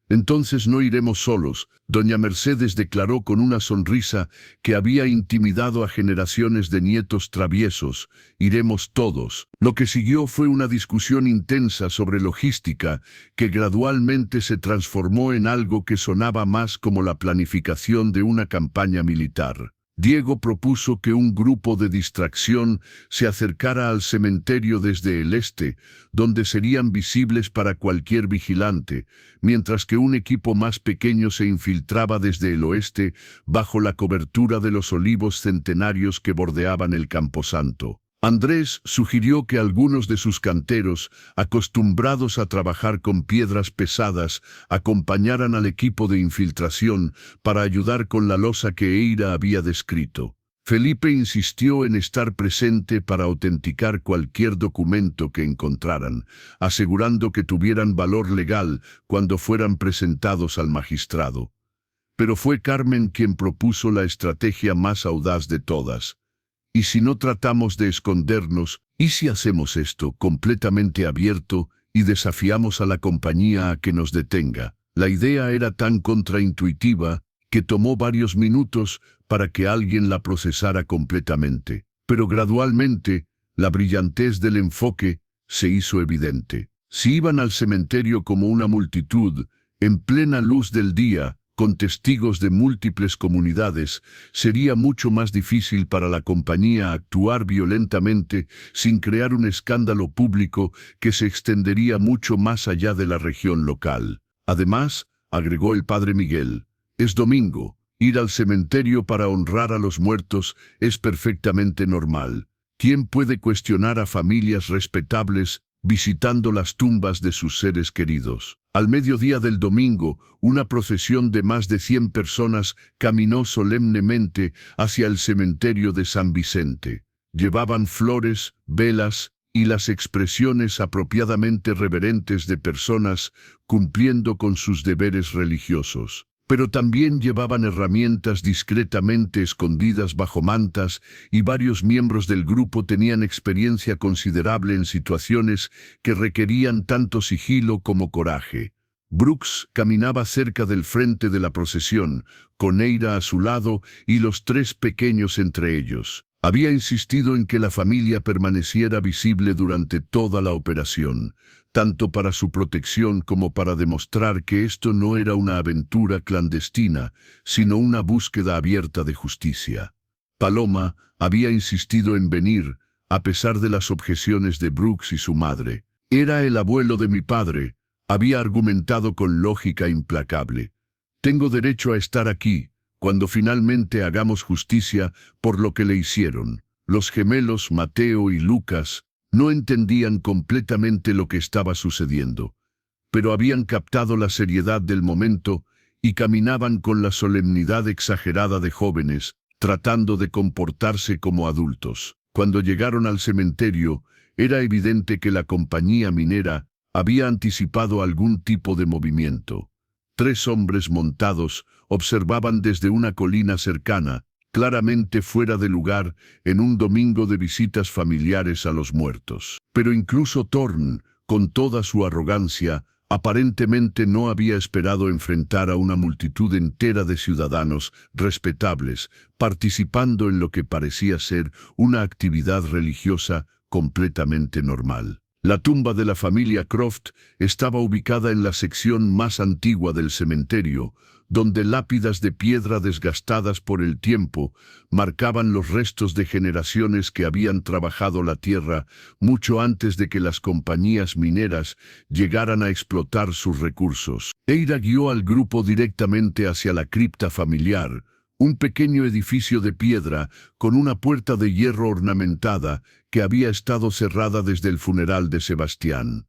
Entonces no iremos solos. Doña Mercedes declaró con una sonrisa que había intimidado a generaciones de nietos traviesos. Iremos todos. Lo que siguió fue una discusión intensa sobre logística que gradualmente se transformó en algo que sonaba más como la planificación de una campaña militar. Diego propuso que un grupo de distracción se acercara al cementerio desde el este, donde serían visibles para cualquier vigilante, mientras que un equipo más pequeño se infiltraba desde el oeste, bajo la cobertura de los olivos centenarios que bordeaban el camposanto. Andrés sugirió que algunos de sus canteros, acostumbrados a trabajar con piedras pesadas, acompañaran al equipo de infiltración para ayudar con la losa que Eira había descrito. Felipe insistió en estar presente para autenticar cualquier documento que encontraran, asegurando que tuvieran valor legal cuando fueran presentados al magistrado. Pero fue Carmen quien propuso la estrategia más audaz de todas. ¿Y si no tratamos de escondernos? ¿Y si hacemos esto completamente abierto y desafiamos a la compañía a que nos detenga? La idea era tan contraintuitiva que tomó varios minutos para que alguien la procesara completamente. Pero gradualmente, la brillantez del enfoque se hizo evidente. Si iban al cementerio como una multitud, en plena luz del día, con testigos de múltiples comunidades, sería mucho más difícil para la compañía actuar violentamente sin crear un escándalo público que se extendería mucho más allá de la región local. Además, agregó el padre Miguel, es domingo. Ir al cementerio para honrar a los muertos es perfectamente normal. ¿Quién puede cuestionar a familias respetables visitando las tumbas de sus seres queridos? Al mediodía del domingo, una procesión de más de 100 personas caminó solemnemente hacia el cementerio de San Vicente. Llevaban flores, velas y las expresiones apropiadamente reverentes de personas cumpliendo con sus deberes religiosos. Pero también llevaban herramientas discretamente escondidas bajo mantas y varios miembros del grupo tenían experiencia considerable en situaciones que requerían tanto sigilo como coraje. Brooks caminaba cerca del frente de la procesión, con Eira a su lado y los 3 pequeños entre ellos. Había insistido en que la familia permaneciera visible durante toda la operación, tanto para su protección como para demostrar que esto no era una aventura clandestina, sino una búsqueda abierta de justicia. Paloma había insistido en venir, a pesar de las objeciones de Brooks y su madre. Era el abuelo de mi padre, había argumentado con lógica implacable. Tengo derecho a estar aquí, cuando finalmente hagamos justicia por lo que le hicieron. Los gemelos Mateo y Lucas no entendían completamente lo que estaba sucediendo, pero habían captado la seriedad del momento y caminaban con la solemnidad exagerada de jóvenes, tratando de comportarse como adultos. Cuando llegaron al cementerio, era evidente que la compañía minera había anticipado algún tipo de movimiento. 3 hombres montados observaban desde una colina cercana, claramente fuera de lugar en un domingo de visitas familiares a los muertos. Pero incluso Thorne, con toda su arrogancia, aparentemente no había esperado enfrentar a una multitud entera de ciudadanos respetables, participando en lo que parecía ser una actividad religiosa completamente normal. La tumba de la familia Croft estaba ubicada en la sección más antigua del cementerio, donde lápidas de piedra desgastadas por el tiempo marcaban los restos de generaciones que habían trabajado la tierra mucho antes de que las compañías mineras llegaran a explotar sus recursos. Eira guió al grupo directamente hacia la cripta familiar, un pequeño edificio de piedra con una puerta de hierro ornamentada que había estado cerrada desde el funeral de Sebastián.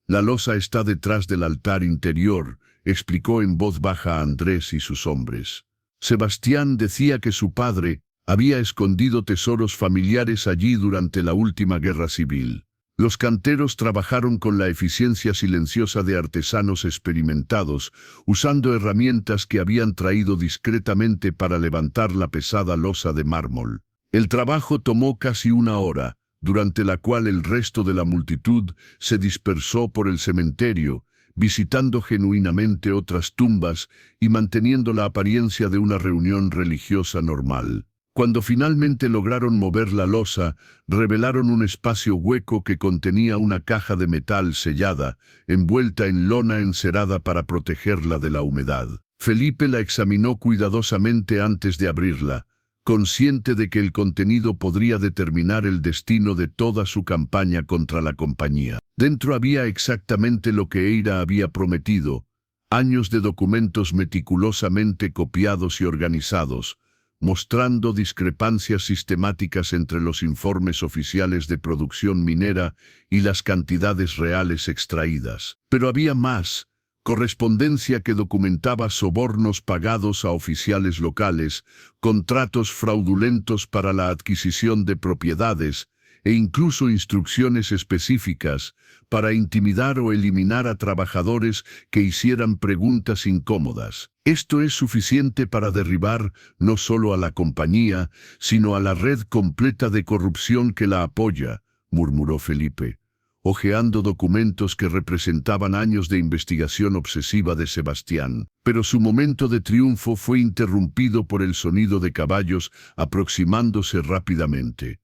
La losa está detrás del altar interior, explicó en voz baja a Andrés y sus hombres. Sebastián decía que su padre había escondido tesoros familiares allí durante la última guerra civil. Los canteros trabajaron con la eficiencia silenciosa de artesanos experimentados, usando herramientas que habían traído discretamente para levantar la pesada losa de mármol. El trabajo tomó casi una hora, durante la cual el resto de la multitud se dispersó por el cementerio, visitando genuinamente otras tumbas y manteniendo la apariencia de una reunión religiosa normal. Cuando finalmente lograron mover la losa, revelaron un espacio hueco que contenía una caja de metal sellada, envuelta en lona encerada para protegerla de la humedad. Felipe la examinó cuidadosamente antes de abrirla, consciente de que el contenido podría determinar el destino de toda su campaña contra la compañía. Dentro había exactamente lo que Eira había prometido: años de documentos meticulosamente copiados y organizados, mostrando discrepancias sistemáticas entre los informes oficiales de producción minera y las cantidades reales extraídas. Pero había más: correspondencia que documentaba sobornos pagados a oficiales locales, contratos fraudulentos para la adquisición de propiedades e incluso instrucciones específicas para intimidar o eliminar a trabajadores que hicieran preguntas incómodas. Esto es suficiente para derribar no solo a la compañía, sino a la red completa de corrupción que la apoya, murmuró Felipe, hojeando documentos que representaban años de investigación obsesiva de Sebastián. Pero su momento de triunfo fue interrumpido por el sonido de caballos aproximándose rápidamente.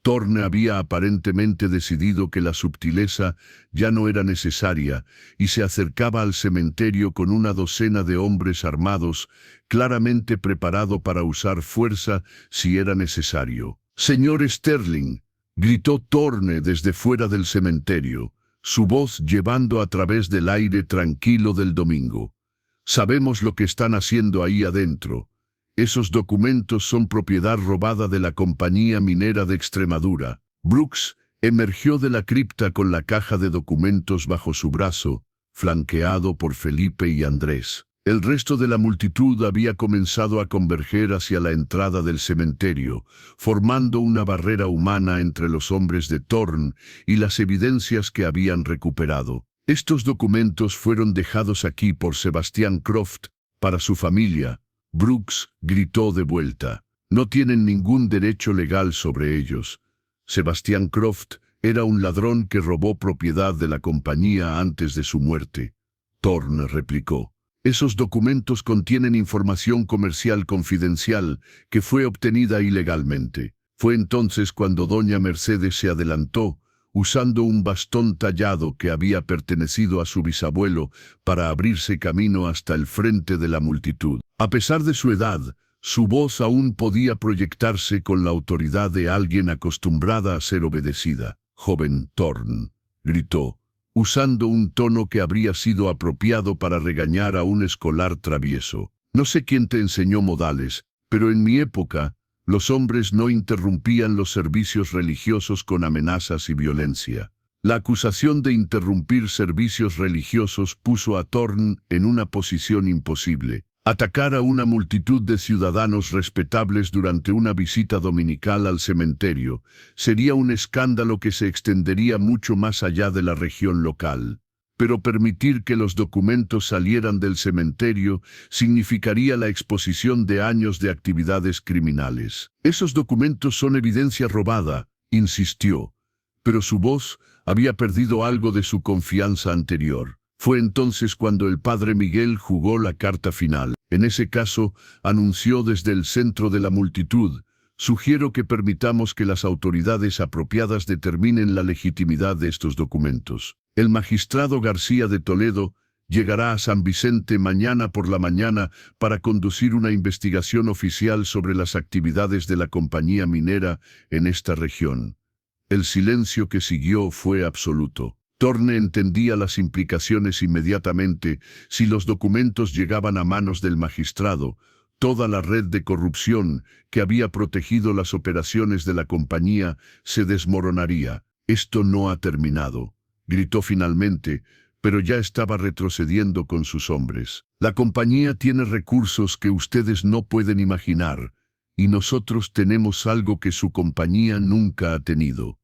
Thorne había aparentemente decidido que la subtileza ya no era necesaria y se acercaba al cementerio con una docena de hombres armados, claramente preparado para usar fuerza si era necesario. «Señor Sterling», gritó Thorne desde fuera del cementerio, su voz llevando a través del aire tranquilo del domingo. «Sabemos lo que están haciendo ahí adentro. Esos documentos son propiedad robada de la Compañía Minera de Extremadura». Brooks emergió de la cripta con la caja de documentos bajo su brazo, flanqueado por Felipe y Andrés. El resto de la multitud había comenzado a converger hacia la entrada del cementerio, formando una barrera humana entre los hombres de Thorne y las evidencias que habían recuperado. «Estos documentos fueron dejados aquí por Sebastián Croft, para su familia», Brooks gritó de vuelta. «No tienen ningún derecho legal sobre ellos. Sebastián Croft era un ladrón que robó propiedad de la compañía antes de su muerte». Thorne replicó. «Esos documentos contienen información comercial confidencial que fue obtenida ilegalmente». Fue entonces cuando doña Mercedes se adelantó, usando un bastón tallado que había pertenecido a su bisabuelo para abrirse camino hasta el frente de la multitud. A pesar de su edad, su voz aún podía proyectarse con la autoridad de alguien acostumbrada a ser obedecida. «Joven Thorne», gritó, usando un tono que habría sido apropiado para regañar a un escolar travieso. «No sé quién te enseñó modales, pero en mi época, los hombres no interrumpían los servicios religiosos con amenazas y violencia». La acusación de interrumpir servicios religiosos puso a Thorne en una posición imposible. Atacar a una multitud de ciudadanos respetables durante una visita dominical al cementerio sería un escándalo que se extendería mucho más allá de la región local. Pero permitir que los documentos salieran del cementerio significaría la exposición de años de actividades criminales. «Esos documentos son evidencia robada», insistió, pero su voz había perdido algo de su confianza anterior. Fue entonces cuando el padre Miguel jugó la carta final. En ese caso, anunció desde el centro de la multitud: «Sugiero que permitamos que las autoridades apropiadas determinen la legitimidad de estos documentos. El magistrado García de Toledo llegará a San Vicente mañana por la mañana para conducir una investigación oficial sobre las actividades de la compañía minera en esta región». El silencio que siguió fue absoluto. Thorne entendía las implicaciones inmediatamente. Si los documentos llegaban a manos del magistrado, toda la red de corrupción que había protegido las operaciones de la compañía se desmoronaría. «Esto no ha terminado», gritó finalmente, pero ya estaba retrocediendo con sus hombres. «La compañía tiene recursos que ustedes no pueden imaginar, y nosotros tenemos algo que su compañía nunca ha tenido: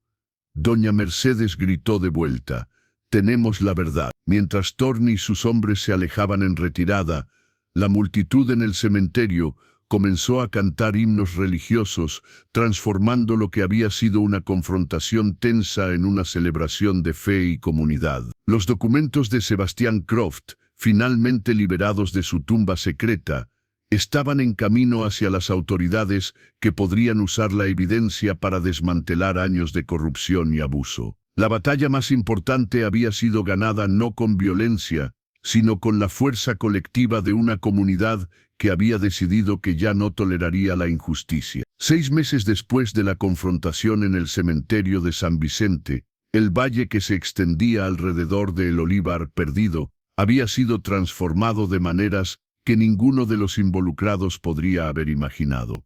Doña Mercedes gritó de vuelta: «Tenemos la verdad». Mientras Thorne y sus hombres se alejaban en retirada, la multitud en el cementerio comenzó a cantar himnos religiosos, transformando lo que había sido una confrontación tensa en una celebración de fe y comunidad. Los documentos de Sebastian Croft, finalmente liberados de su tumba secreta, estaban en camino hacia las autoridades que podrían usar la evidencia para desmantelar años de corrupción y abuso. La batalla más importante había sido ganada no con violencia, sino con la fuerza colectiva de una comunidad que había decidido que ya no toleraría la injusticia. 6 meses después de la confrontación en el cementerio de San Vicente, el valle que se extendía alrededor del Olivar Perdido había sido transformado de maneras que ninguno de los involucrados podría haber imaginado.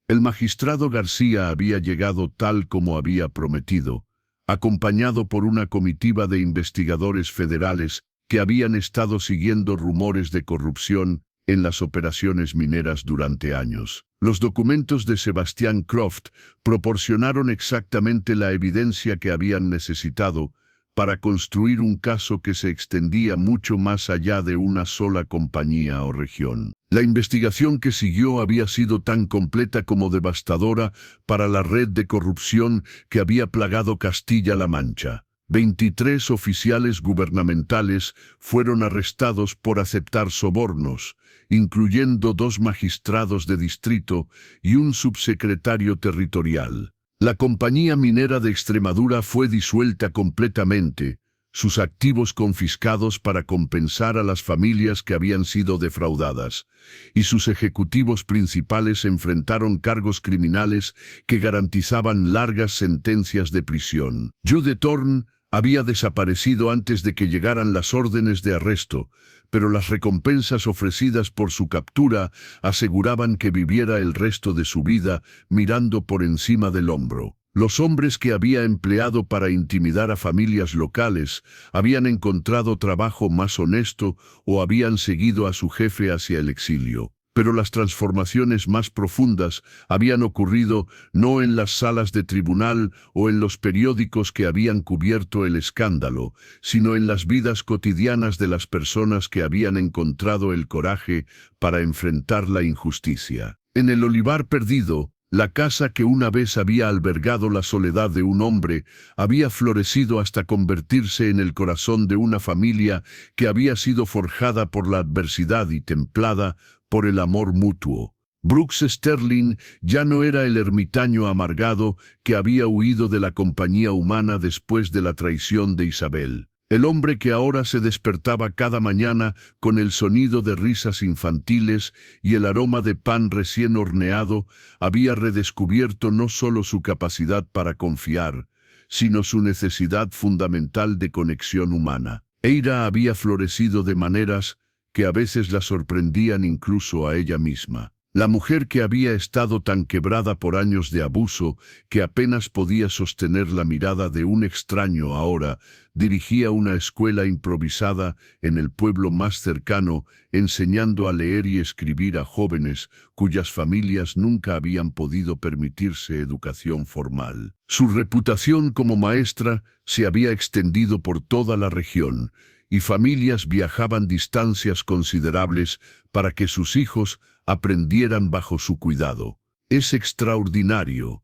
El magistrado García había llegado tal como había prometido, acompañado por una comitiva de investigadores federales que habían estado siguiendo rumores de corrupción en las operaciones mineras durante años. Los documentos de Sebastian Croft proporcionaron exactamente la evidencia que habían necesitado para construir un caso que se extendía mucho más allá de una sola compañía o región. La investigación que siguió había sido tan completa como devastadora para la red de corrupción que había plagado Castilla-La Mancha. 23 oficiales gubernamentales fueron arrestados por aceptar sobornos, incluyendo 2 magistrados de distrito y un subsecretario territorial. La Compañía Minera de Extremadura fue disuelta completamente, sus activos confiscados para compensar a las familias que habían sido defraudadas, y sus ejecutivos principales enfrentaron cargos criminales que garantizaban largas sentencias de prisión. Jude Thorne había desaparecido antes de que llegaran las órdenes de arresto, pero las recompensas ofrecidas por su captura aseguraban que viviera el resto de su vida mirando por encima del hombro. Los hombres que había empleado para intimidar a familias locales habían encontrado trabajo más honesto o habían seguido a su jefe hacia el exilio. Pero las transformaciones más profundas habían ocurrido no en las salas de tribunal o en los periódicos que habían cubierto el escándalo, sino en las vidas cotidianas de las personas que habían encontrado el coraje para enfrentar la injusticia. En el Olivar Perdido, la casa que una vez había albergado la soledad de un hombre había florecido hasta convertirse en el corazón de una familia que había sido forjada por la adversidad y templada por el amor mutuo. Brooks Sterling ya no era el ermitaño amargado que había huido de la compañía humana después de la traición de Isabel. El hombre que ahora se despertaba cada mañana con el sonido de risas infantiles y el aroma de pan recién horneado había redescubierto no solo su capacidad para confiar, sino su necesidad fundamental de conexión humana. Eira había florecido de maneras que a veces la sorprendían incluso a ella misma. La mujer que había estado tan quebrada por años de abuso que apenas podía sostener la mirada de un extraño ahora, dirigía una escuela improvisada en el pueblo más cercano, enseñando a leer y escribir a jóvenes cuyas familias nunca habían podido permitirse educación formal. Su reputación como maestra se había extendido por toda la región, y familias viajaban distancias considerables para que sus hijos aprendieran bajo su cuidado. «Es extraordinario»,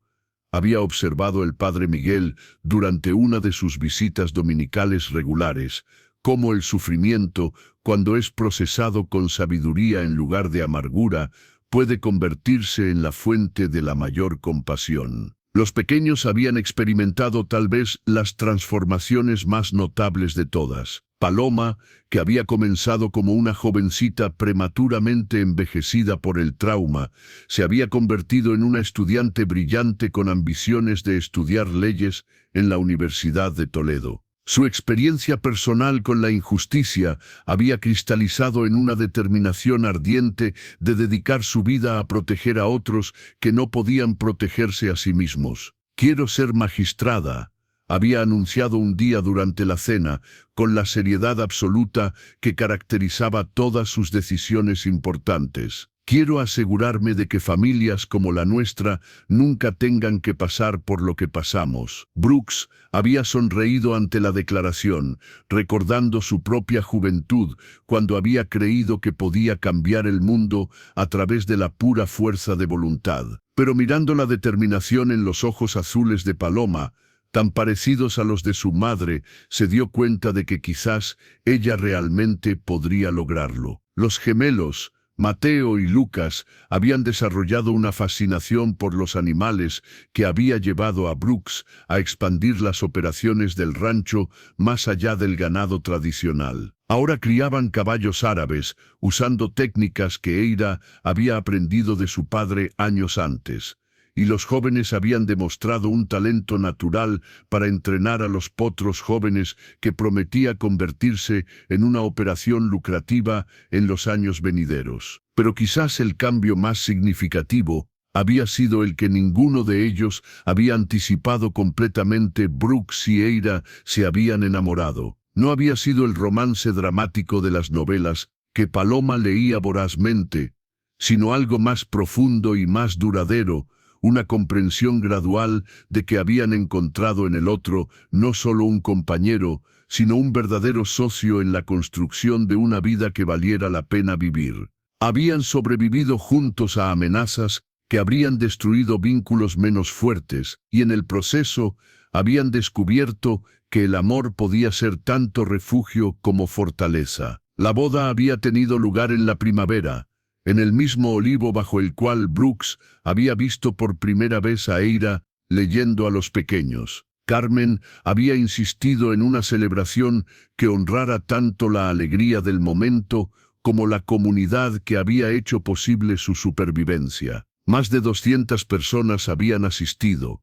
había observado el padre Miguel durante una de sus visitas dominicales regulares, cómo el sufrimiento, cuando es procesado con sabiduría en lugar de amargura, puede convertirse en la fuente de la mayor compasión. Los pequeños habían experimentado tal vez las transformaciones más notables de todas. Paloma, que había comenzado como una jovencita prematuramente envejecida por el trauma, se había convertido en una estudiante brillante con ambiciones de estudiar leyes en la Universidad de Toledo. Su experiencia personal con la injusticia había cristalizado en una determinación ardiente de dedicar su vida a proteger a otros que no podían protegerse a sí mismos. «Quiero ser magistrada», había anunciado un día durante la cena, con la seriedad absoluta que caracterizaba todas sus decisiones importantes. Quiero asegurarme de que familias como la nuestra nunca tengan que pasar por lo que pasamos. Brooks había sonreído ante la declaración, recordando su propia juventud, cuando había creído que podía cambiar el mundo a través de la pura fuerza de voluntad. Pero mirando la determinación en los ojos azules de Paloma, tan parecidos a los de su madre, se dio cuenta de que quizás ella realmente podría lograrlo. Los gemelos, Mateo y Lucas, habían desarrollado una fascinación por los animales que había llevado a Brooks a expandir las operaciones del rancho más allá del ganado tradicional. Ahora criaban caballos árabes, usando técnicas que Eira había aprendido de su padre años antes. Y los jóvenes habían demostrado un talento natural para entrenar a los potros jóvenes que prometía convertirse en una operación lucrativa en los años venideros. Pero quizás el cambio más significativo había sido el que ninguno de ellos había anticipado completamente. Brooks y Eira se habían enamorado. No había sido el romance dramático de las novelas que Paloma leía vorazmente, sino algo más profundo y más duradero, una comprensión gradual de que habían encontrado en el otro no solo un compañero, sino un verdadero socio en la construcción de una vida que valiera la pena vivir. Habían sobrevivido juntos a amenazas que habrían destruido vínculos menos fuertes, y en el proceso habían descubierto que el amor podía ser tanto refugio como fortaleza. La boda había tenido lugar en la primavera, en el mismo olivo bajo el cual Brooks había visto por primera vez a Eira leyendo a los pequeños. Carmen había insistido en una celebración que honrara tanto la alegría del momento como la comunidad que había hecho posible su supervivencia. Más de 200 personas habían asistido,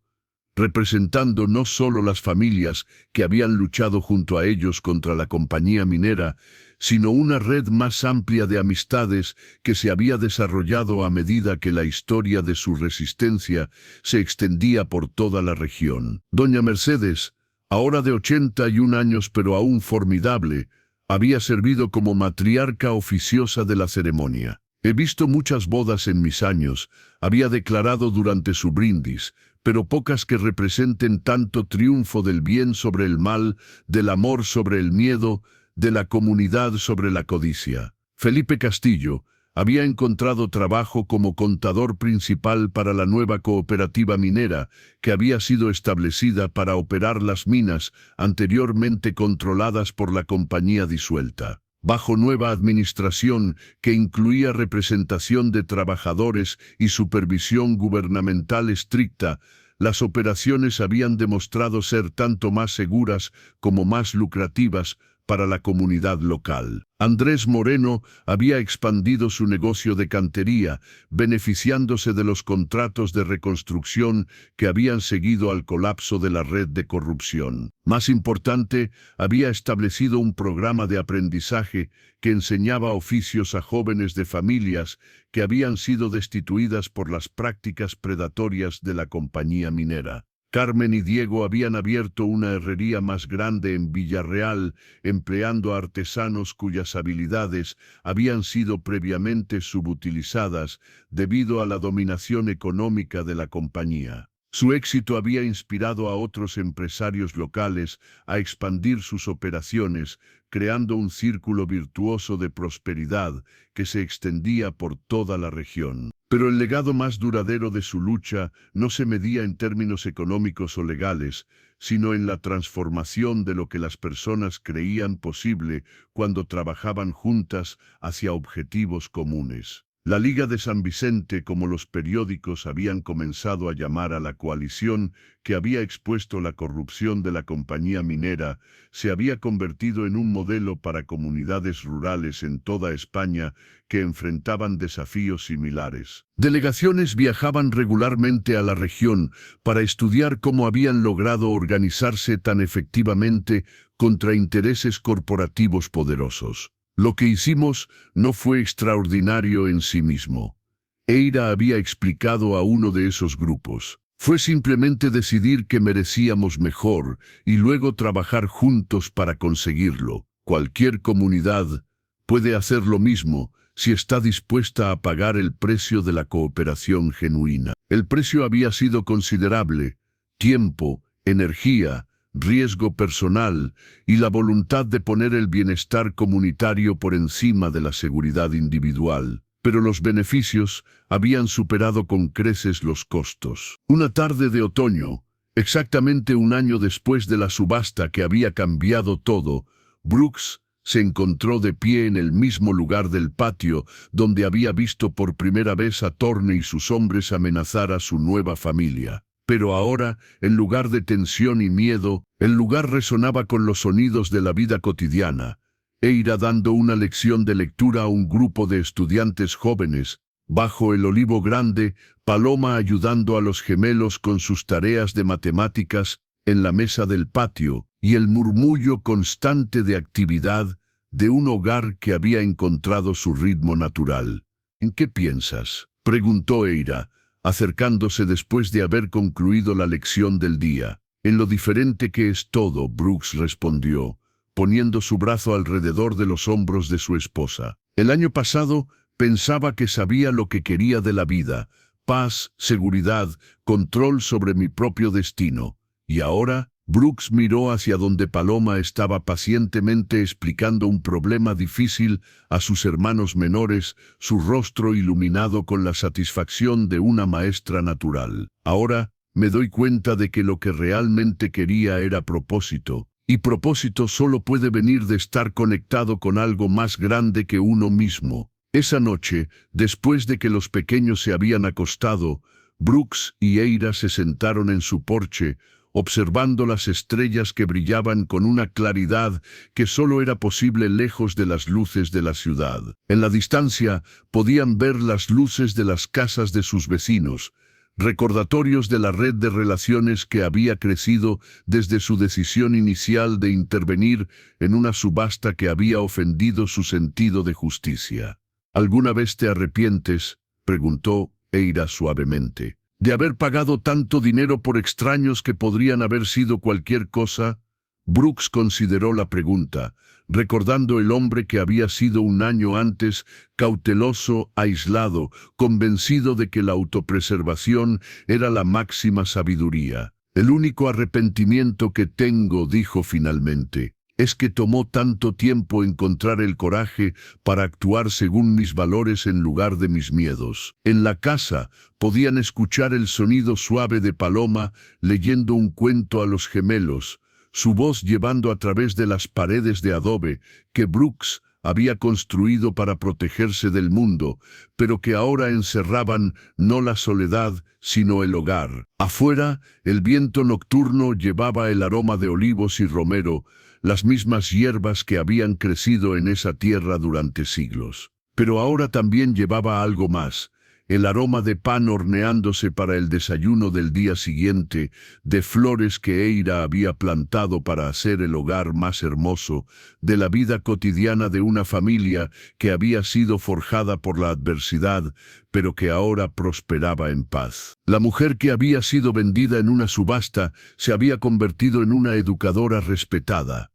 representando no solo las familias que habían luchado junto a ellos contra la compañía minera, sino una red más amplia de amistades que se había desarrollado a medida que la historia de su resistencia se extendía por toda la región. Doña Mercedes, ahora de 81 años pero aún formidable, había servido como matriarca oficiosa de la ceremonia. He visto muchas bodas en mis años, había declarado durante su brindis, pero pocas que representen tanto triunfo del bien sobre el mal, del amor sobre el miedo, de la comunidad sobre la codicia. Felipe Castillo había encontrado trabajo como contador principal para la nueva cooperativa minera que había sido establecida para operar las minas anteriormente controladas por la compañía disuelta. Bajo nueva administración que incluía representación de trabajadores y supervisión gubernamental estricta, las operaciones habían demostrado ser tanto más seguras como más lucrativas para la comunidad local. Andrés Moreno había expandido su negocio de cantería, beneficiándose de los contratos de reconstrucción que habían seguido al colapso de la red de corrupción. Más importante, había establecido un programa de aprendizaje que enseñaba oficios a jóvenes de familias que habían sido destituidas por las prácticas predatorias de la compañía minera. Carmen y Diego habían abierto una herrería más grande en Villarreal, empleando a artesanos cuyas habilidades habían sido previamente subutilizadas debido a la dominación económica de la compañía. Su éxito había inspirado a otros empresarios locales a expandir sus operaciones, creando un círculo virtuoso de prosperidad que se extendía por toda la región. Pero el legado más duradero de su lucha no se medía en términos económicos o legales, sino en la transformación de lo que las personas creían posible cuando trabajaban juntas hacia objetivos comunes. La Liga de San Vicente, como los periódicos habían comenzado a llamar a la coalición que había expuesto la corrupción de la compañía minera, se había convertido en un modelo para comunidades rurales en toda España que enfrentaban desafíos similares. Delegaciones viajaban regularmente a la región para estudiar cómo habían logrado organizarse tan efectivamente contra intereses corporativos poderosos. Lo que hicimos no fue extraordinario en sí mismo. Eira había explicado a uno de esos grupos. Fue simplemente decidir que merecíamos mejor y luego trabajar juntos para conseguirlo. Cualquier comunidad puede hacer lo mismo si está dispuesta a pagar el precio de la cooperación genuina. El precio había sido considerable: tiempo, energía, riesgo personal y la voluntad de poner el bienestar comunitario por encima de la seguridad individual. Pero los beneficios habían superado con creces los costos. Una tarde de otoño, exactamente un año después de la subasta que había cambiado todo, Brooks se encontró de pie en el mismo lugar del patio donde había visto por primera vez a Thorne y sus hombres amenazar a su nueva familia. Pero ahora, en lugar de tensión y miedo, el lugar resonaba con los sonidos de la vida cotidiana. Eira dando una lección de lectura a un grupo de estudiantes jóvenes. Bajo el olivo grande, Paloma ayudando a los gemelos con sus tareas de matemáticas en la mesa del patio, y el murmullo constante de actividad de un hogar que había encontrado su ritmo natural. ¿En qué piensas?, preguntó Eira, acercándose después de haber concluido la lección del día. En lo diferente que es todo, Brooks respondió, poniendo su brazo alrededor de los hombros de su esposa. El año pasado pensaba que sabía lo que quería de la vida: paz, seguridad, control sobre mi propio destino. Y ahora, Brooks miró hacia donde Paloma estaba pacientemente explicando un problema difícil a sus hermanos menores, su rostro iluminado con la satisfacción de una maestra natural. Ahora, me doy cuenta de que lo que realmente quería era propósito. Y propósito solo puede venir de estar conectado con algo más grande que uno mismo. Esa noche, después de que los pequeños se habían acostado, Brooks y Eira se sentaron en su porche, observando las estrellas que brillaban con una claridad que solo era posible lejos de las luces de la ciudad. En la distancia, podían ver las luces de las casas de sus vecinos, recordatorios de la red de relaciones que había crecido desde su decisión inicial de intervenir en una subasta que había ofendido su sentido de justicia. ¿Alguna vez te arrepientes?, preguntó Eira suavemente, ¿de haber pagado tanto dinero por extraños que podrían haber sido cualquier cosa? Brooks consideró la pregunta, recordando el hombre que había sido un año antes, cauteloso, aislado, convencido de que la autopreservación era la máxima sabiduría. El único arrepentimiento que tengo, dijo finalmente, es que tomó tanto tiempo encontrar el coraje para actuar según mis valores en lugar de mis miedos. En la casa podían escuchar el sonido suave de Paloma leyendo un cuento a los gemelos, su voz llevando a través de las paredes de adobe que Brooks había construido para protegerse del mundo, pero que ahora encerraban no la soledad, sino el hogar. Afuera, el viento nocturno llevaba el aroma de olivos y romero, las mismas hierbas que habían crecido en esa tierra durante siglos. Pero ahora también llevaba algo más: el aroma de pan horneándose para el desayuno del día siguiente, de flores que Eira había plantado para hacer el hogar más hermoso, de la vida cotidiana de una familia que había sido forjada por la adversidad, pero que ahora prosperaba en paz. La mujer que había sido vendida en una subasta se había convertido en una educadora respetada.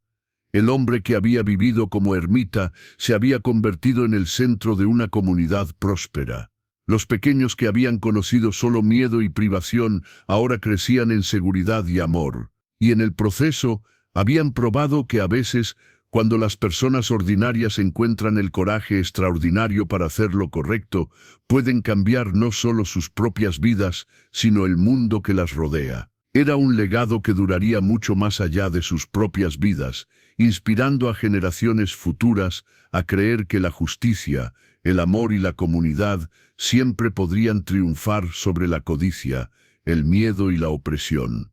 El hombre que había vivido como ermita se había convertido en el centro de una comunidad próspera. Los pequeños que habían conocido solo miedo y privación ahora crecían en seguridad y amor. Y en el proceso habían probado que a veces, cuando las personas ordinarias encuentran el coraje extraordinario para hacer lo correcto, pueden cambiar no solo sus propias vidas, sino el mundo que las rodea. Era un legado que duraría mucho más allá de sus propias vidas, inspirando a generaciones futuras a creer que la justicia, el amor y la comunidad siempre podrían triunfar sobre la codicia, el miedo y la opresión.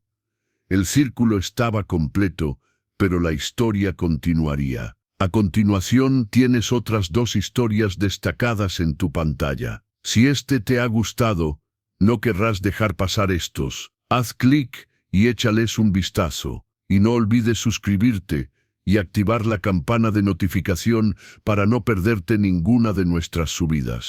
El círculo estaba completo, pero la historia continuaría. A continuación tienes otras 2 historias destacadas en tu pantalla. Si este te ha gustado, no querrás dejar pasar estos. Haz clic y échales un vistazo. Y no olvides suscribirte y activar la campana de notificación para no perderte ninguna de nuestras subidas.